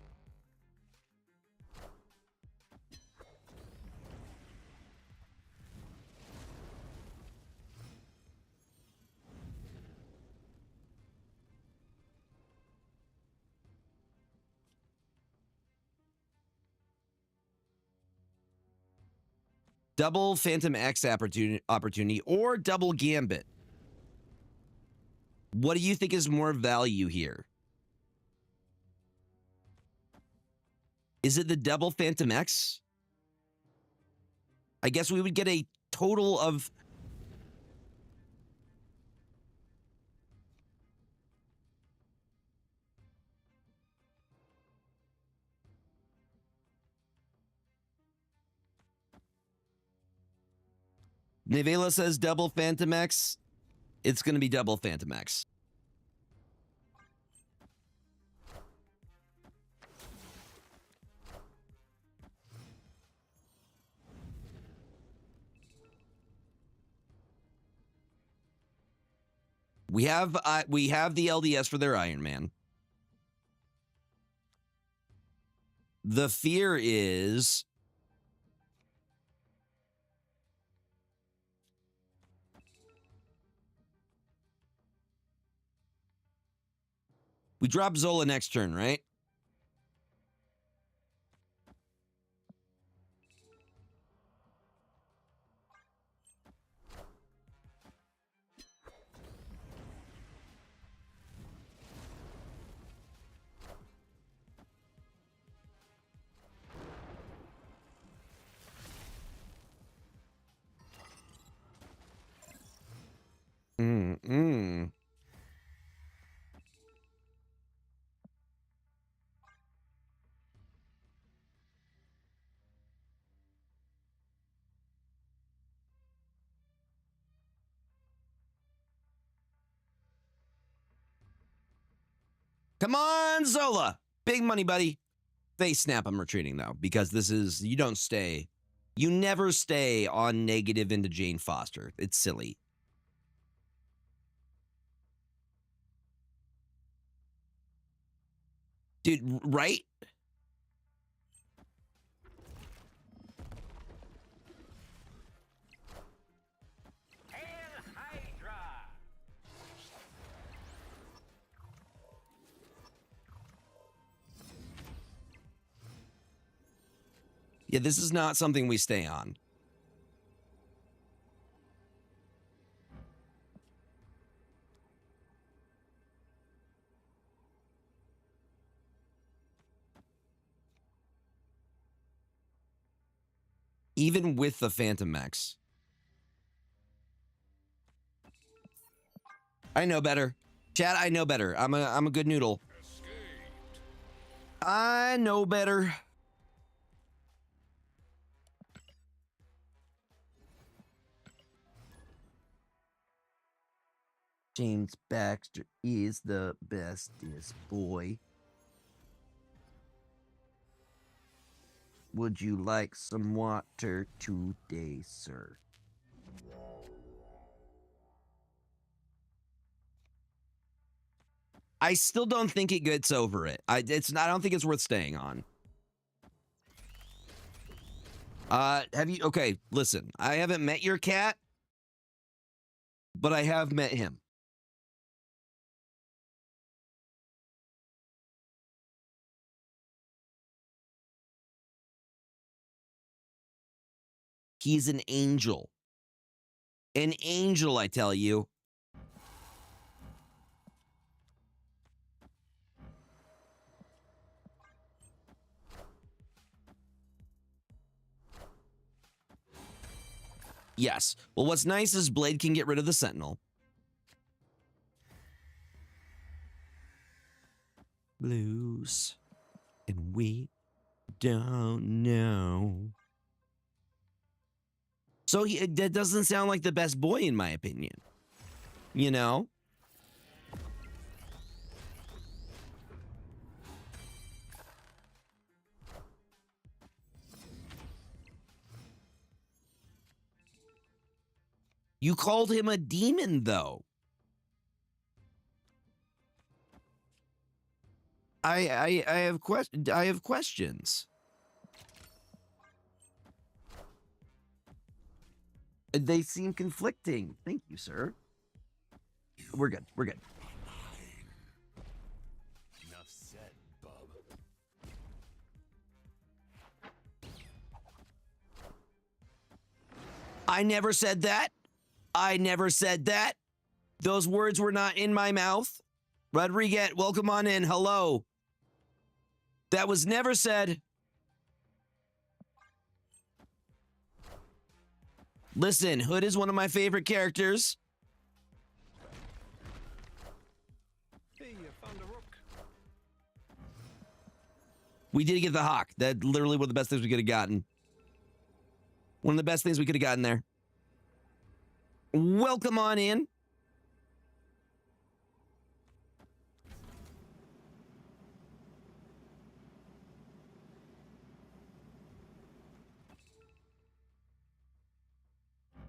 Double Phantom X opportunity or double Gambit. What do you think is more value here? Is it the double Phantom X? I guess we would get a total of... Nevela says double Phantom X. It's going to be double Phantom X. We have the LDS for their Iron Man. The fear is we drop Zola next turn, right? Come on, Zola. Big money, buddy. Face snap, I'm retreating, though, because this is... You don't stay. You never stay on negative into Jane Foster. It's silly. Dude, right? Yeah, this is not something we stay on. Even with the Phantom X. I know better. Chat, I know better. I'm a good noodle. I know better. James Baxter is the bestest boy. Would you like some water today, sir? I still don't think it gets over it. I don't think it's worth staying on. Okay, listen. I haven't met your cat, but I have met him. He's an angel. An angel, I tell you. Yes. Well, what's nice is Blade can get rid of the Sentinel. Blues. And we don't know. So that doesn't sound like the best boy in my opinion. You know? You called him a demon, though. I have questions. They seem conflicting. Thank you, sir. We're good. We're good. Enough said, bub. I never said that. I never said that. Those words were not in my mouth. Rodriguez, welcome on in. Hello. That was never said. Listen, Hood is one of my favorite characters. Hey, you found a rook. We did get the hawk. That literally one of the best things we could have gotten. One of the best things we could have gotten there. Welcome on in.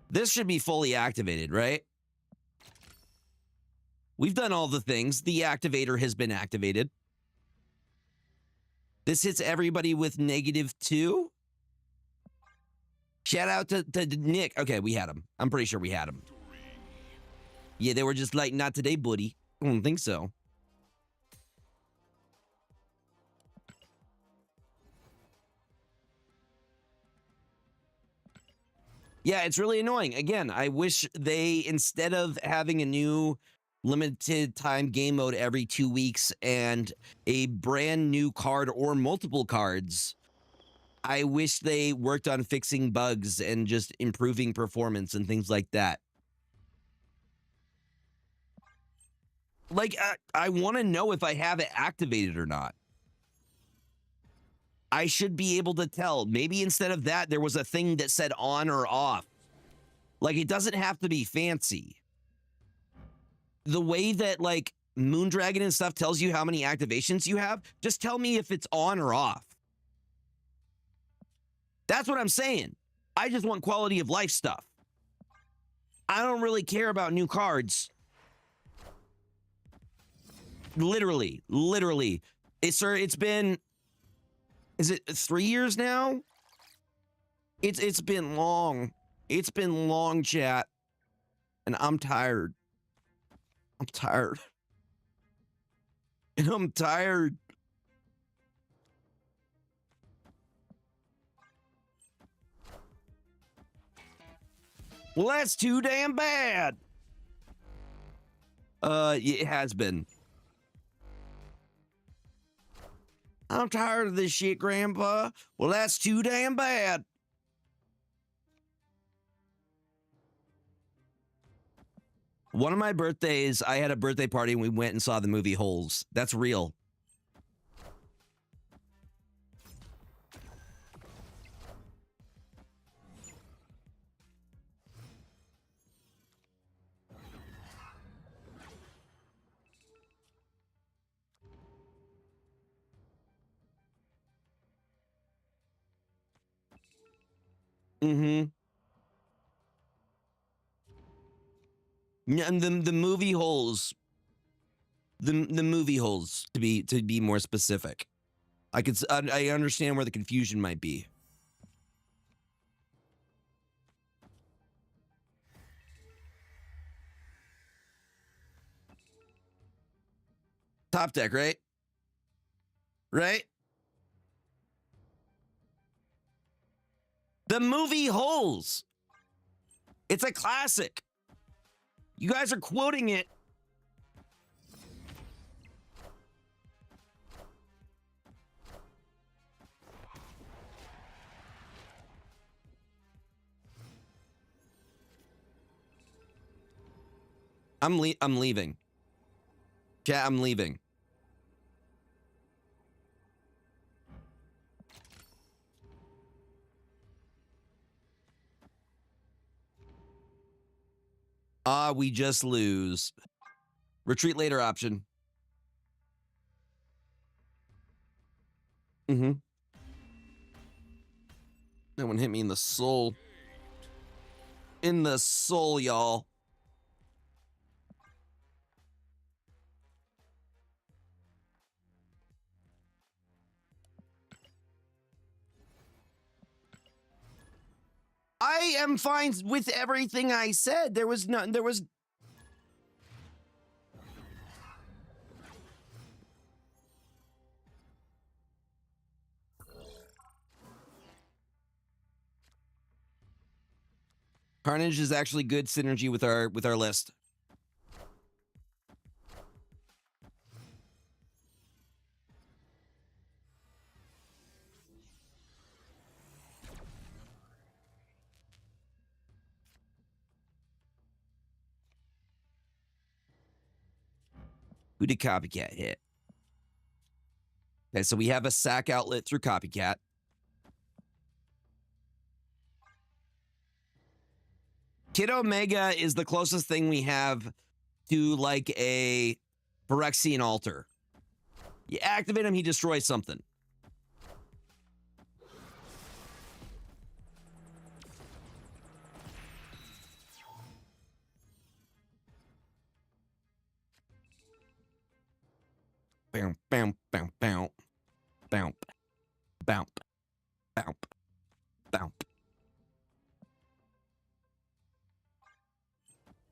This should be fully activated, right? We've done all the things. The activator has been activated. This hits everybody with -2. Shout out to Nick. Okay, we had him. I'm pretty sure we had him. Yeah, they were just like, not today, buddy. I don't think so. Yeah, it's really annoying. Again, I wish they, instead of having a new limited time game mode every 2 weeks and a brand new card or multiple cards, I wish they worked on fixing bugs and just improving performance and things like that. Like, I want to know if I have it activated or not. I should be able to tell. Maybe instead of that, there was a thing that said on or off. Like, it doesn't have to be fancy. The way that, like, Moondragon and stuff tells you how many activations you have, just tell me if it's on or off. That's what I'm saying. I just want quality of life stuff. I don't really care about new cards. Literally. It's been, is it 3 years now? It's been long. It's been long, chat. And I'm tired. I'm tired. And I'm tired. Well, that's too damn bad. It has been. I'm tired of this shit, Grandpa. Well, that's too damn bad. One of my birthdays, I had a birthday party and we went and saw the movie Holes. That's real. Mm-hmm. And the movie Holes. The movie Holes, to be more specific. I understand where the confusion might be. Top deck, right? Right? The movie Holes. It's a classic. You guys are quoting it. I'm leaving. Chat, I'm leaving. Ah, we just lose. Retreat later option. Mm-hmm. That one hit me in the soul. In the soul, y'all. I am fine with everything I said. There was none. There was. Carnage is actually good synergy with our list. Who did Copycat hit? Okay, so we have a sack outlet through Copycat. Kid Omega is the closest thing we have to like a Phyrexian altar. You activate him, he destroys something. Bow, bow, bow, bow, bow, bow, bow, bow.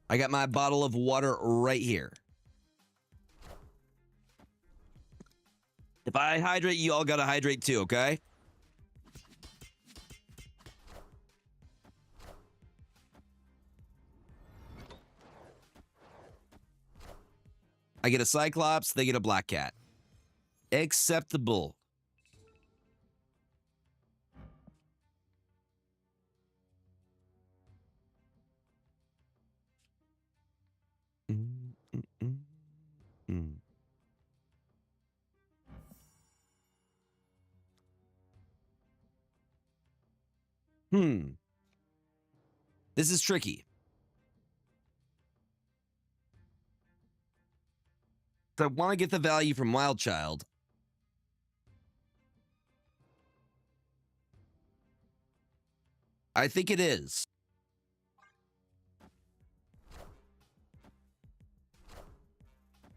I got my bottle of water right here. If I hydrate, you all gotta hydrate too, okay? I get a Cyclops, they get a Black Cat. Acceptable. This is tricky. So I want to get the value from Wild Child. I think it is.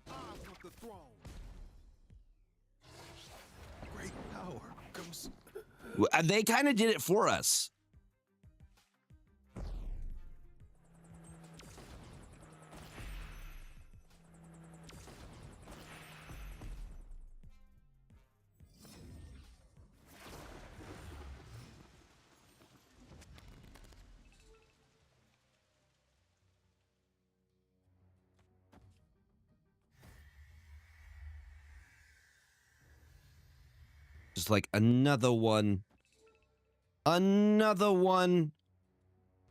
I want the throne. Great power comes. They kind of did it for us. Just like another one. Another one.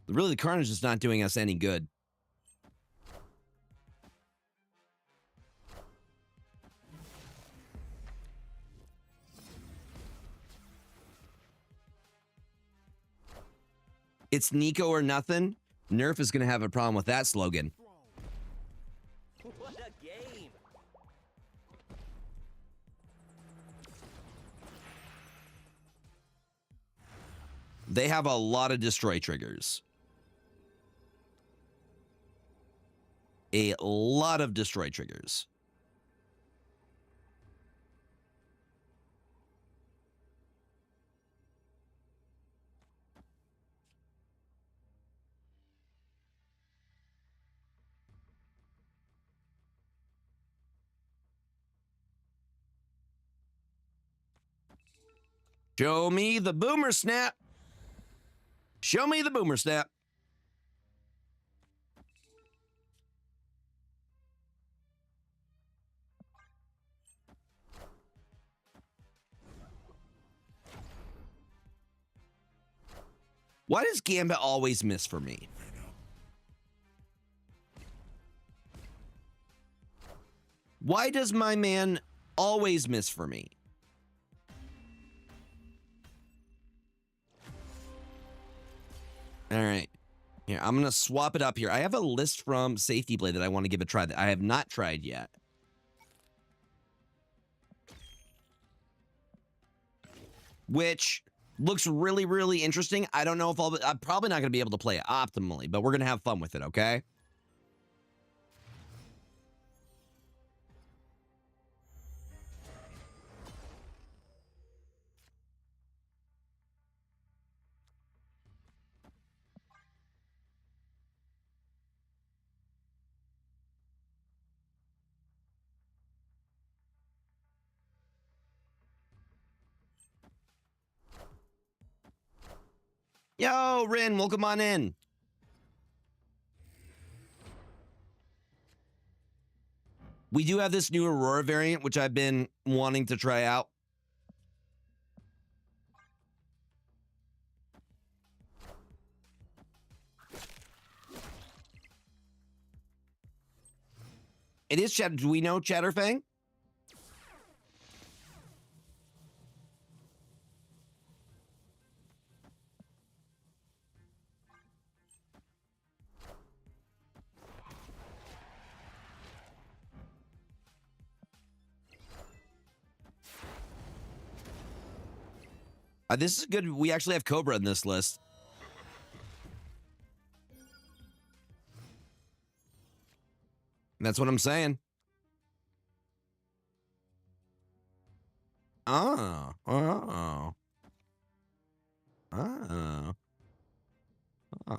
Really, the Carnage is not doing us any good. It's Nico or nothing. Nerf is going to have a problem with that slogan. What a game! They have a lot of destroy triggers. A lot of destroy triggers. Show me the boomer snap. Show me the boomer snap. Why does Gambit always miss for me? Why does my man always miss for me? All right. Here, I'm going to swap it up here. I have a list from Safety Blade that I want to give a try that I have not tried yet. Which looks really, really interesting. I don't know if I'm probably not going to be able to play it optimally, but we're going to have fun with it, okay? Yo, Rin, welcome on in. We do have this new Aurora variant, which I've been wanting to try out. It is Chatter. Do we know Chatterfang? This is good. We actually have Cobra in this list. That's what I'm saying. Oh. Oh. Oh.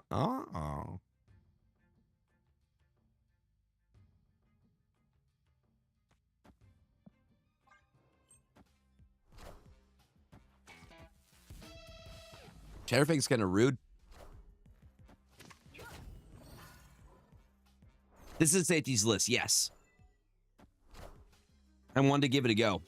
Oh. Chatterfang's kind of rude. This is Safety's list, yes. I wanted to give it a go.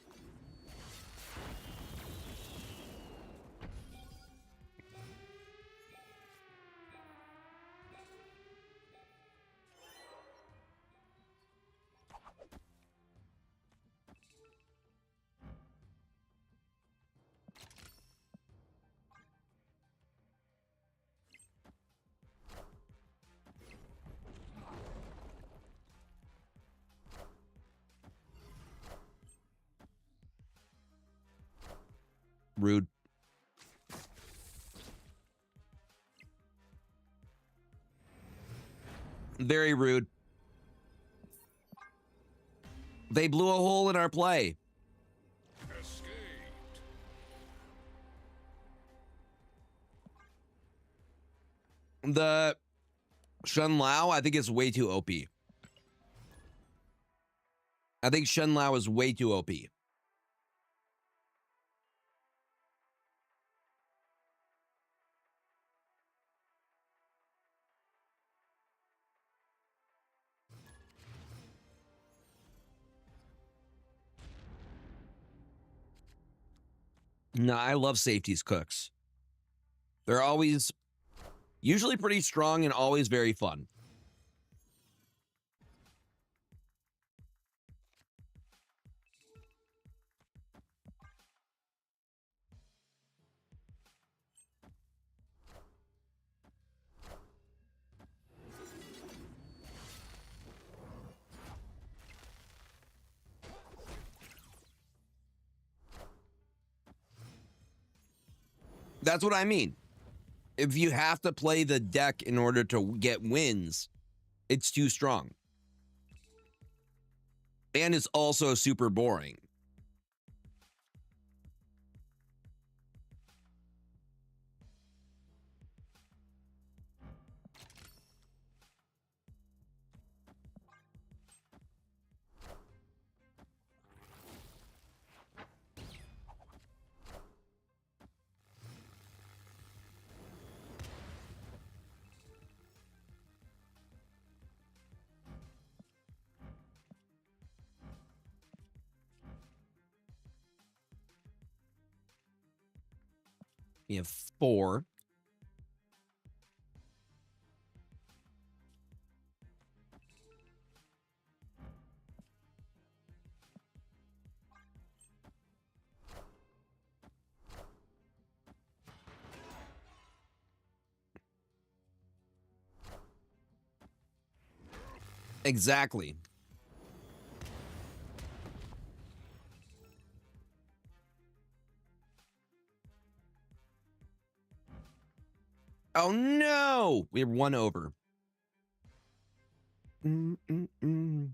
Rude. Very rude. They blew a hole in our play. Escaped. The Shun Lao, I think it's way too OP. I think Shun Lao is way too OP. No, I love Safety's cooks. They're always usually pretty strong and always very fun. That's what I mean. If you have to play the deck in order to get wins, it's too strong. And it's also super boring. We have 4. Exactly. Oh no! We're one over. Mm-mm-mm.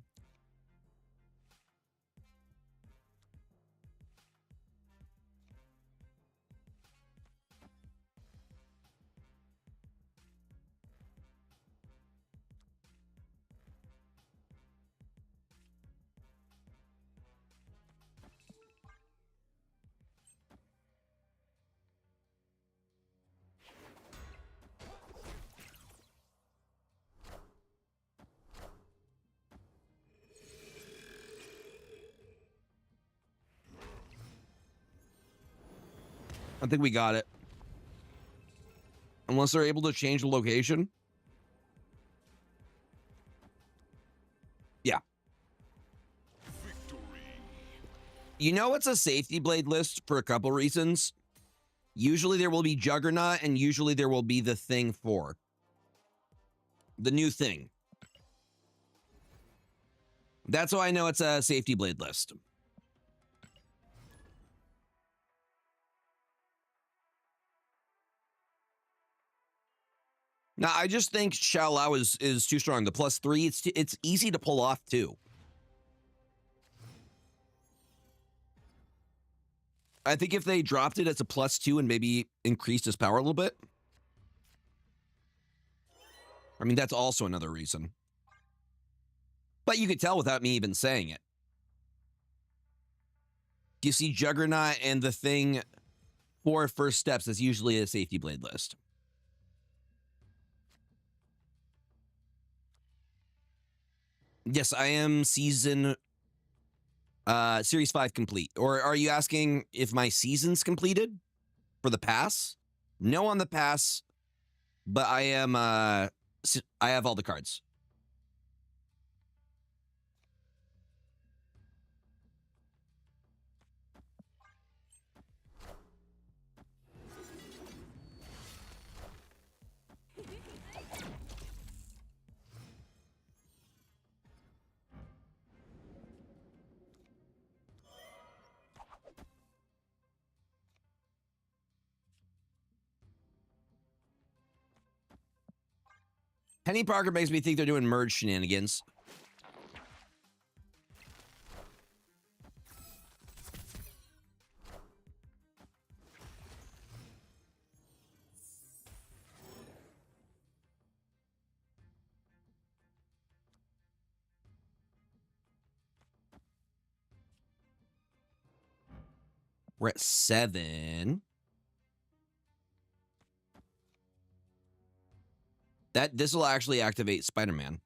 I think we got it. Unless they're able to change the location. Yeah. Victory. You know it's a safety blade list for a couple reasons. Usually there will be Juggernaut, and usually there will be the Thing 4. The new thing. That's why I know it's a safety blade list. Now, I just think Xiao Lao is too strong. The +3, it's easy to pull off too. I think if they dropped it as a +2 and maybe increased his power a little bit. I mean, that's also another reason. But you could tell without me even saying it. You see Juggernaut and the Thing 4 first steps is usually a safety blade list. Yes, I am series 5 complete. Or are you asking if my season's completed for the pass? No on the pass, but I am I have all the cards. Penny Parker makes me think they're doing merge shenanigans. We're at 7. This will actually activate Spider-Man.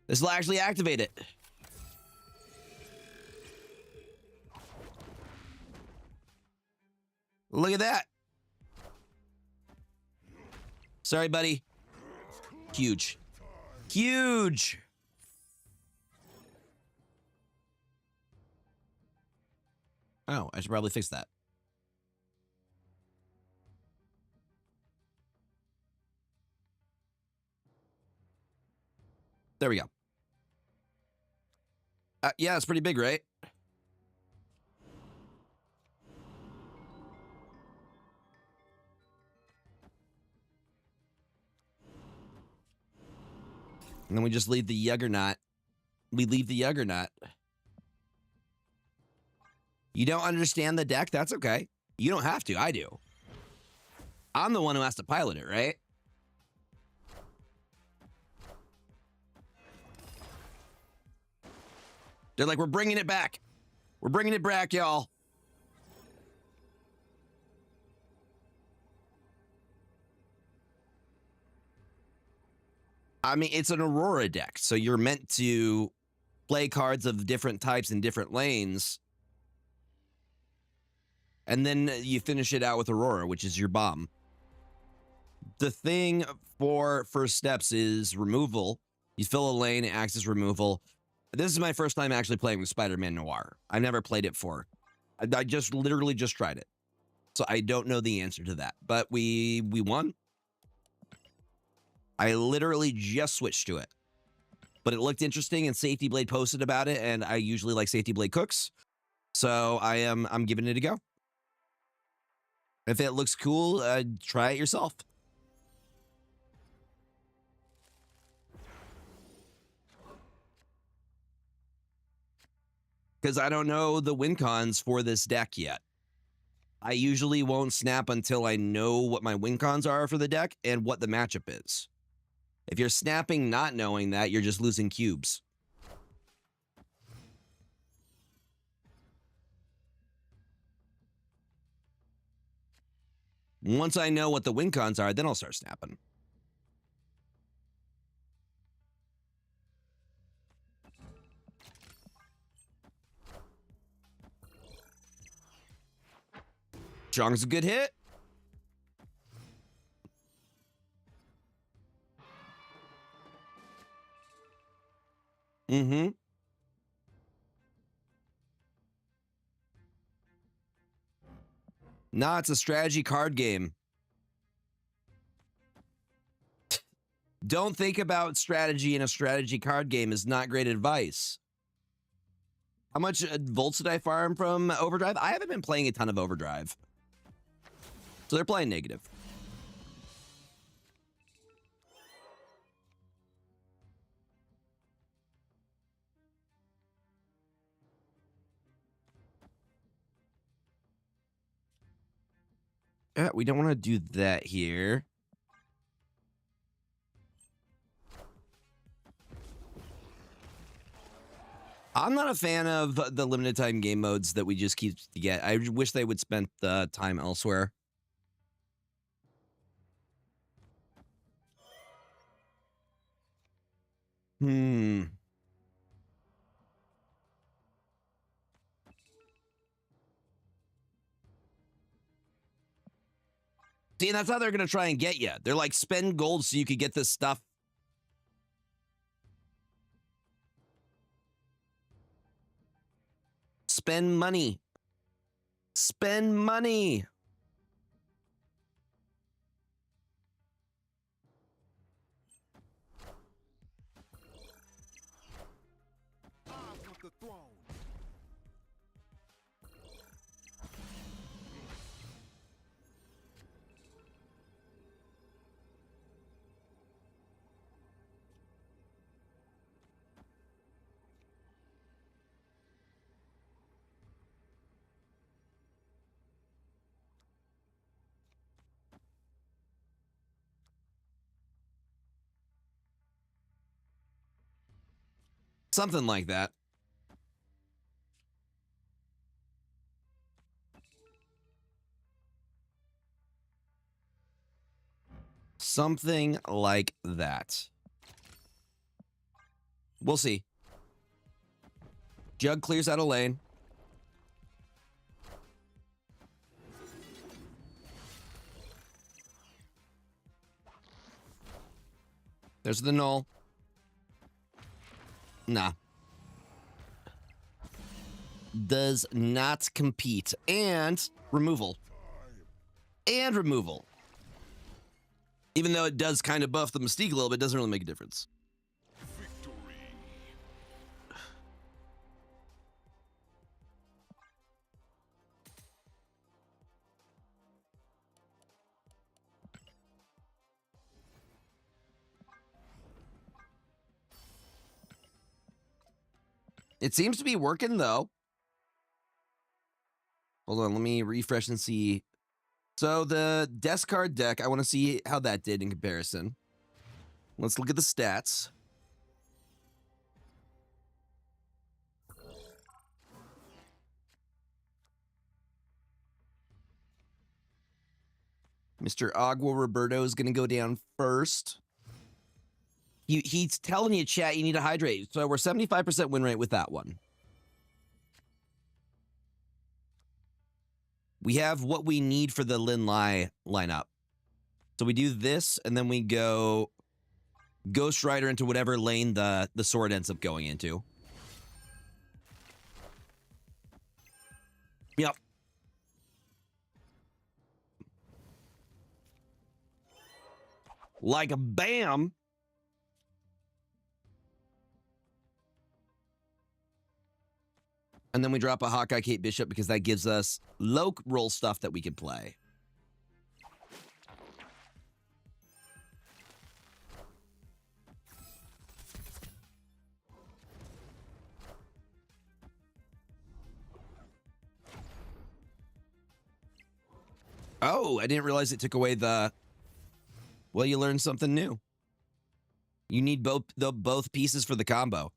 This will actually activate it. Look at that. Sorry, buddy. Huge. Huge. Oh, I should probably fix that. There we go. Yeah, it's pretty big, right? And then we just leave the Juggernaut. We leave the Juggernaut. You don't understand the deck? That's okay. You don't have to. I do. I'm the one who has to pilot it, right? They're like, we're bringing it back. We're bringing it back, y'all. I mean, it's an Aurora deck, so you're meant to play cards of different types in different lanes. And then you finish it out with Aurora, which is your bomb. The thing for first steps is removal. You fill a lane, it acts as removal. This is my first time actually playing with Spider-Man Noir. I've never played it before. I just literally just tried it. So I don't know the answer to that. But we won. I literally just switched to it. But it looked interesting, and Safety Blade posted about it, and I usually like Safety Blade cooks. So I'm giving it a go. If it looks cool, try it yourself. Because I don't know the win cons for this deck yet. I usually won't snap until I know what my win cons are for the deck and what the matchup is. If you're snapping not knowing that, you're just losing cubes. Once I know what the win cons are, then I'll start snapping. Strong's a good hit. Mm-hmm. Nah, it's a strategy card game. Don't think about strategy in a strategy card game is not great advice. How much volts did I farm from Overdrive? I haven't been playing a ton of Overdrive. So they're playing negative. We don't want to do that here. I'm not a fan of the limited time game modes that we just keep to get. I wish they would spend the time elsewhere. See, and that's how they're going to try and get you. They're like, spend gold so you could get this stuff. Spend money. Spend money. I want the throne. Something like that. Something like that. We'll see. Jug clears out a lane. There's the null. Nah. Does not compete. And removal. And removal. Even though it does kind of buff the Mystique a little bit, it doesn't really make a difference. Victory. It seems to be working, though. Hold on, let me refresh and see. So the desk card deck, I want to see how that did in comparison. Let's look at the stats. Mr. Agua Roberto is going to go down first. He's telling you, chat, you need to hydrate. So we're 75% win rate with that one. We have what we need for the Lin Lai lineup. So we do this, and then we go Ghost Rider into whatever lane the sword ends up going into. Yep. Like a bam. And then we drop a Hawkeye Kate Bishop because that gives us low roll stuff that we can play. Oh, I didn't realize it took away the... Well, you learned something new. You need both pieces for the combo.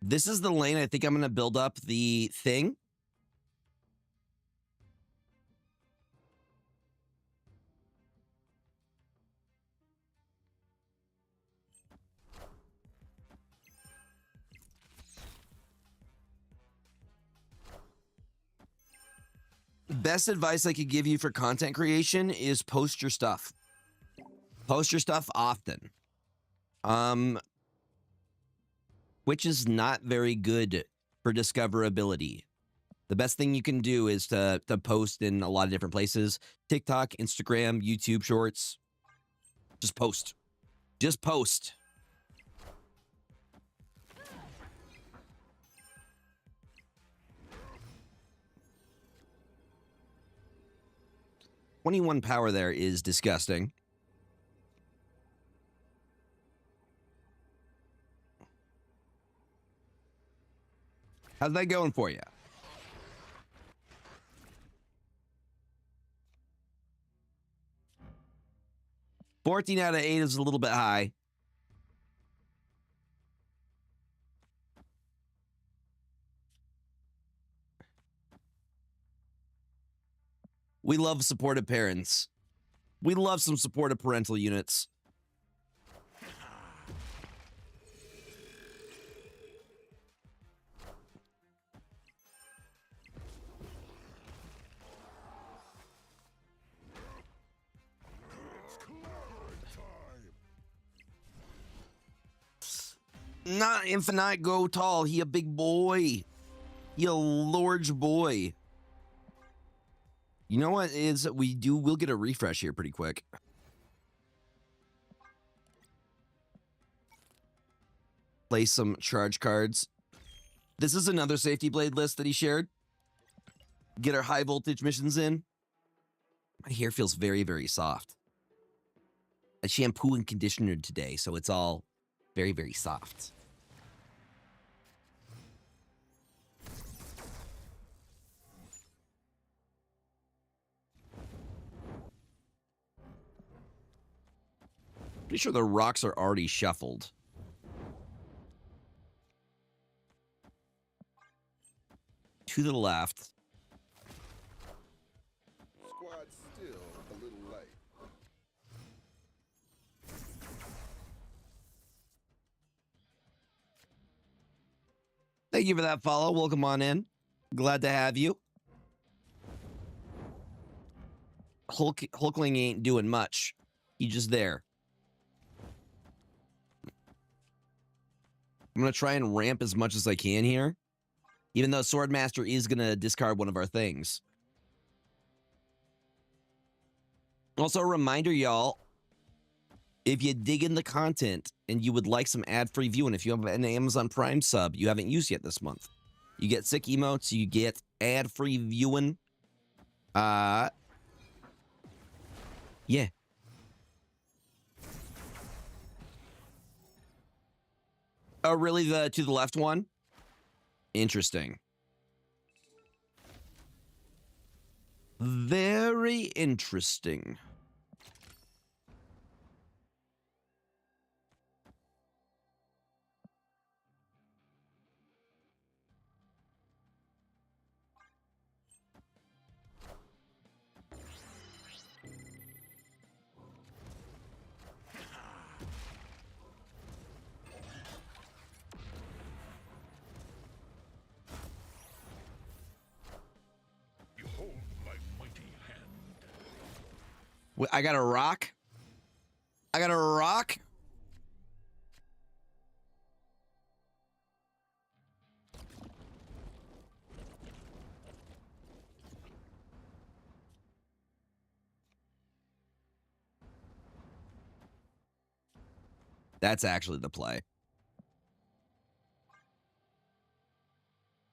This is the lane I think I'm going to build up the thing. Best advice I could give you for content creation is post your stuff. Post your stuff often. Which is not very good for discoverability. The best thing you can do is to post in a lot of different places. TikTok, Instagram, YouTube Shorts. Just post. Just post. "21 power there is disgusting. How's that going for you? "14 out of 8 is a little bit high. We love supportive parents. We love some supportive parental units. Not Infinite go tall. He a big boy. He a large boy. You know what is we'll get a refresh here pretty quick. Play some charge cards. This is another safety blade list that he shared. Get our high voltage missions in. My hair feels very, very soft. I shampoo and conditioner today, so it's all very, very soft. Pretty sure the rocks are already shuffled. To the left. Squad still a little light. Thank you for that follow. Welcome on in. Glad to have you. Hulkling ain't doing much. He's just there. I'm going to try and ramp as much as I can here. Even though Swordmaster is going to discard one of our things. Also, a reminder, y'all. If you dig in the content and you would like some ad-free viewing, if you have an Amazon Prime sub you haven't used yet this month, you get sick emotes, you get ad-free viewing. Yeah. Oh, really? The to the left one? Interesting. Very interesting. Behold my mighty hand. I got a rock. I got a rock. That's actually the play.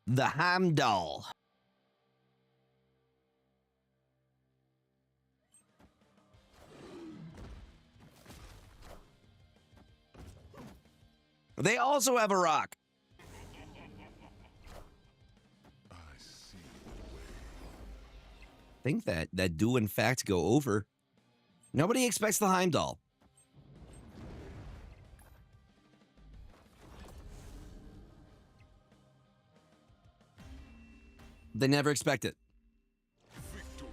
The Heimdall. They also have a rock. I see. I think that do in fact go over. Nobody expects the Heimdall. They never expect it. Victory.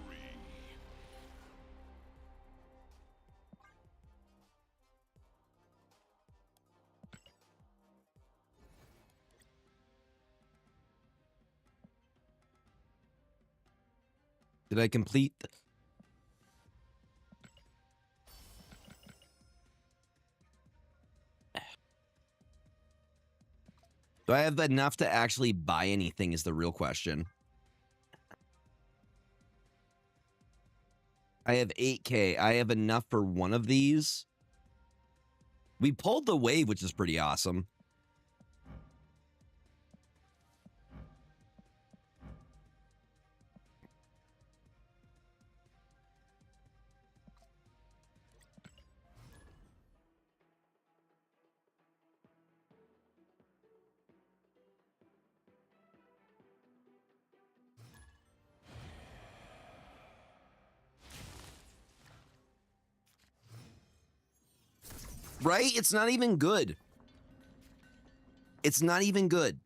Did I complete? Do I have enough to actually buy anything is the real question. I have 8K. I have enough for one of these. We pulled the wave, which is pretty awesome. Right? It's not even good. It's not even good.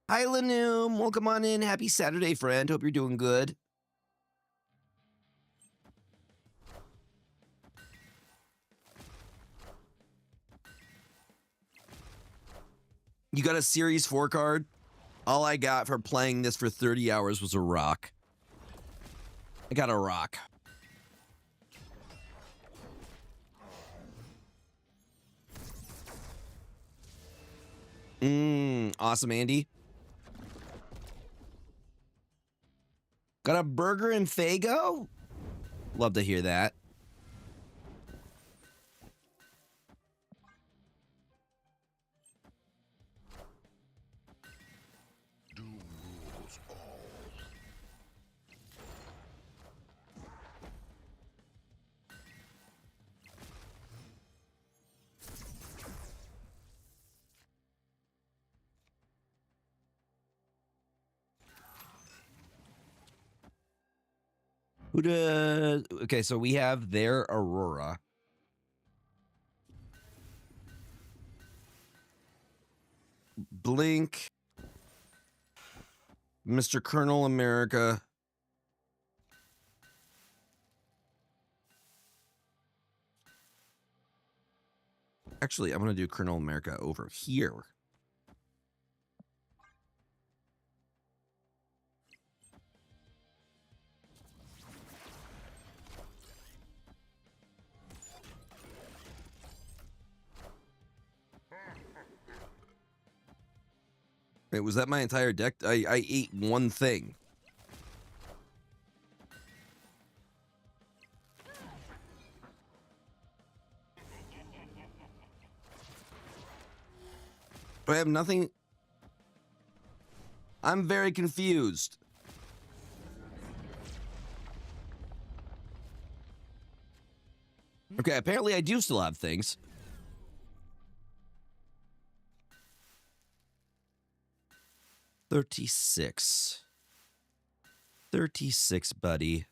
Hi, Lanoom. Welcome on in. Happy Saturday, friend. Hope you're doing good. You got a Series 4 card? All I got for playing this for 30 hours was a rock. I got a rock. Awesome, Andy. Got a burger and Fago? Love to hear that. Doom rules all. Who does... Okay, so we have their Aurora. Blink. Mr. Colonel America. Actually, I'm going to do Colonel America over here. Wait, was that my entire deck? I ate one thing. I have nothing. I'm very confused. Okay, apparently I do still have things. $36, buddy.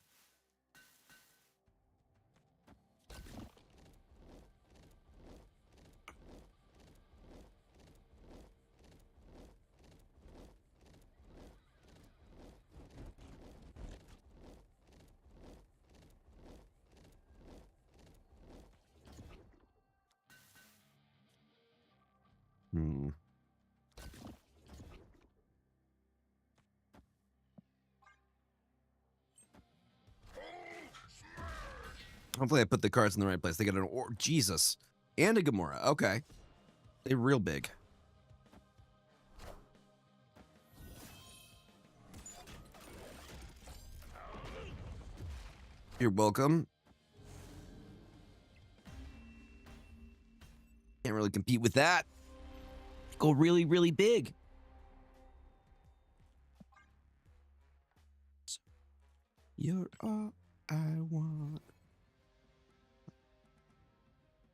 Hopefully I put the cards in the right place. They got an Jesus and a Gamora. Okay. They're real big. You're welcome. Can't really compete with that. Go really, really big. You're all I want.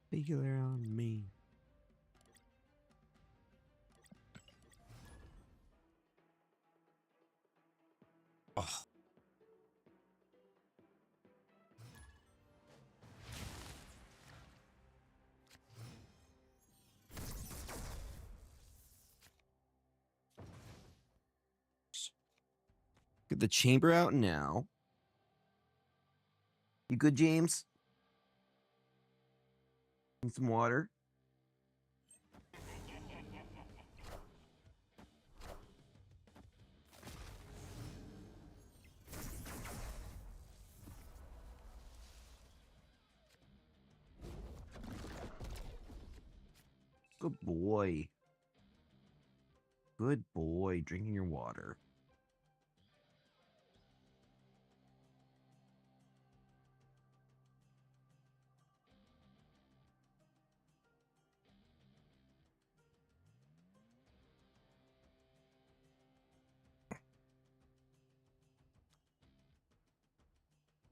Figure on me. Oh. Get the chamber out now. You good, James? Need some water? Good boy. Good boy, drinking your water.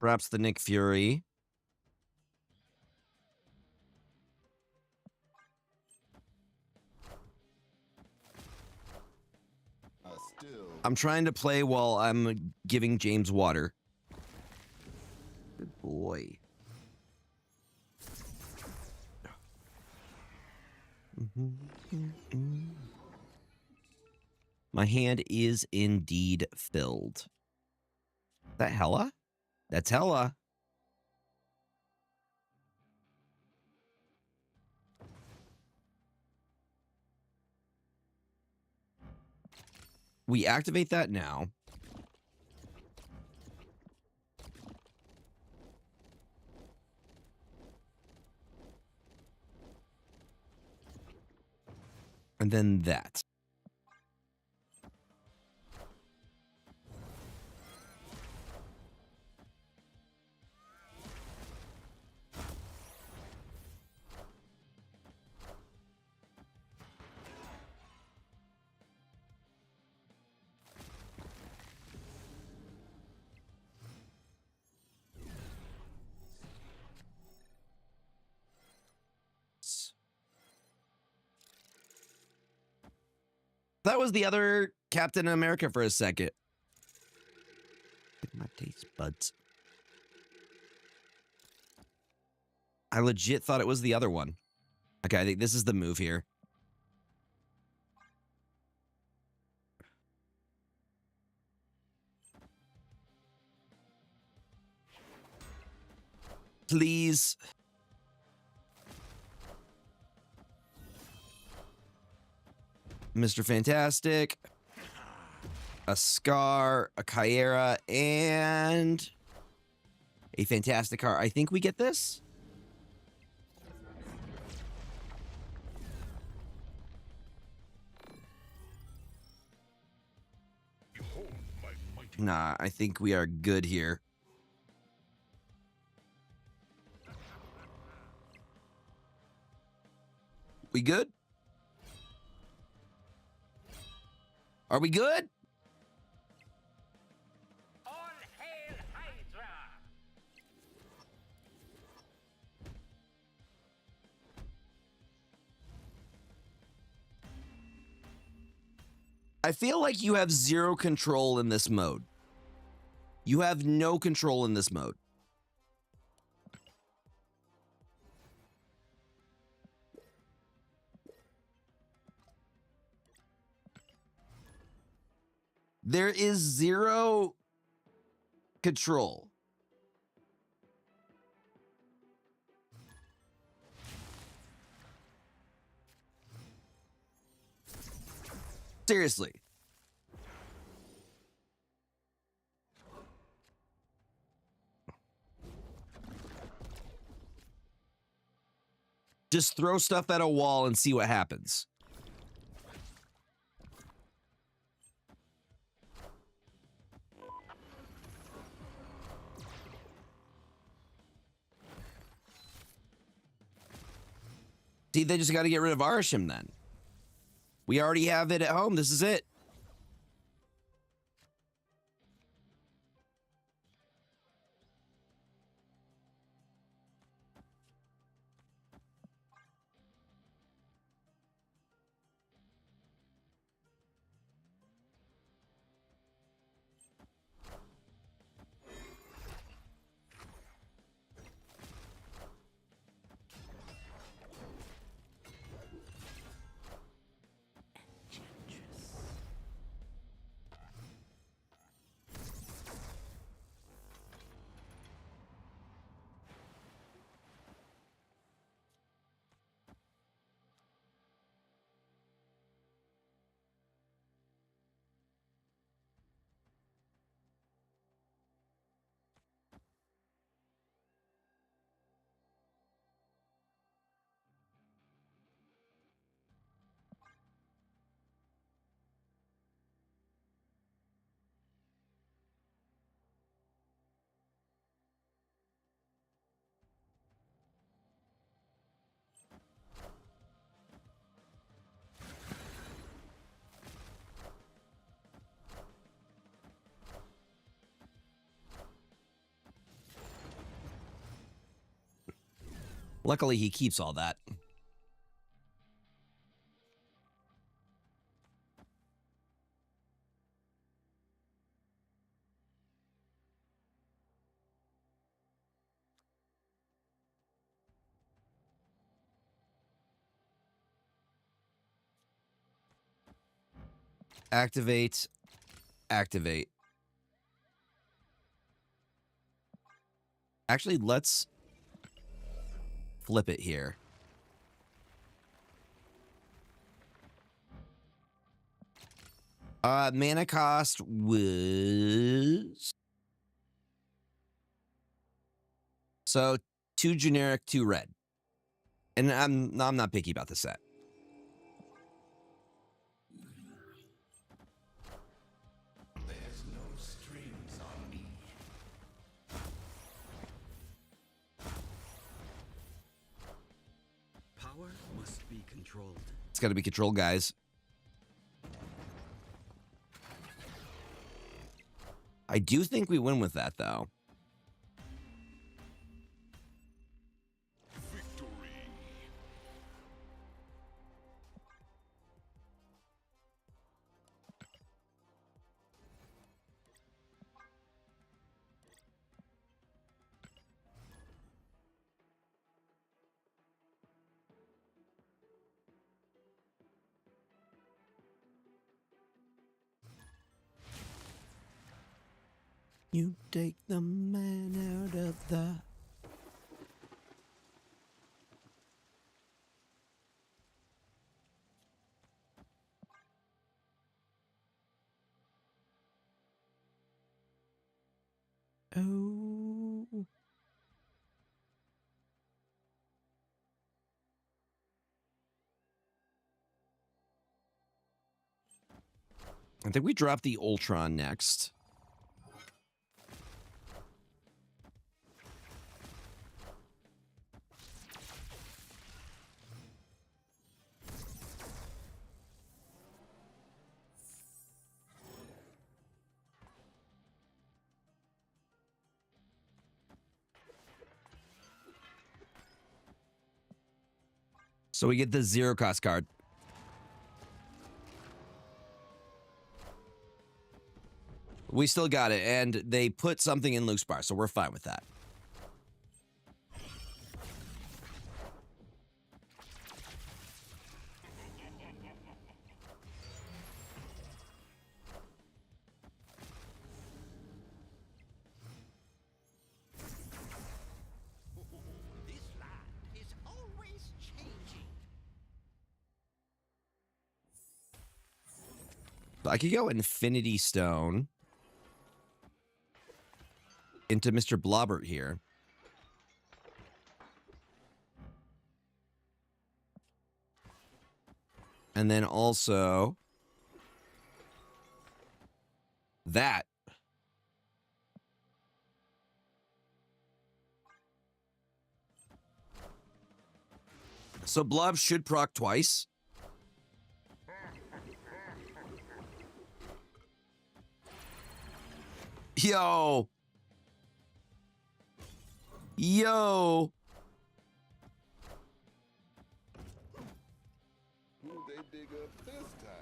Perhaps the Nick Fury. Still. I'm trying to play while I'm giving James water. Good boy. My hand is indeed filled. Is that Hella? That's Hella. We activate that now. And then that. That was the other Captain America for a second. My taste buds. I legit thought it was the other one. Okay, I think this is the move here. Please. Mr. Fantastic. A Scar, a Kyera, and a Fantastic Car. I think we get this. Behold my mighty. Nah, I think we are good here. We good? Are we good? All hail Hydra! I feel like you have zero control in this mode. You have no control in this mode. There is zero control. Seriously. Just throw stuff at a wall and see what happens. See, they just got to get rid of Arisham then. We already have it at home. This is it. Luckily, he keeps all that. Activate. Activate. Actually, let's flip it here. Mana cost was... So, 2 generic, 2 red. And I'm not picky about the set. There's no strings on me. Power must be controlled. It's got to be controlled, guys. I do think we win with that, though. Victory. You take the man out of the... Oh. I think we drop the Ultron next. So we get the 0 cost card. We still got it, and they put something in Luke's bar, so we're fine with that. This land is always changing. I could go Infinity Stone into Mr. Blobbert here. And then also that. So Blob should proc twice. Yo. Yo. Who they dig up this time?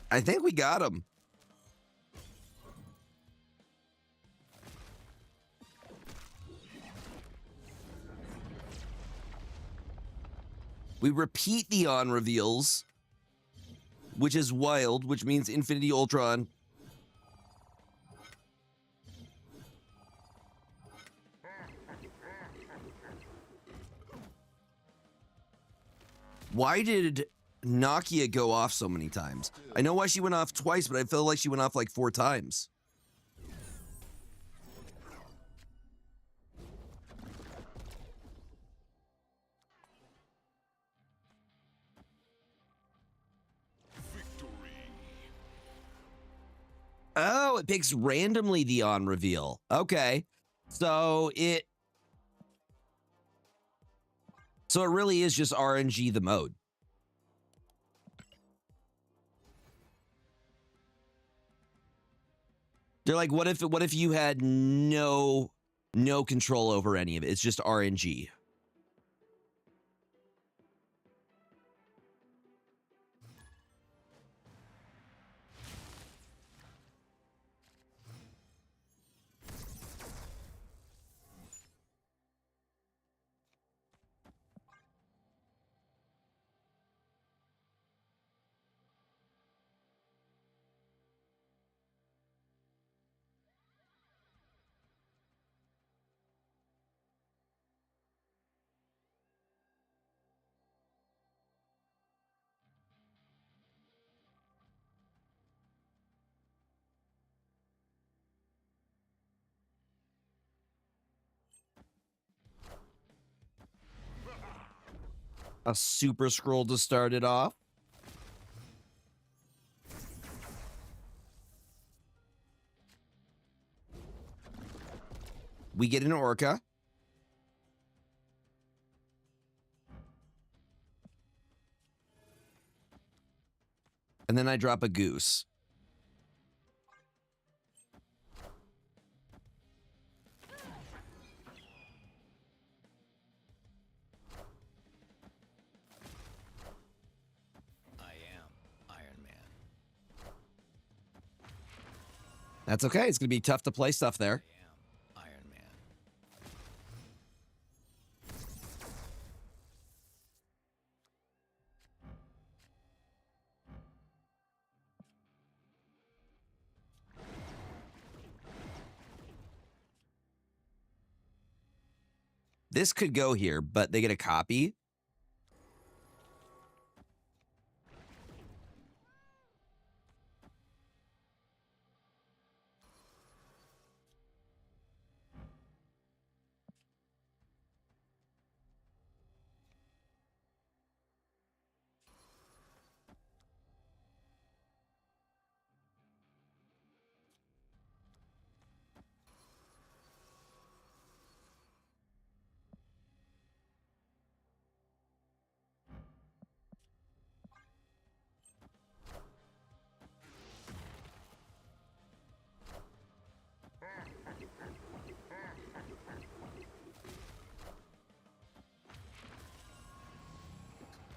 I think we got him. We repeat the on reveals, which is wild, which means Infinity Ultron. Why did Nakia go off so many times? I know why she went off twice, but I feel like she went off like 4 times. Oh, it picks randomly the on reveal. Okay. So it really is just RNG the mode. They're like, what if you had no control over any of it? It's just RNG. A super scroll to start it off. We get an Orca. And then I drop a Goose. I am Iron Man. That's okay. It's going to be tough to play stuff there. I am Iron Man. This could go here, but they get a copy.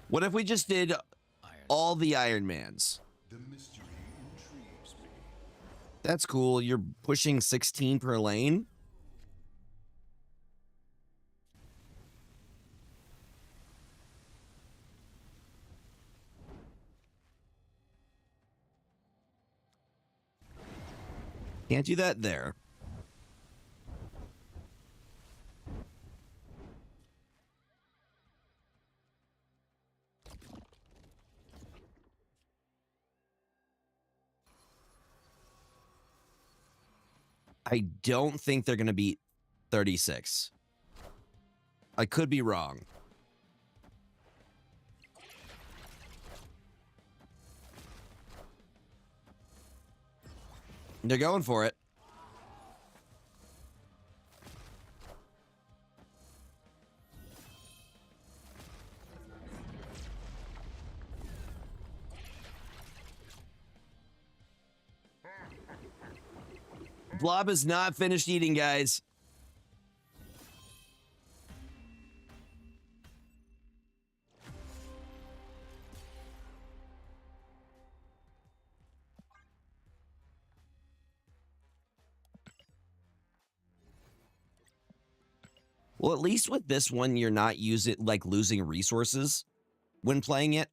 What if we just did all the Iron Mans? The mystery intrigues me. That's cool. You're pushing 16 per lane. Can't do that there. I don't think they're going to beat 36. I could be wrong. They're going for it. Blob is not finished eating, guys. Well, at least with this one, you're not losing resources when playing it.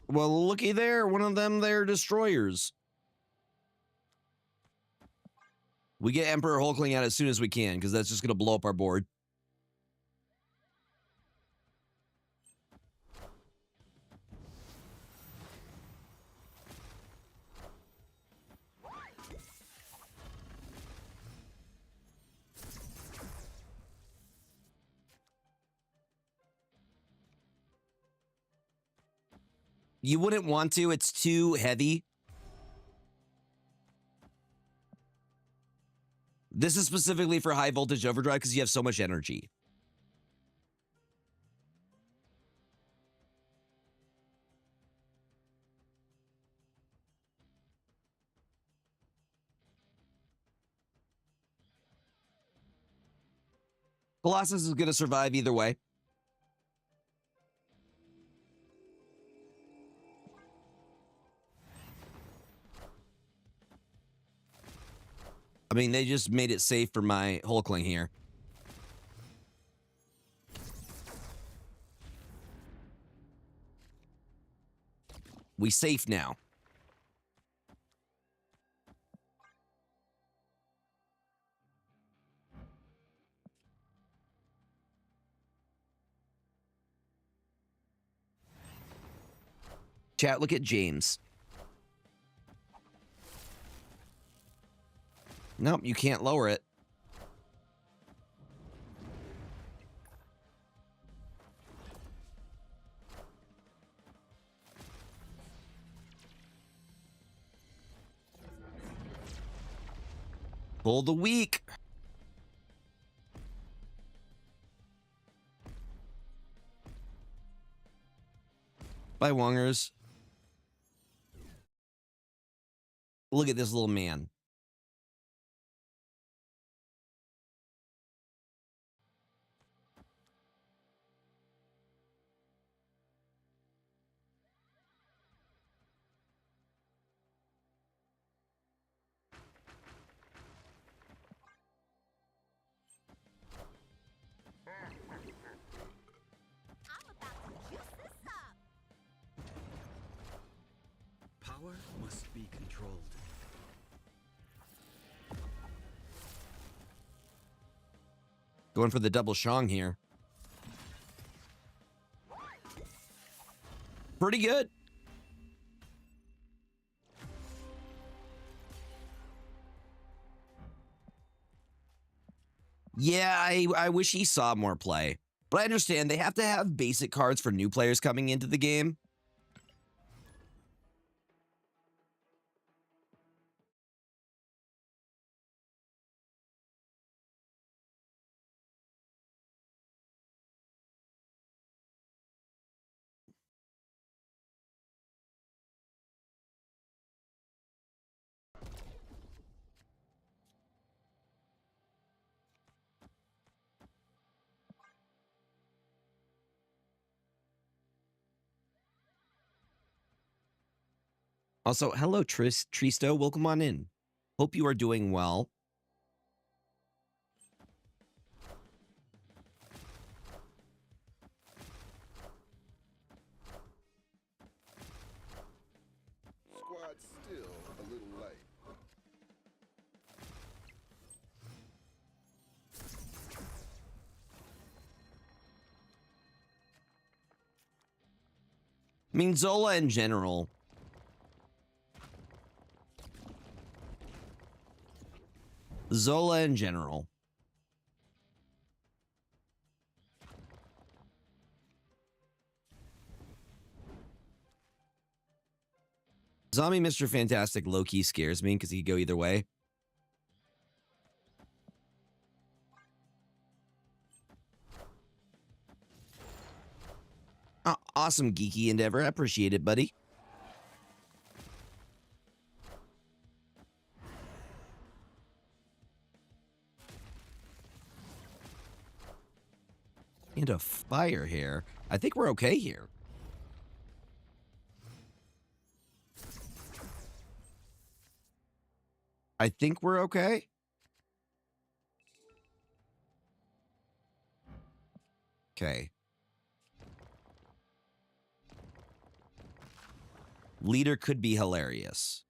Well, looky there. One of them, they're destroyers. We get Emperor Hulkling out as soon as we can, because that's just going to blow up our board. You wouldn't want to. It's too heavy. This is specifically for high voltage overdrive because you have so much energy. Colossus is going to survive either way. I mean, they just made it safe for my Hulkling here. We safe now. Chat, look at James. Nope, you can't lower it. Pull the weak. Bye, Wongers. Look at this little man. Power must be controlled. Going for the double Shang here. Pretty good. Yeah, I wish he saw more play. But I understand they have to have basic cards for new players coming into the game. Also, hello, Tristo. Welcome on in. Hope you are doing well. Squad's still a little light. I mean, Zola in general. Zola in general. Zombie Mr. Fantastic low-key scares me because he could go either way. Awesome geeky endeavor. I appreciate it, buddy. And a fire here. I think we're okay here. I think we're okay. Okay. Leader could be hilarious.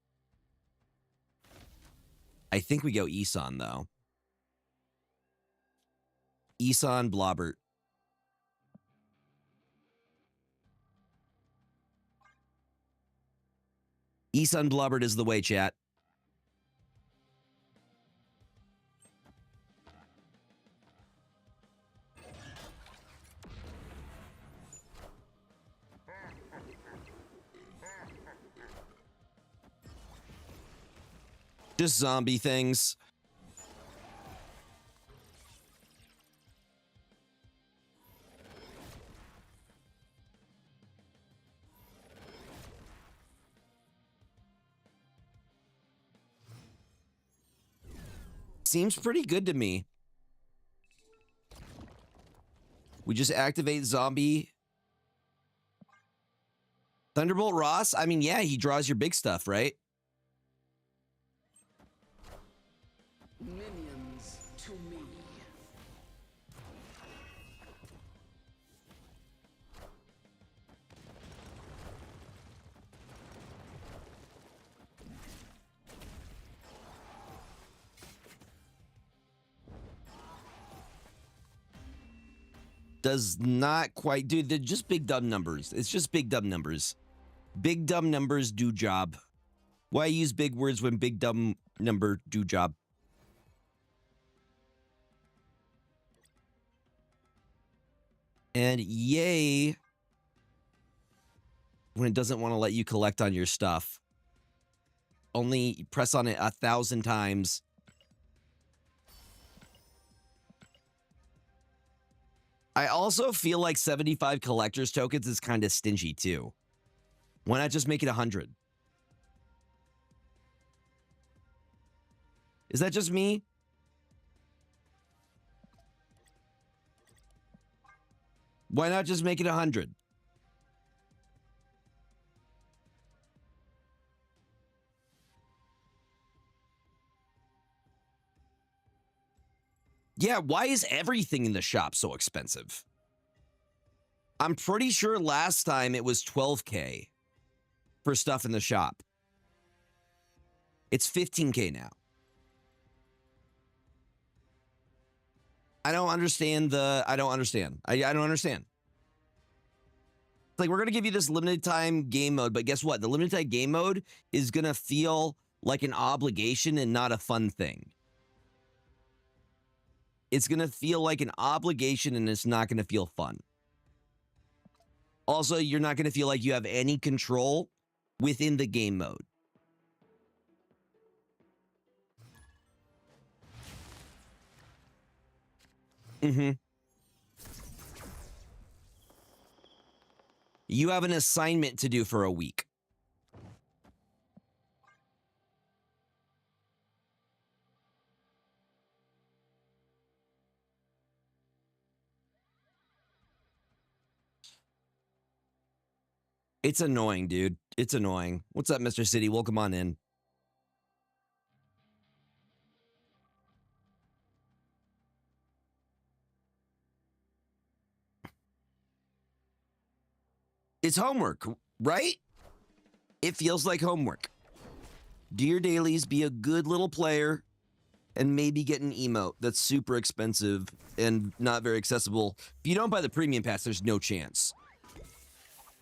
I think we go Isan, though. Isan, Blobbert. Isan Blobbert is the way, chat. Just zombie things. Seems pretty good to me. We just activate zombie. Thunderbolt Ross? I mean, yeah, he draws your big stuff, right? Minions to me. Does not quite do. They're just big dumb numbers. It's just big dumb numbers. Big dumb numbers do job. Why use big words when big dumb number do job? And yay when it doesn't want to let you collect on your stuff. Only press on it 1,000 times. I also feel like 75 collector's tokens is kind of stingy too. Why not just make it 100? Is that just me? Why not just make it 100? Yeah, why is everything in the shop so expensive? I'm pretty sure last time it was 12K for stuff in the shop. It's 15K now. I don't understand. I don't understand. I don't understand. It's like, we're going to give you this limited time game mode, but guess what? The limited time game mode is going to feel like an obligation and not a fun thing. It's going to feel like an obligation and it's not going to feel fun. Also, you're not going to feel like you have any control within the game mode. You have an assignment to do for a week. It's annoying, dude. It's annoying. What's up, Mr. City? Welcome on in. It's homework, right? It feels like homework. Do your dailies, be a good little player, and maybe get an emote that's super expensive and not very accessible. If you don't buy the premium pass, there's no chance.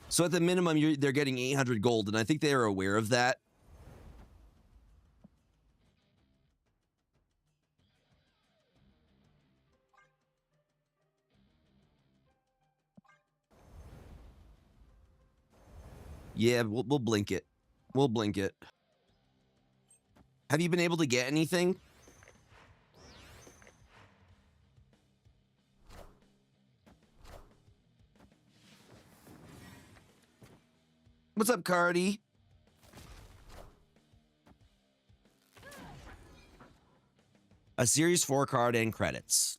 So at the minimum, they're getting 800 gold, and I think they are aware of that. Yeah, we'll blink it. We'll blink it. Have you been able to get anything? What's up, Cardi? A Series 4 card and credits.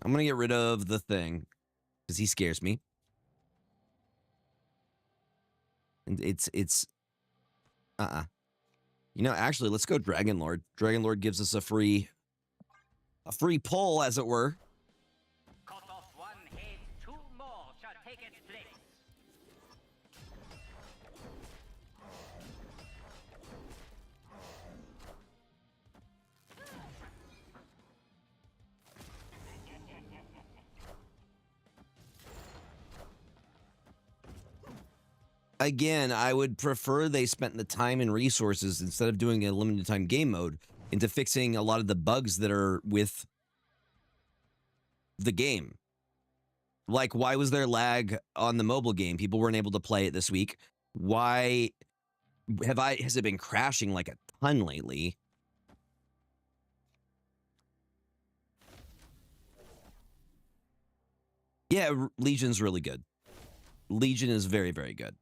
I'm gonna get rid of the thing because he scares me. And it's You know, actually, let's go Dragon Lord. Dragon Lord gives us a free pull, as it were. Cut off one head, two more shall take its place. Again, I would prefer they spent the time and resources instead of doing a limited time game mode into fixing a lot of the bugs that are with the game. Like, why was there lag on the mobile game? People weren't able to play it this week. Why has it been crashing like a ton lately? Yeah, Legion's really good. Legion is very, very good.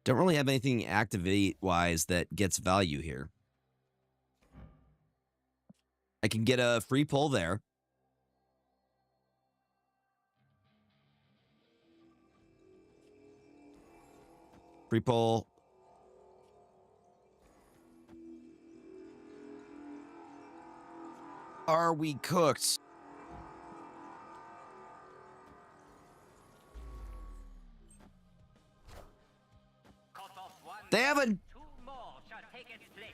Don't really have anything activate-wise that gets value here. I can get a free pull there. Free pull. Are we cooked? Cut off one They have a... two more shall take its place.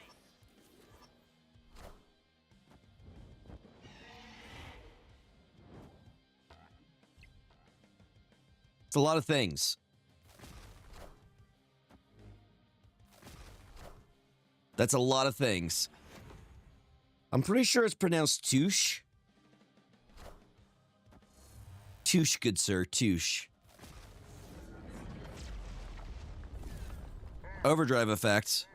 It's a lot of things. That's a lot of things. I'm pretty sure it's pronounced touche. Touche, good sir, touche. Overdrive effect.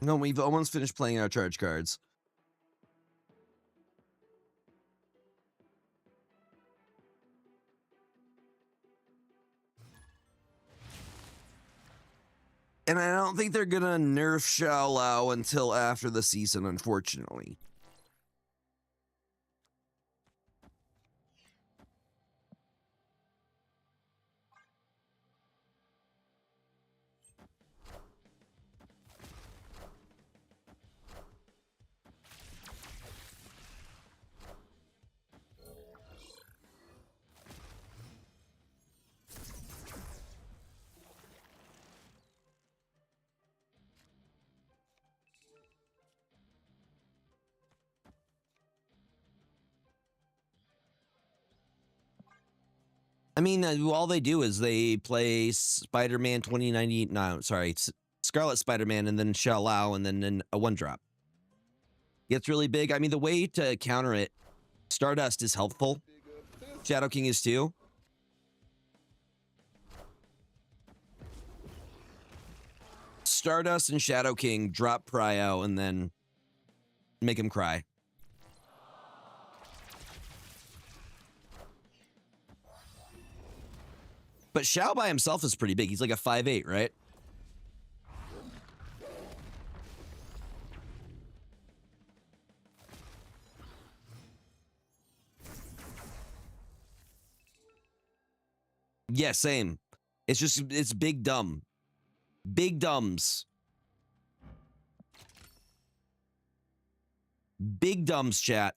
No, we've almost finished playing our charge cards. And I don't think they're gonna nerf Xiao Lao until after the season, unfortunately. I mean, all they do is they play Spider-Man 2090. No, sorry, Scarlet Spider-Man, and then Xiao Lao, and then a one-drop. Gets really big. I mean, the way to counter it, Stardust is helpful. Shadow King is too. Stardust and Shadow King drop Prio and then make him cry. But Xiao by himself is pretty big. He's like a 5'8", right? Yeah, same. It's big dumb. Big dumbs. Big dumbs, chat.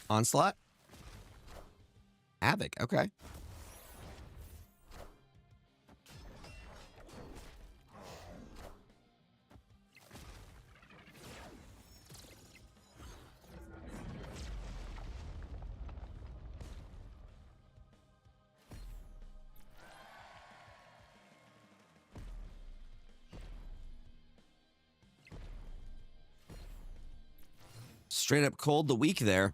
Onslaught? Havoc, okay. Straight up cold the week there.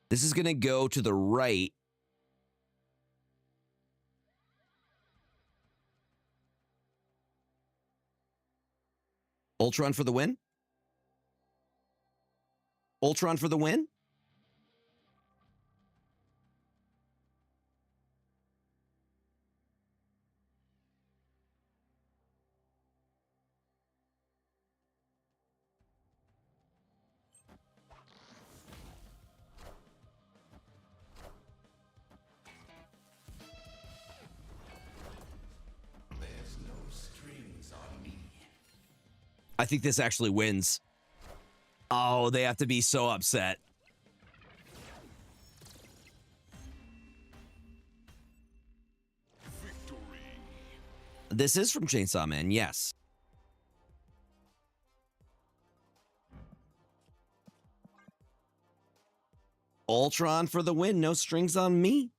This is going to go to the right. Ultron for the win? Ultron for the win? There's no strings on me. I think this actually wins. Oh, they have to be so upset. Victory. This is from Chainsaw Man, yes. Ultron for the win. No strings on me.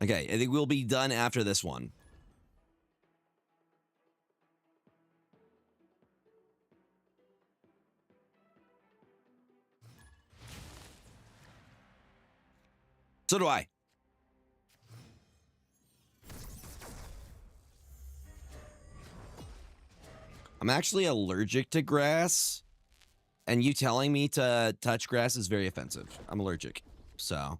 Okay, I think we'll be done after this one. So do I. I'm actually allergic to grass. And you telling me to touch grass is very offensive. I'm allergic. So.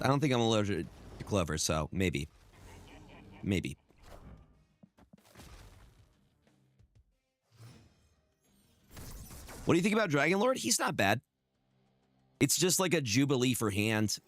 I don't think I'm allergic to clover, so maybe. Maybe. What do you think about Dragon Lord? He's not bad. It's just like a Jubilee for hand.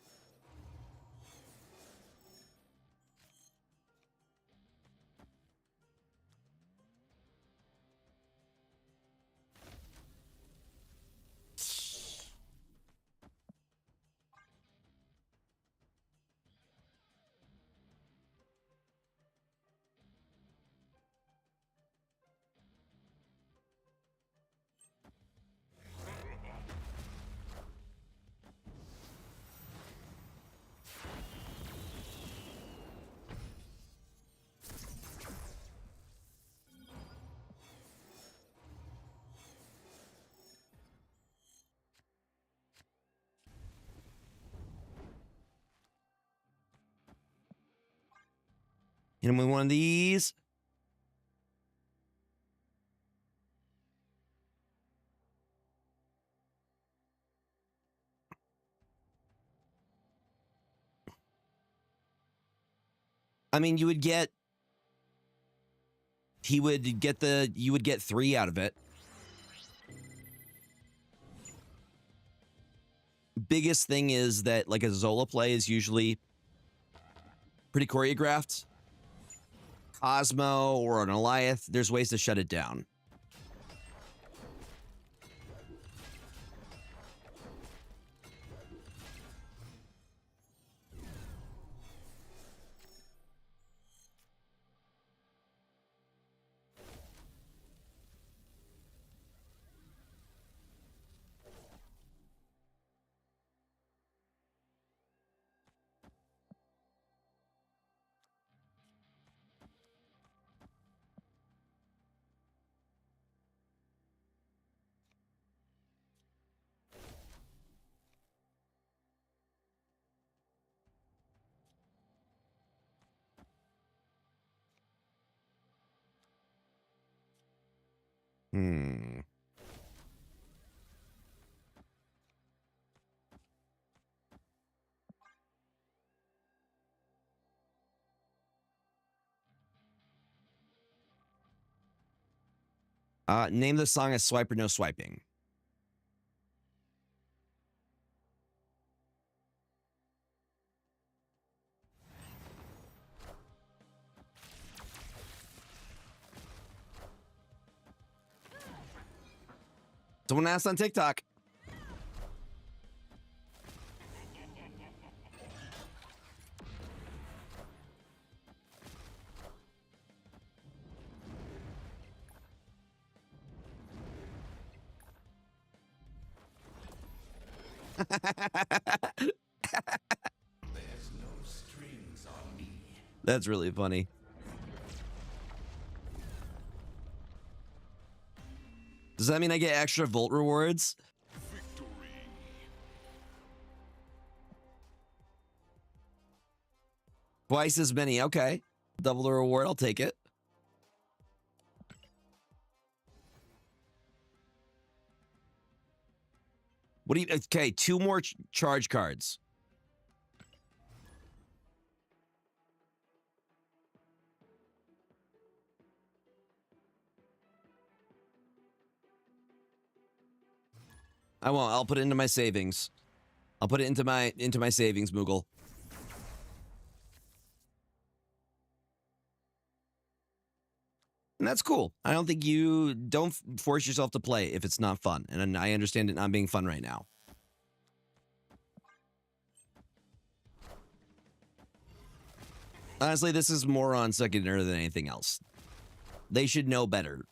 Hit him with one of these. I mean, you would get... You would get 3 out of it. Biggest thing is that, like, a Zola play is usually pretty choreographed. Cosmo or an Goliath, there's ways to shut it down. Hmm. Name the song as Swipe or No Swiping. Someone asked on TikTok. There's no strings on me. That's really funny. Does that mean I get extra Volt rewards? Twice as many. Okay. Double the reward. I'll take it. What do you... Okay, 2 more charge cards. I won't. I'll put it into my savings. I'll put it into my savings, Moogle. And that's cool. I don't think you... Don't force yourself to play if it's not fun. And I understand it not being fun right now. Honestly, this is more on second order than anything else. They should know better.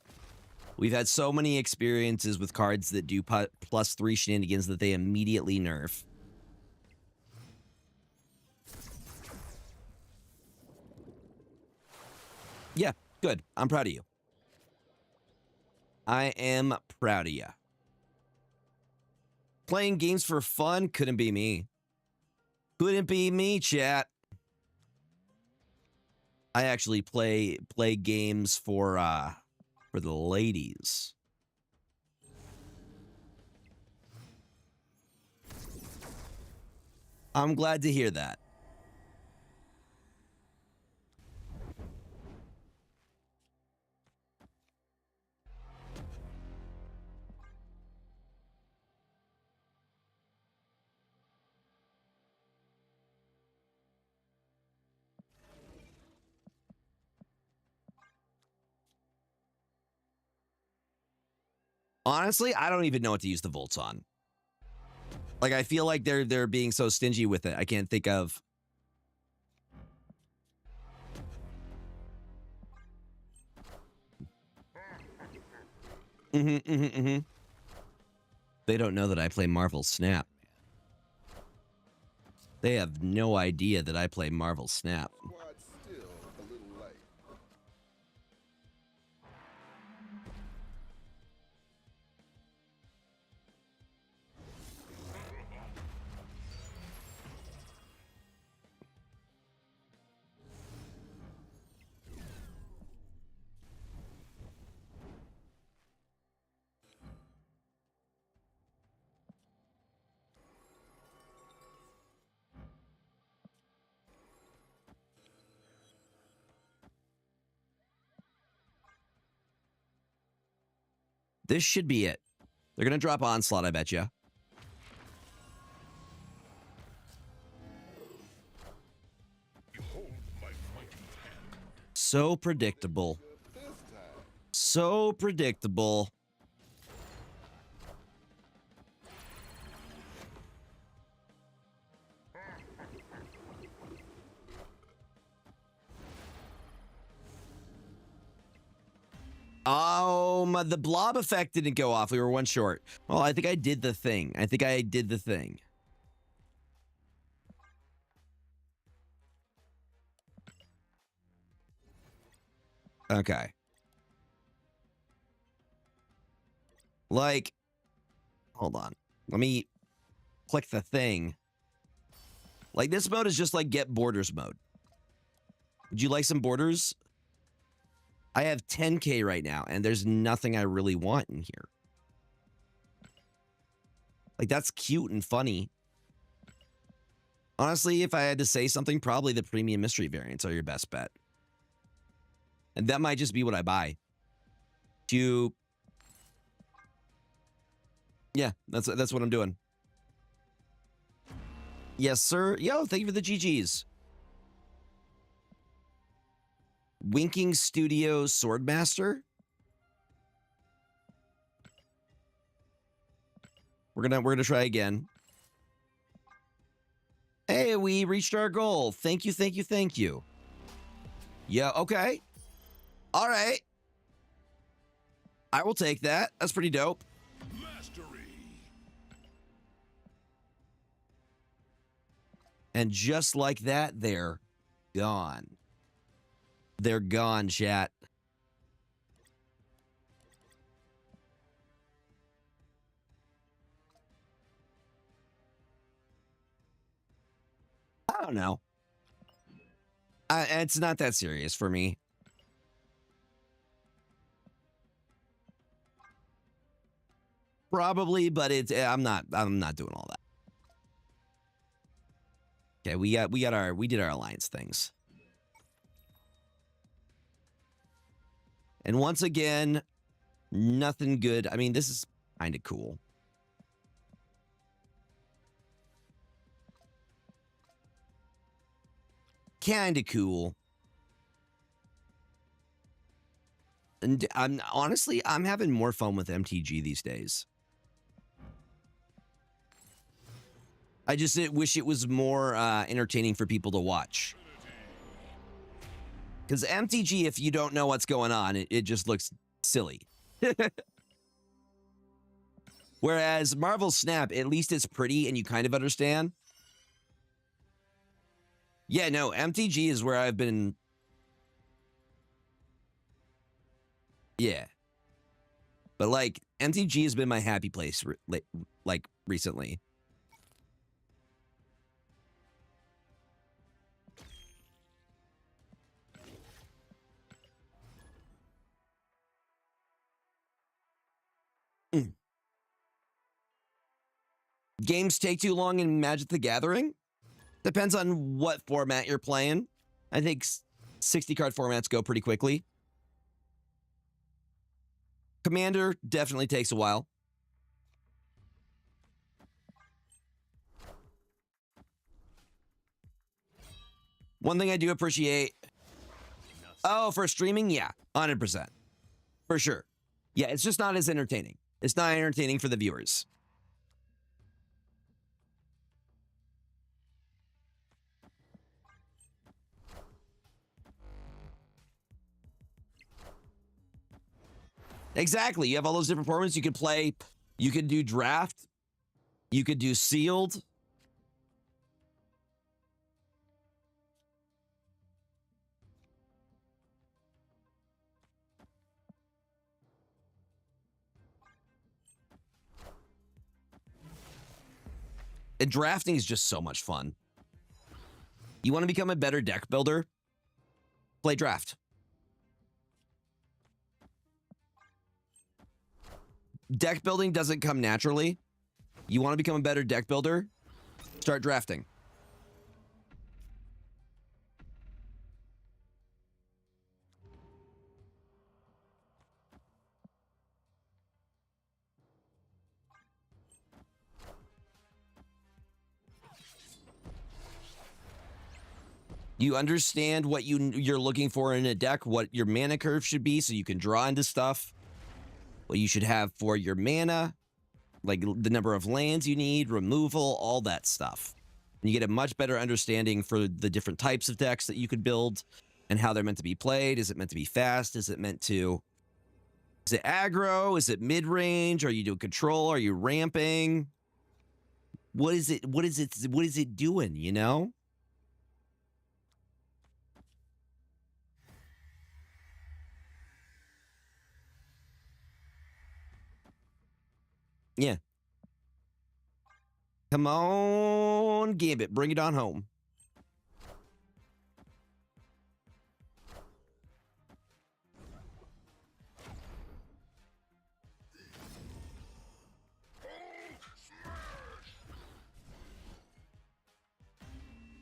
We've had so many experiences with cards that do +3 shenanigans that they immediately nerf. Yeah, good. I'm proud of you. I am proud of you. Playing games for fun couldn't be me. Couldn't be me, chat. I actually play games for the ladies. I'm glad to hear that. Honestly, I don't even know what to use the volts on. Like, I feel like they're being so stingy with it. I can't think of... They don't know that I play Marvel Snap. They have no idea that I play Marvel Snap. Squad's still a little light. This should be it. They're going to drop Onslaught, I bet you. So predictable. This time, So predictable. The blob effect didn't go off. We were 1 short. Well, I think I did the thing. Okay. Like, hold on. Let me click the thing. Like, this mode is just like get borders mode. Would you like some borders? I have 10K right now, and there's nothing I really want in here. Like, that's cute and funny. Honestly, if I had to say something, probably the premium mystery variants are your best bet. And that might just be what I buy. To Yeah, that's what I'm doing. Yes, sir. Yo, thank you for the GGs. Winking Studios Swordmaster. We're gonna try again. Hey, we reached our goal. Thank you, thank you, thank you. Yeah, okay. All right. I will take that. That's pretty dope. Mastery. And just like that, they're gone. They're gone, chat. I don't know. It's not that serious for me. Probably, but I'm not doing all that. Okay, we did our alliance things. And once again, nothing good. I mean, this is kind of cool. Kind of cool. And I'm having more fun with MTG these days. I just wish it was more entertaining for people to watch. Because MTG, if you don't know what's going on, it just looks silly. Whereas Marvel Snap, at least it's pretty and you kind of understand. Yeah, no, MTG is where I've been. Yeah. But like, MTG has been my happy place, like, recently. Games take too long in Magic the Gathering? Depends on what format you're playing. I think 60 card formats go pretty quickly. Commander definitely takes a while. One thing I do appreciate. Oh, for streaming? Yeah, 100%. For sure. Yeah, it's just not as entertaining. It's not entertaining for the viewers. Exactly. You have all those different formats you could play. You could do draft. You could do sealed. And drafting is just so much fun. You want to become a better deck builder? Play draft. Deck building doesn't come naturally. You want to become a better deck builder? Start drafting. You understand what you're looking for in a deck, what your mana curve should be so you can draw into stuff. What you should have for your mana, like the number of lands you need, removal, all that stuff. And you get a much better understanding for the different types of decks that you could build and how they're meant to be played. Is it meant to be fast? Is it aggro? Is it mid-range? Are you doing control? Are you ramping? What is it doing, you know? Yeah. Come on, Gambit, bring it on home.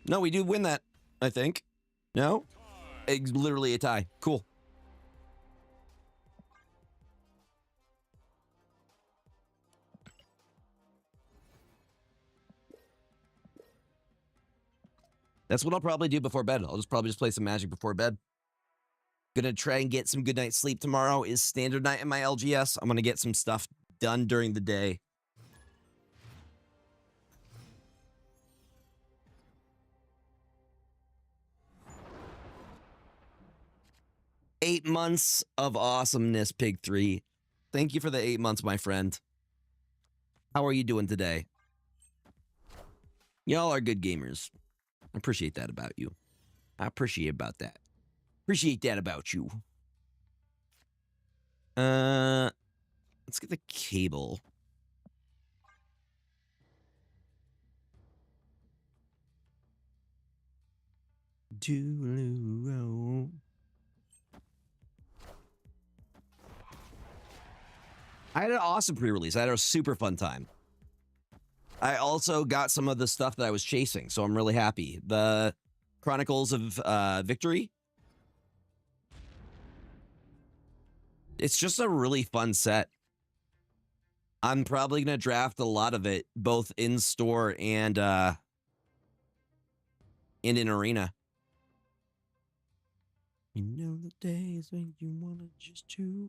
No, we do win that, I think. No? It's literally a tie. Cool. That's what I'll probably do before bed. I'll probably play some Magic before bed. Gonna try and get some good night's sleep tomorrow. Is standard night in my LGS. I'm gonna get some stuff done during the day. Eight months of awesomeness, Pig 3. Thank you for the 8 months, my friend. How are you doing today? Y'all are good gamers. I appreciate that about you. I appreciate about that. Appreciate that about you. Let's get the cable. Dooloo. I had an awesome pre-release. I had a super fun time. I also got some of the stuff that I was chasing, so I'm really happy. The Chronicles of Victory. It's just a really fun set. I'm probably going to draft a lot of it, both in store and in arena. You know the days when you want to just chew.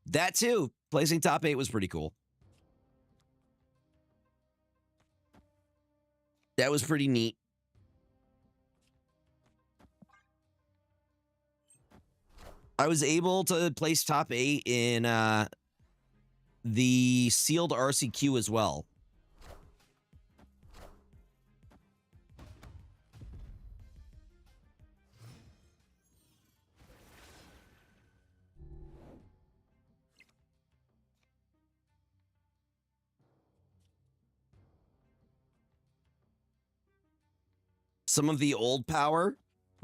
That too. Placing top 8 was pretty cool. That was pretty neat. I was able to place top 8 in the sealed RCQ as well. Some of the old power,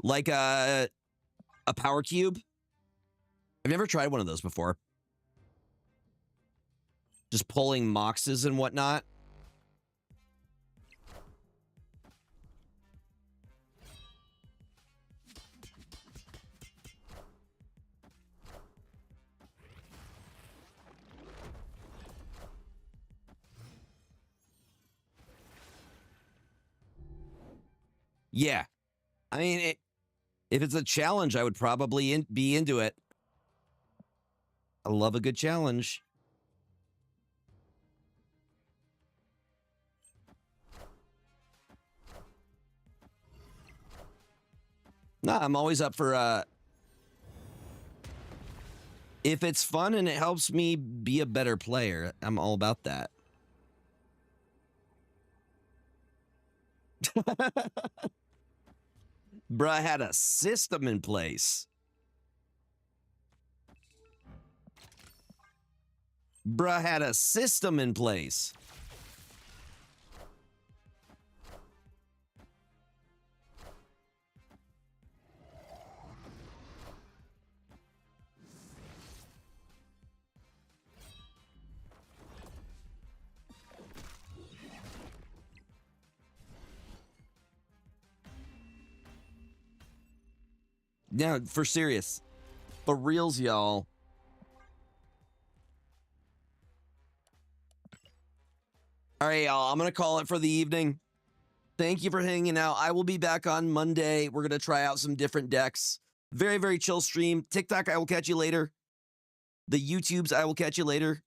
like a power cube. I've never tried one of those before. Just pulling moxes and whatnot. Yeah. I mean, if it's a challenge, I would probably be into it. I love a good challenge. Nah, I'm always up for if it's fun and it helps me be a better player, I'm all about that. Bruh had a system in place. Bruh had a system in place. Now, for serious. For reals, y'all. All right, y'all. I'm going to call it for the evening. Thank you for hanging out. I will be back on Monday. We're going to try out some different decks. Very, very chill stream. TikTok, I will catch you later. The YouTubes, I will catch you later.